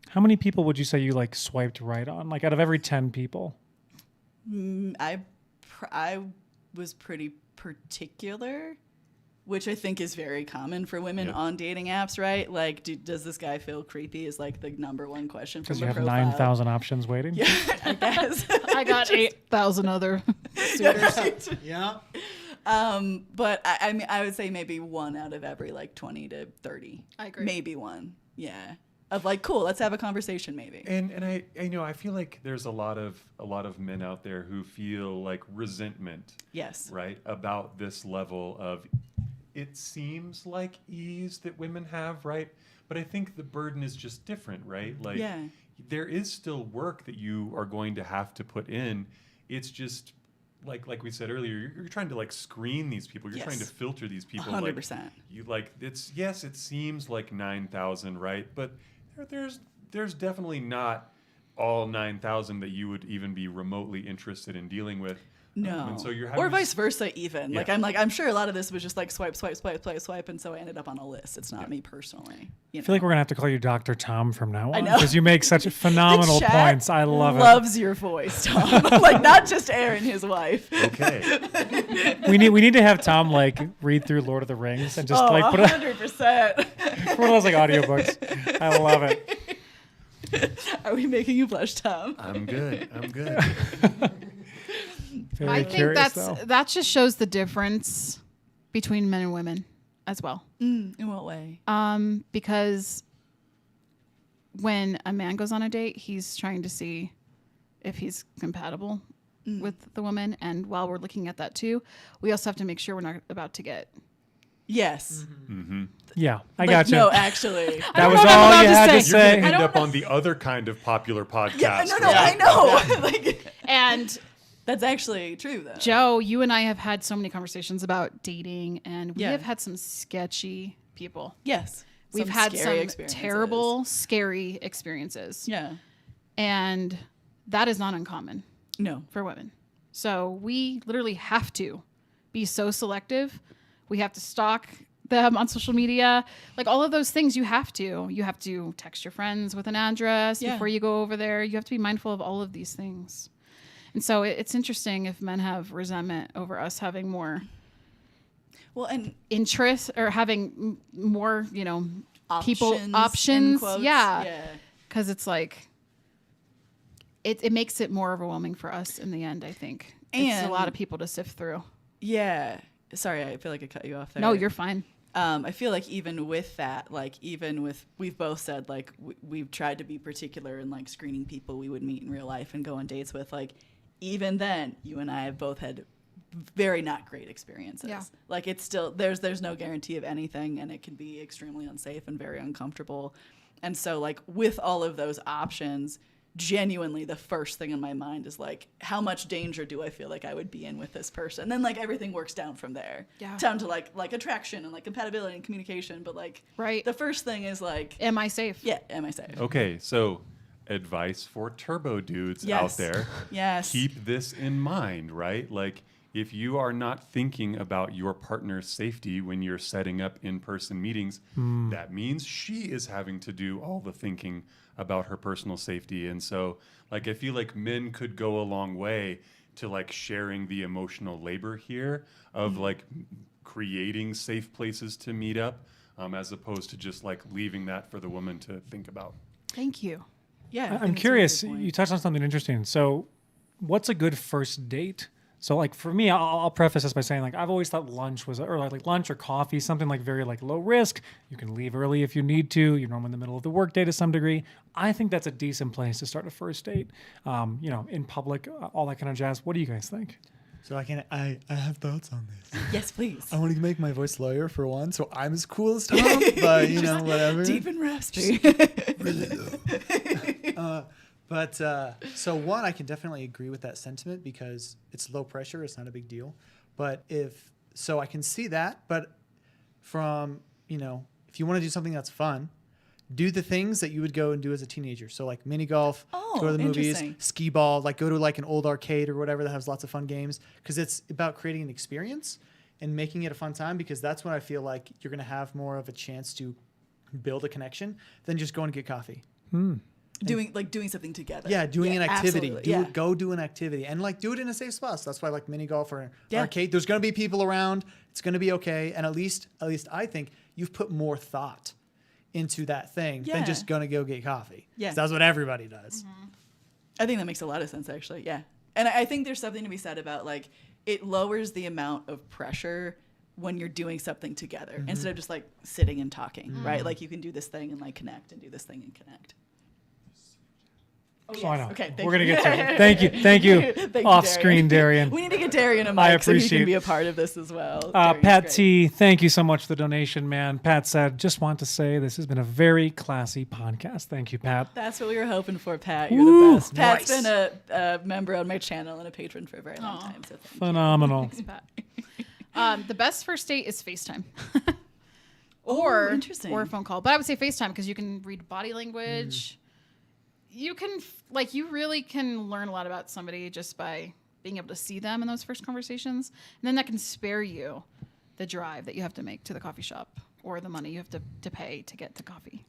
How many people would you say you like swiped right on? Like out of every 10 people? I was pretty particular which I think is very common for women Yep. on dating apps, right? Like, does this guy feel creepy is like the number one question from Because the you have profile. 9,000 options waiting. Yeah, I guess. I got 8,000 other suitors. Yeah. But I mean, I would say maybe 1 out of every like 20 to 30. I agree. Maybe 1. Yeah. Of like, cool, let's have a conversation maybe. And I feel like there's a lot of men out there who feel like resentment, Yes. right, about this level of, it seems like ease that women have, right? But I think the burden is just different, right? Like, Yeah. there is still work that you are going to have to put in. It's just like we said earlier, you're trying to like screen these people. You're Yes. trying to filter these people. 100%. Like, you like it's yes, it seems like 9,000, right? But there's definitely not all 9,000 that you would even be remotely interested in dealing with. No. And so you're having or to vice versa even. Yeah. I'm sure a lot of this was just like swipe, and so I ended up on a list. It's not me personally. You I feel like we're going to have to call you Dr. Tom from now on. know. Because you make such phenomenal The chat points. I love it. loves your voice, Tom. Like, not just Aaron, his wife. Okay. We need to have Tom like read through Lord of the Rings and just like put 100%. one of those like audiobooks. I love it. Are we making you blush, Tom? I'm good. Very I think curious, though. that just shows the difference between men and women as well. In what way? Because when a man goes on a date, he's trying to see if he's compatible with the woman. And while we're looking at that too, we also have to make sure we're not about to get. Yes. Yeah, I Like, got you. No, actually. That was know what I'm all allowed you to had to say. You're say. gonna end up on the other kind of popular podcast. Yeah, no, right? I know. Like, And that's actually true, though. Joe, you and I have had so many conversations about dating, and we Yeah. have had some sketchy people. Yes. We've Some had scary some experiences. terrible, scary experiences. Yeah. And that is not uncommon No. for women. So we literally have to be so selective. We have to stalk them on social media. Like all of those things you have to. You have to text your friends with an address Yeah. before you go over there. You have to be mindful of all of these things. And so it's interesting if men have resentment over us having more Well, and interest or having more, people in options. quotes. Yeah. Because it's like, it makes it more overwhelming for us in the end, I think. It's a And- lot of people to sift through. Yeah. Sorry, I feel like I cut you off there. No, you're fine. I feel like even with that, like even with, we've both said like we've tried to be particular in like screening people we would meet in real life and go on dates with. Like even then, you and I have both had very not great experiences. Yeah. Like it's still there's no guarantee of anything, and it can be extremely unsafe and very uncomfortable. And so like with all of those options, genuinely the first thing in my mind is like, how much danger do I feel like I would be in with this person? And then like everything works down from there. Yeah. Down to like attraction and like compatibility and communication. But like Right. the first thing is like, Am I safe? yeah, am I safe? Okay, so advice for turbo dudes Yes. out there. Yes. Keep this in mind, right? Like if you are not thinking about your partner's safety when you're setting up in-person meetings, that means she is having to do all the thinking about her personal safety. And so like I feel like men could go a long way to like sharing the emotional labor here of like creating safe places to meet up, as opposed to just like leaving that for the woman to think about. Thank you. Yeah. I think I'm it's a curious. good point. You touched on something interesting. So, what's a good first date? So, like for me, I'll preface this by saying, like I've always thought lunch was, or like lunch or coffee, something like very like low risk. You can leave early if you need to. You're normally in the middle of the workday to some degree. I think that's a decent place to start a first date. In public, all that kind of jazz. What do you guys think? So I have thoughts on this. Yes, please. I want to make my voice lower for one, so I'm as cool as Tom, but whatever. Deep and raspy. Really low. So one, I can definitely agree with that sentiment because it's low pressure. It's not a big deal. But I can see that. But from, if you want to do something that's fun, do the things that you would go and do as a teenager. So like mini golf, go to the movies, interesting. skee ball, like go to like an old arcade or whatever that has lots of fun games. Because it's about creating an experience and making it a fun time, because that's when I feel like you're going to have more of a chance to build a connection than just going to get coffee. Doing something together. Yeah, doing an activity. Absolutely. Go do an activity and like do it in a safe spot. So that's why like mini golf or Yeah. arcade. There's gonna be people around. It's gonna be okay. And at least I think you've put more thought into that thing Yeah. than just gonna go get coffee. Yeah. 'Cause that's what everybody does. I think that makes a lot of sense, actually. Yeah. And I think there's something to be said about like it lowers the amount of pressure when you're doing something together instead of just like sitting and talking, right? Like you can do this thing and like connect and do this thing and connect. Oh, I know. Okay, We're going to get to it. Thank you. Thank you, Off screen, Darian. We need to get Darian a I mic so he appreciate- can be a part of this as well. Darian's Pat great. T, thank you so much for the donation, man. Pat said, just want to say this has been a very classy podcast. Thank you, Pat. That's what we were hoping for, Pat. You're Woo, the best. Pat's nice. been a member on my channel and a patron for a very long time. So thank you. Phenomenal. The best first date is FaceTime. or interesting. or a phone call. But I would say FaceTime because you can read body language. You can you really can learn a lot about somebody just by being able to see them in those first conversations. And then that can spare you the drive that you have to make to the coffee shop or the money you have to pay to get to coffee.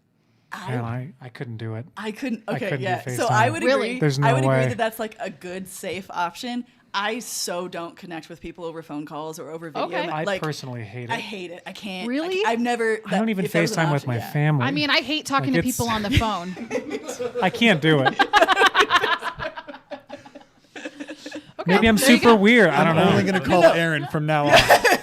Man, I couldn't do it. I couldn't. I Okay, couldn't do yeah. So FaceTime. I would Really? agree. There's I no would way. agree that that's like a good, safe option. I so don't connect with people over phone calls or over video. Okay. I Like, personally hate it. I hate it. I can't. Really? I've never. I don't even if that was an FaceTime with option, my yeah. family. I mean, I hate talking Like, to people on the phone. I can't do it. Okay, Maybe I'm there you super go. weird. I don't I'm only know. gonna call Aaron from now on.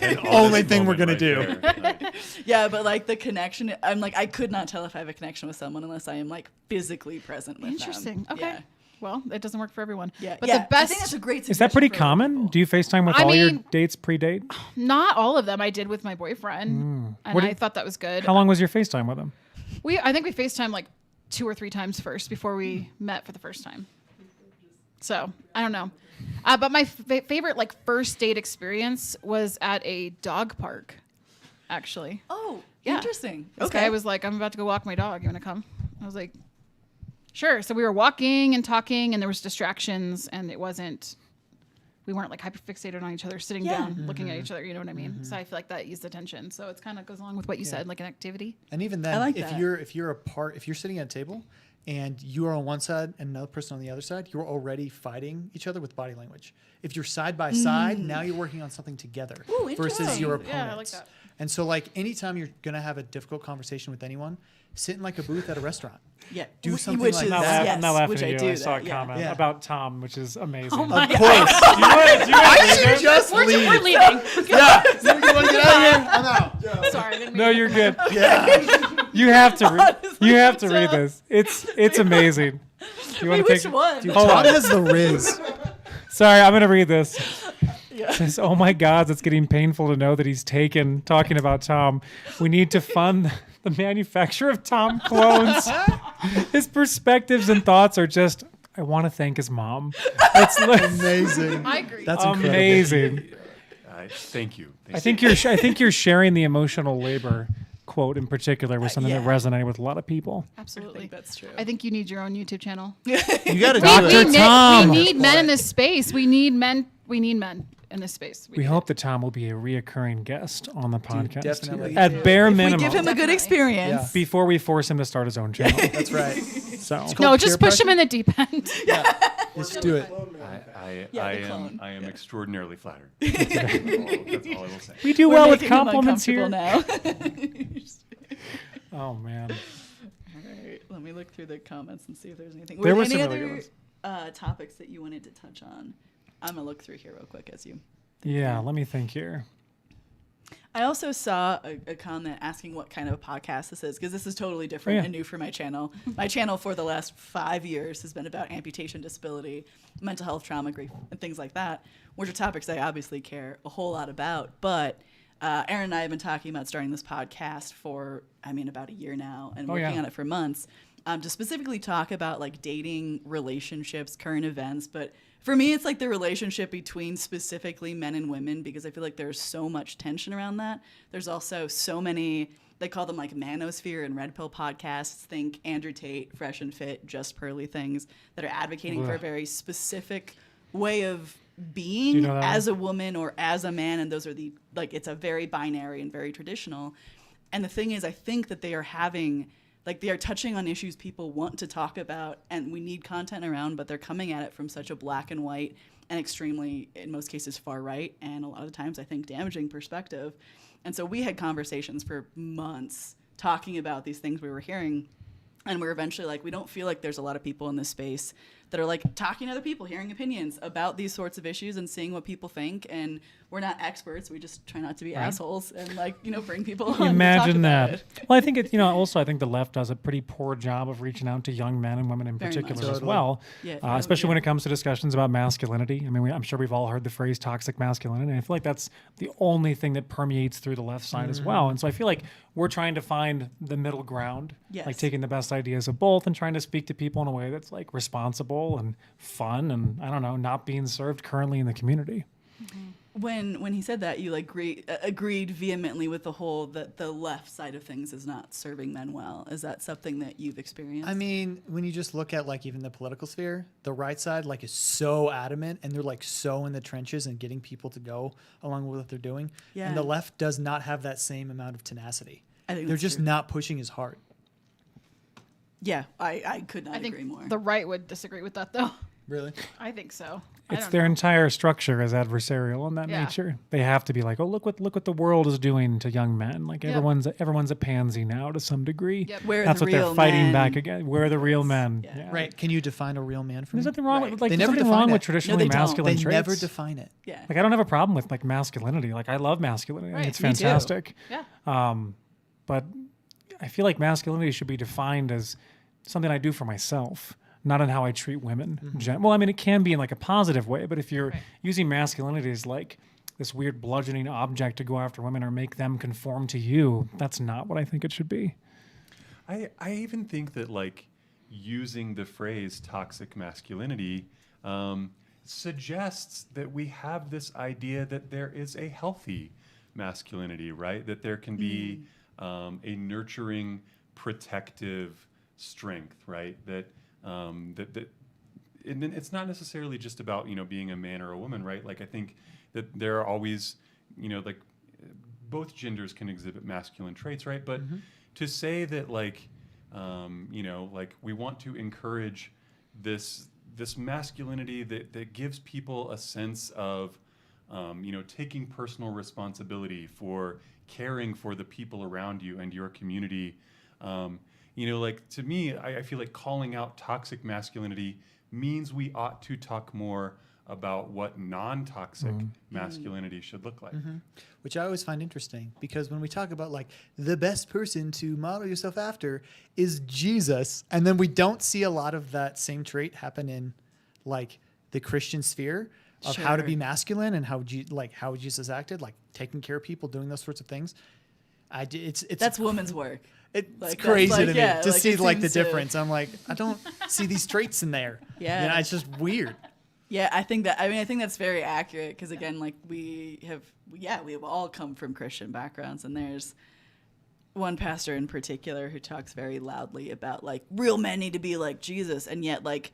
An Only honest thing we're moment gonna right do. there. Like, Yeah, but like the connection, I'm like I could not tell if I have a connection with someone unless I am like physically present with Interesting. them. Okay. Yeah. Well, it doesn't work for everyone. Yeah. But yeah. the best, I think that's a great. Is that pretty suggestion for a lot of common? people. Do you FaceTime with I all your mean- dates pre-date? not all of them I did with my boyfriend, and What I did- thought that was good. How long was your FaceTime with him? I think we FaceTime like 2 or 3 times first before we met for the first time. So I don't know. But my favorite like first date experience was at a dog park, actually. Oh, Yeah. interesting. This Okay. guy was like, I'm about to go walk my dog. You want to come? I was like, sure. So we were walking and talking, and there was distractions, and we weren't like hyperfixated on each other, sitting Yeah. down, looking at each other. You know what I mean? So I feel like that eased the tension. So it's kind of goes along with what you said, like an activity. And even then, like if that. you're sitting at a table and you are on one side and another person on the other side, you're already fighting each other with body language. If you're side by side, now you're working on something together Ooh, versus interesting. your opponents. Yeah, I like that. And so like anytime you're gonna have a difficult conversation with anyone, sit in like a booth at a restaurant. Yeah. Do Wh- something which like is, I'm not, that. laugh- yes, I'm not laughing which at I you. do I saw a that, yeah. comment Yeah. about Tom, which is amazing. Oh my Of course. I should just We're leave. leaving. Yeah. You want to get out of here? I'm out. Sorry. I didn't mean No, to- you're good. Yeah. You have to read this. It's amazing. You Wait, wanna which one? Hold Tom on. has the Riz. Sorry, I'm gonna read this. Yeah. It says, "Oh my God, it's getting painful to know that he's taken talking about Tom. We need to fund the manufacture of Tom clones. His perspectives and thoughts are just. I want to thank his mom. It's Amazing. I agree. That's incredible. amazing. Thank you. I think you're sharing the emotional labor quote in particular with something that yeah. resonated with a lot of people. I Absolutely. think that's true. I think you need your own YouTube channel. You got to do Dr. it. Tom. We need men in this space. We need men in this space. We hope that Tom will be a reoccurring guest on the podcast. definitely. At bare we minimum. give him a good Definitely. experience. before we force him to start his own channel. That's right. So No, called just peer push him in the deep end. Just do it. Yeah, the clone. I am extraordinarily flattered. That's all I will say. we do We're well with making him compliments here. uncomfortable now. Oh man. All right, let me look through the comments and see if there's anything. There Were were any some really other good topics that you wanted to touch on? I'm gonna look through here real quick as you. Yeah, let me think here. I also saw a comment asking what kind of a podcast this is, because this is totally different yeah. and new for my channel. My channel for the last 5 years has been about amputation, disability, mental health, trauma, grief, and things like that, which are topics I obviously care a whole lot about. But Aaron and I have been talking about starting this podcast for, about a year now, and working on it for months, to specifically talk about like dating, relationships, current events. But for me, it's like the relationship between specifically men and women, because I feel like there's so much tension around that. There's also so many, they call them like MANOSPHERE and Red Pill podcasts. Think Andrew Tate, Fresh and Fit, Just Pearly things that are advocating for a very specific way of being Do you know that as a woman or as a man. And those are it's a very binary and very traditional. And the thing is, I think that they are having like they are touching on issues people want to talk about and we need content around, but they're coming at it from such a black and white and extremely, in most cases, far right, and a lot of times I think damaging perspective. And so we had conversations for months talking about these things we were hearing. And we're eventually like, we don't feel like there's a lot of people in this space that are like talking to other people, hearing opinions about these sorts of issues and seeing what people think. And we're not experts. We just try not to be assholes and like, you know, bring people on. Imagine to talk that. about it. Well, I think it, you know, also I think the left does a pretty poor job of reaching out to young men and women in Very particular much. as well. Yeah, especially when it comes to discussions about masculinity. I mean, I'm sure we've all heard the phrase toxic masculinity. And I feel like that's the only thing that permeates through the left side as well. And so I feel like we're trying to find the middle ground, like taking the best ideas of both and trying to speak to people in a way that's like responsible and fun and, I don't know, not being served currently in the community. When he said that, you like agreed vehemently with the whole that the left side of things is not serving men well. Is that something that you've experienced? I mean, when you just look at like even the political sphere, the right side like is so adamant and they're like so in the trenches and getting people to go along with what they're doing. Yeah. And the left does not have that same amount of tenacity. I think They're that's just true. not pushing as hard. Yeah, I could not I think agree more. the right would disagree with that, though. Really? I think so. It's their entire structure is adversarial in that Yeah. nature. They have to be like, oh, look what the world is doing to young men. Like Yep. everyone's a pansy now to some degree. Yep. Where are That's the what they're real fighting men? back again. Where are the real men? Yeah. Right. Can you define a real man for me? There's nothing wrong Right. with like They there's never nothing define wrong it. with traditionally No, they don't. masculine They traits. never define it. Yeah. Like I don't have a problem with like masculinity. Like I love masculinity. I think Right, it's me too. fantastic. Yeah. But I feel like masculinity should be defined as something I do for myself, not in how I treat women. Well, I mean, it can be in like a positive way, but if you're Right. using masculinity as like this weird bludgeoning object to go after women or make them conform to you, that's not what I think it should be. I even think that like using the phrase toxic masculinity suggests that we have this idea that there is a healthy masculinity, right? That there can be a nurturing, protective strength, right? That and it's not necessarily just about, you know, being a man or a woman, right? Like I think that there are always, you know, like both genders can exhibit masculine traits, right? But to say that like, you know, like we want to encourage this masculinity that gives people a sense of, you know, taking personal responsibility for caring for the people around you and your community. You know, like to me, I feel like calling out toxic masculinity means we ought to talk more about what non-toxic masculinity should look like. Which I always find interesting because when we talk about like the best person to model yourself after is Jesus, and then we don't see a lot of that same trait happen in like the Christian sphere of how to be Sure. masculine and how how Jesus acted, like taking care of people, doing those sorts of things. It's That's women's work. It's Like, that's crazy like, to me yeah, to like, see it like the seems to- difference. I'm like, I don't see these traits in there. Yeah. You know, it's just weird. Yeah, I think that's very accurate because again, like we have all come from Christian backgrounds, and there's one pastor in particular who talks very loudly about like real men need to be like Jesus, and yet like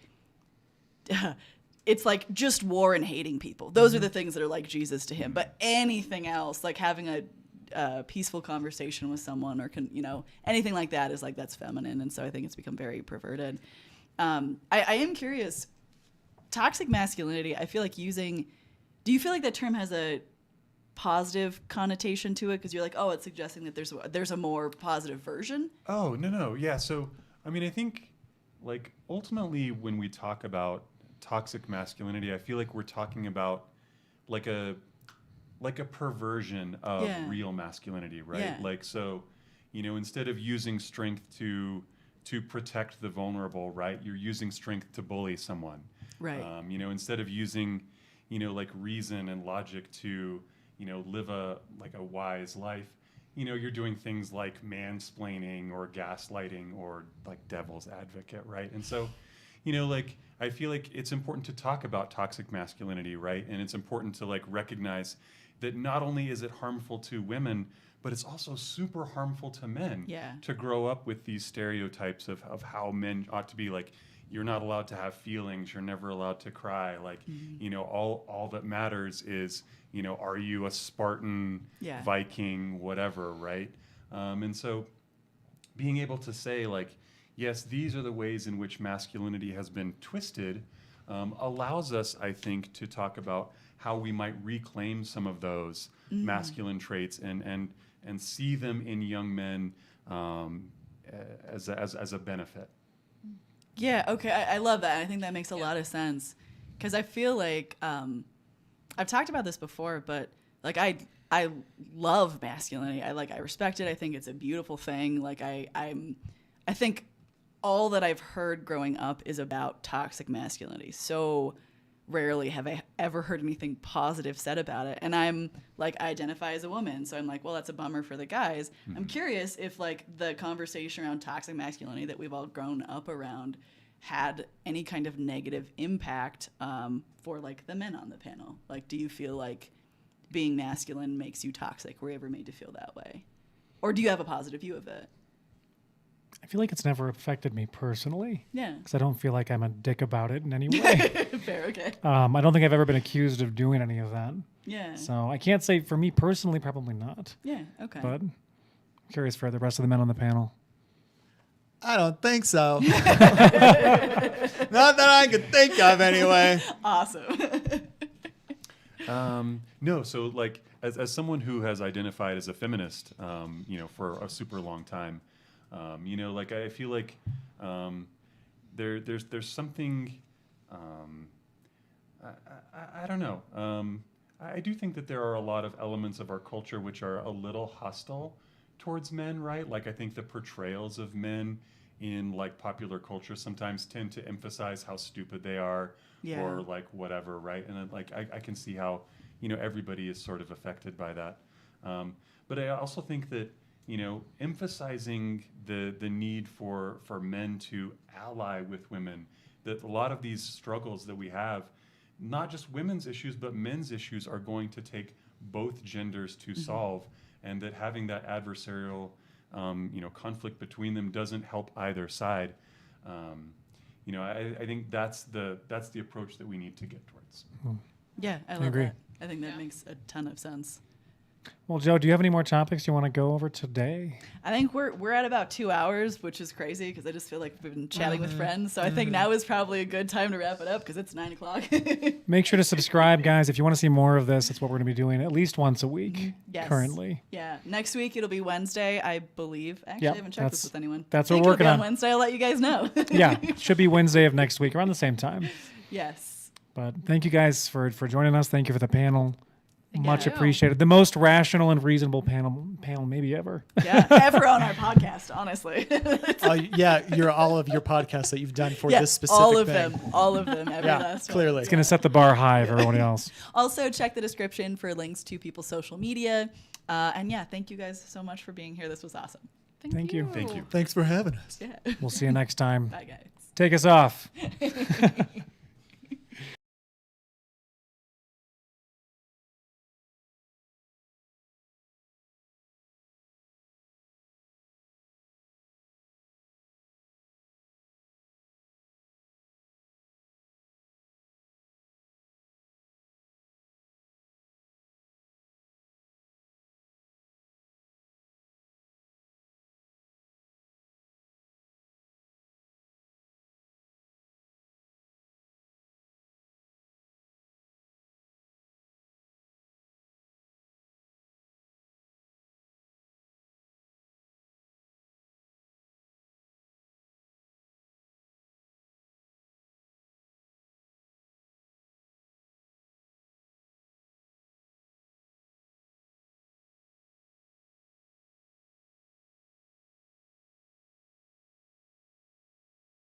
it's like just war and hating people. Those are the things that are like Jesus to him. But anything else, like having a peaceful conversation with someone or anything like that is like that's feminine, and so I think it's become very perverted. I am curious. Toxic masculinity, I feel like do you feel like that term has a positive connotation to it? Because you're like, oh, it's suggesting that there's a more positive version? Oh, no. Yeah. So, I mean, I think like ultimately when we talk about toxic masculinity, I feel like we're talking about like a perversion of real masculinity, right? Yeah. Like, so, instead of using strength to protect the vulnerable, right? You're using strength to bully someone. Right. Instead of using, like reason and logic to, live a wise life, you're doing things like mansplaining or gaslighting or like devil's advocate, right? And so, I feel like it's important to talk about toxic masculinity, right? And it's important to like recognize that not only is it harmful to women, but it's also super harmful to men. Yeah. To grow up with these stereotypes of how men ought to be. Like, you're not allowed to have feelings. You're never allowed to cry. Like, all that matters is, are you a Spartan, Viking, whatever, right? And so, being able to say, like, yes, these are the ways in which masculinity has been twisted, allows us, I think, to talk about how we might reclaim some of those masculine traits and see them in young men as a benefit. Yeah, okay, I love that. I think that makes a lot of sense. Because I feel like, I've talked about this before, but like I love masculinity. I respect it. I think it's a beautiful thing. Like I think all that I've heard growing up is about toxic masculinity. So rarely have I ever heard anything positive said about it. And I'm like, I identify as a woman. So I'm like, well, that's a bummer for the guys. Mm-hmm. I'm curious if like the conversation around toxic masculinity that we've all grown up around had any kind of negative impact for like the men on the panel. Like, do you feel like being masculine makes you toxic? Were you ever made to feel that way? Or do you have a positive view of it? I feel like it's never affected me personally. Yeah. Because I don't feel like I'm a dick about it in any way. Fair, okay. I don't think I've ever been accused of doing any of that. Yeah. So I can't say for me personally, probably not. Yeah, okay. But I'm curious for the rest of the men on the panel. I don't think so. Not that I could think of anyway. Awesome. No, so like as someone who has identified as a feminist, for a super long time, like I feel like there's something, I don't know. I do think that there are a lot of elements of our culture which are a little hostile towards men, right? Like I think the portrayals of men in like popular culture sometimes tend to emphasize how stupid they are, or like whatever, right? And like I can see how everybody is sort of affected by that. But I also think that emphasizing the need for men to ally with women, that a lot of these struggles that we have, not just women's issues but men's issues, are going to take both genders to solve, and that having that adversarial conflict between them doesn't help either side. I think that's the approach that we need to get towards. Yeah, I love that. I think that makes a ton of sense. Well, Joe, do you have any more topics you want to go over today? I think we're at about 2 hours, which is crazy because I just feel like we've been chatting with friends. So I think now is probably a good time to wrap it up because it's 9 o'clock. Make sure to subscribe, guys. If you want to see more of this, that's what we're going to be doing at least once a week currently. Yeah. Next week, it'll be Wednesday, I believe. Actually, I haven't checked this with anyone. That's what we're working on. Wednesday, I'll let you guys know. Yeah, should be Wednesday of next week around the same time. Yes. But thank you guys for joining us. Thank you for the panel. Much you. appreciated. The most rational and reasonable panel maybe ever. Yeah, ever on our podcast, honestly. You're all of your podcasts that you've done for this specific all of thing. them, every last one. Clearly. It's going to set the bar high for everyone else. Also, check the description for links to people's social media. And thank you guys so much for being here. This was awesome. Thank you. Thank you. Thanks for having us. Yeah. We'll see you next time. Bye, guys. Take us off.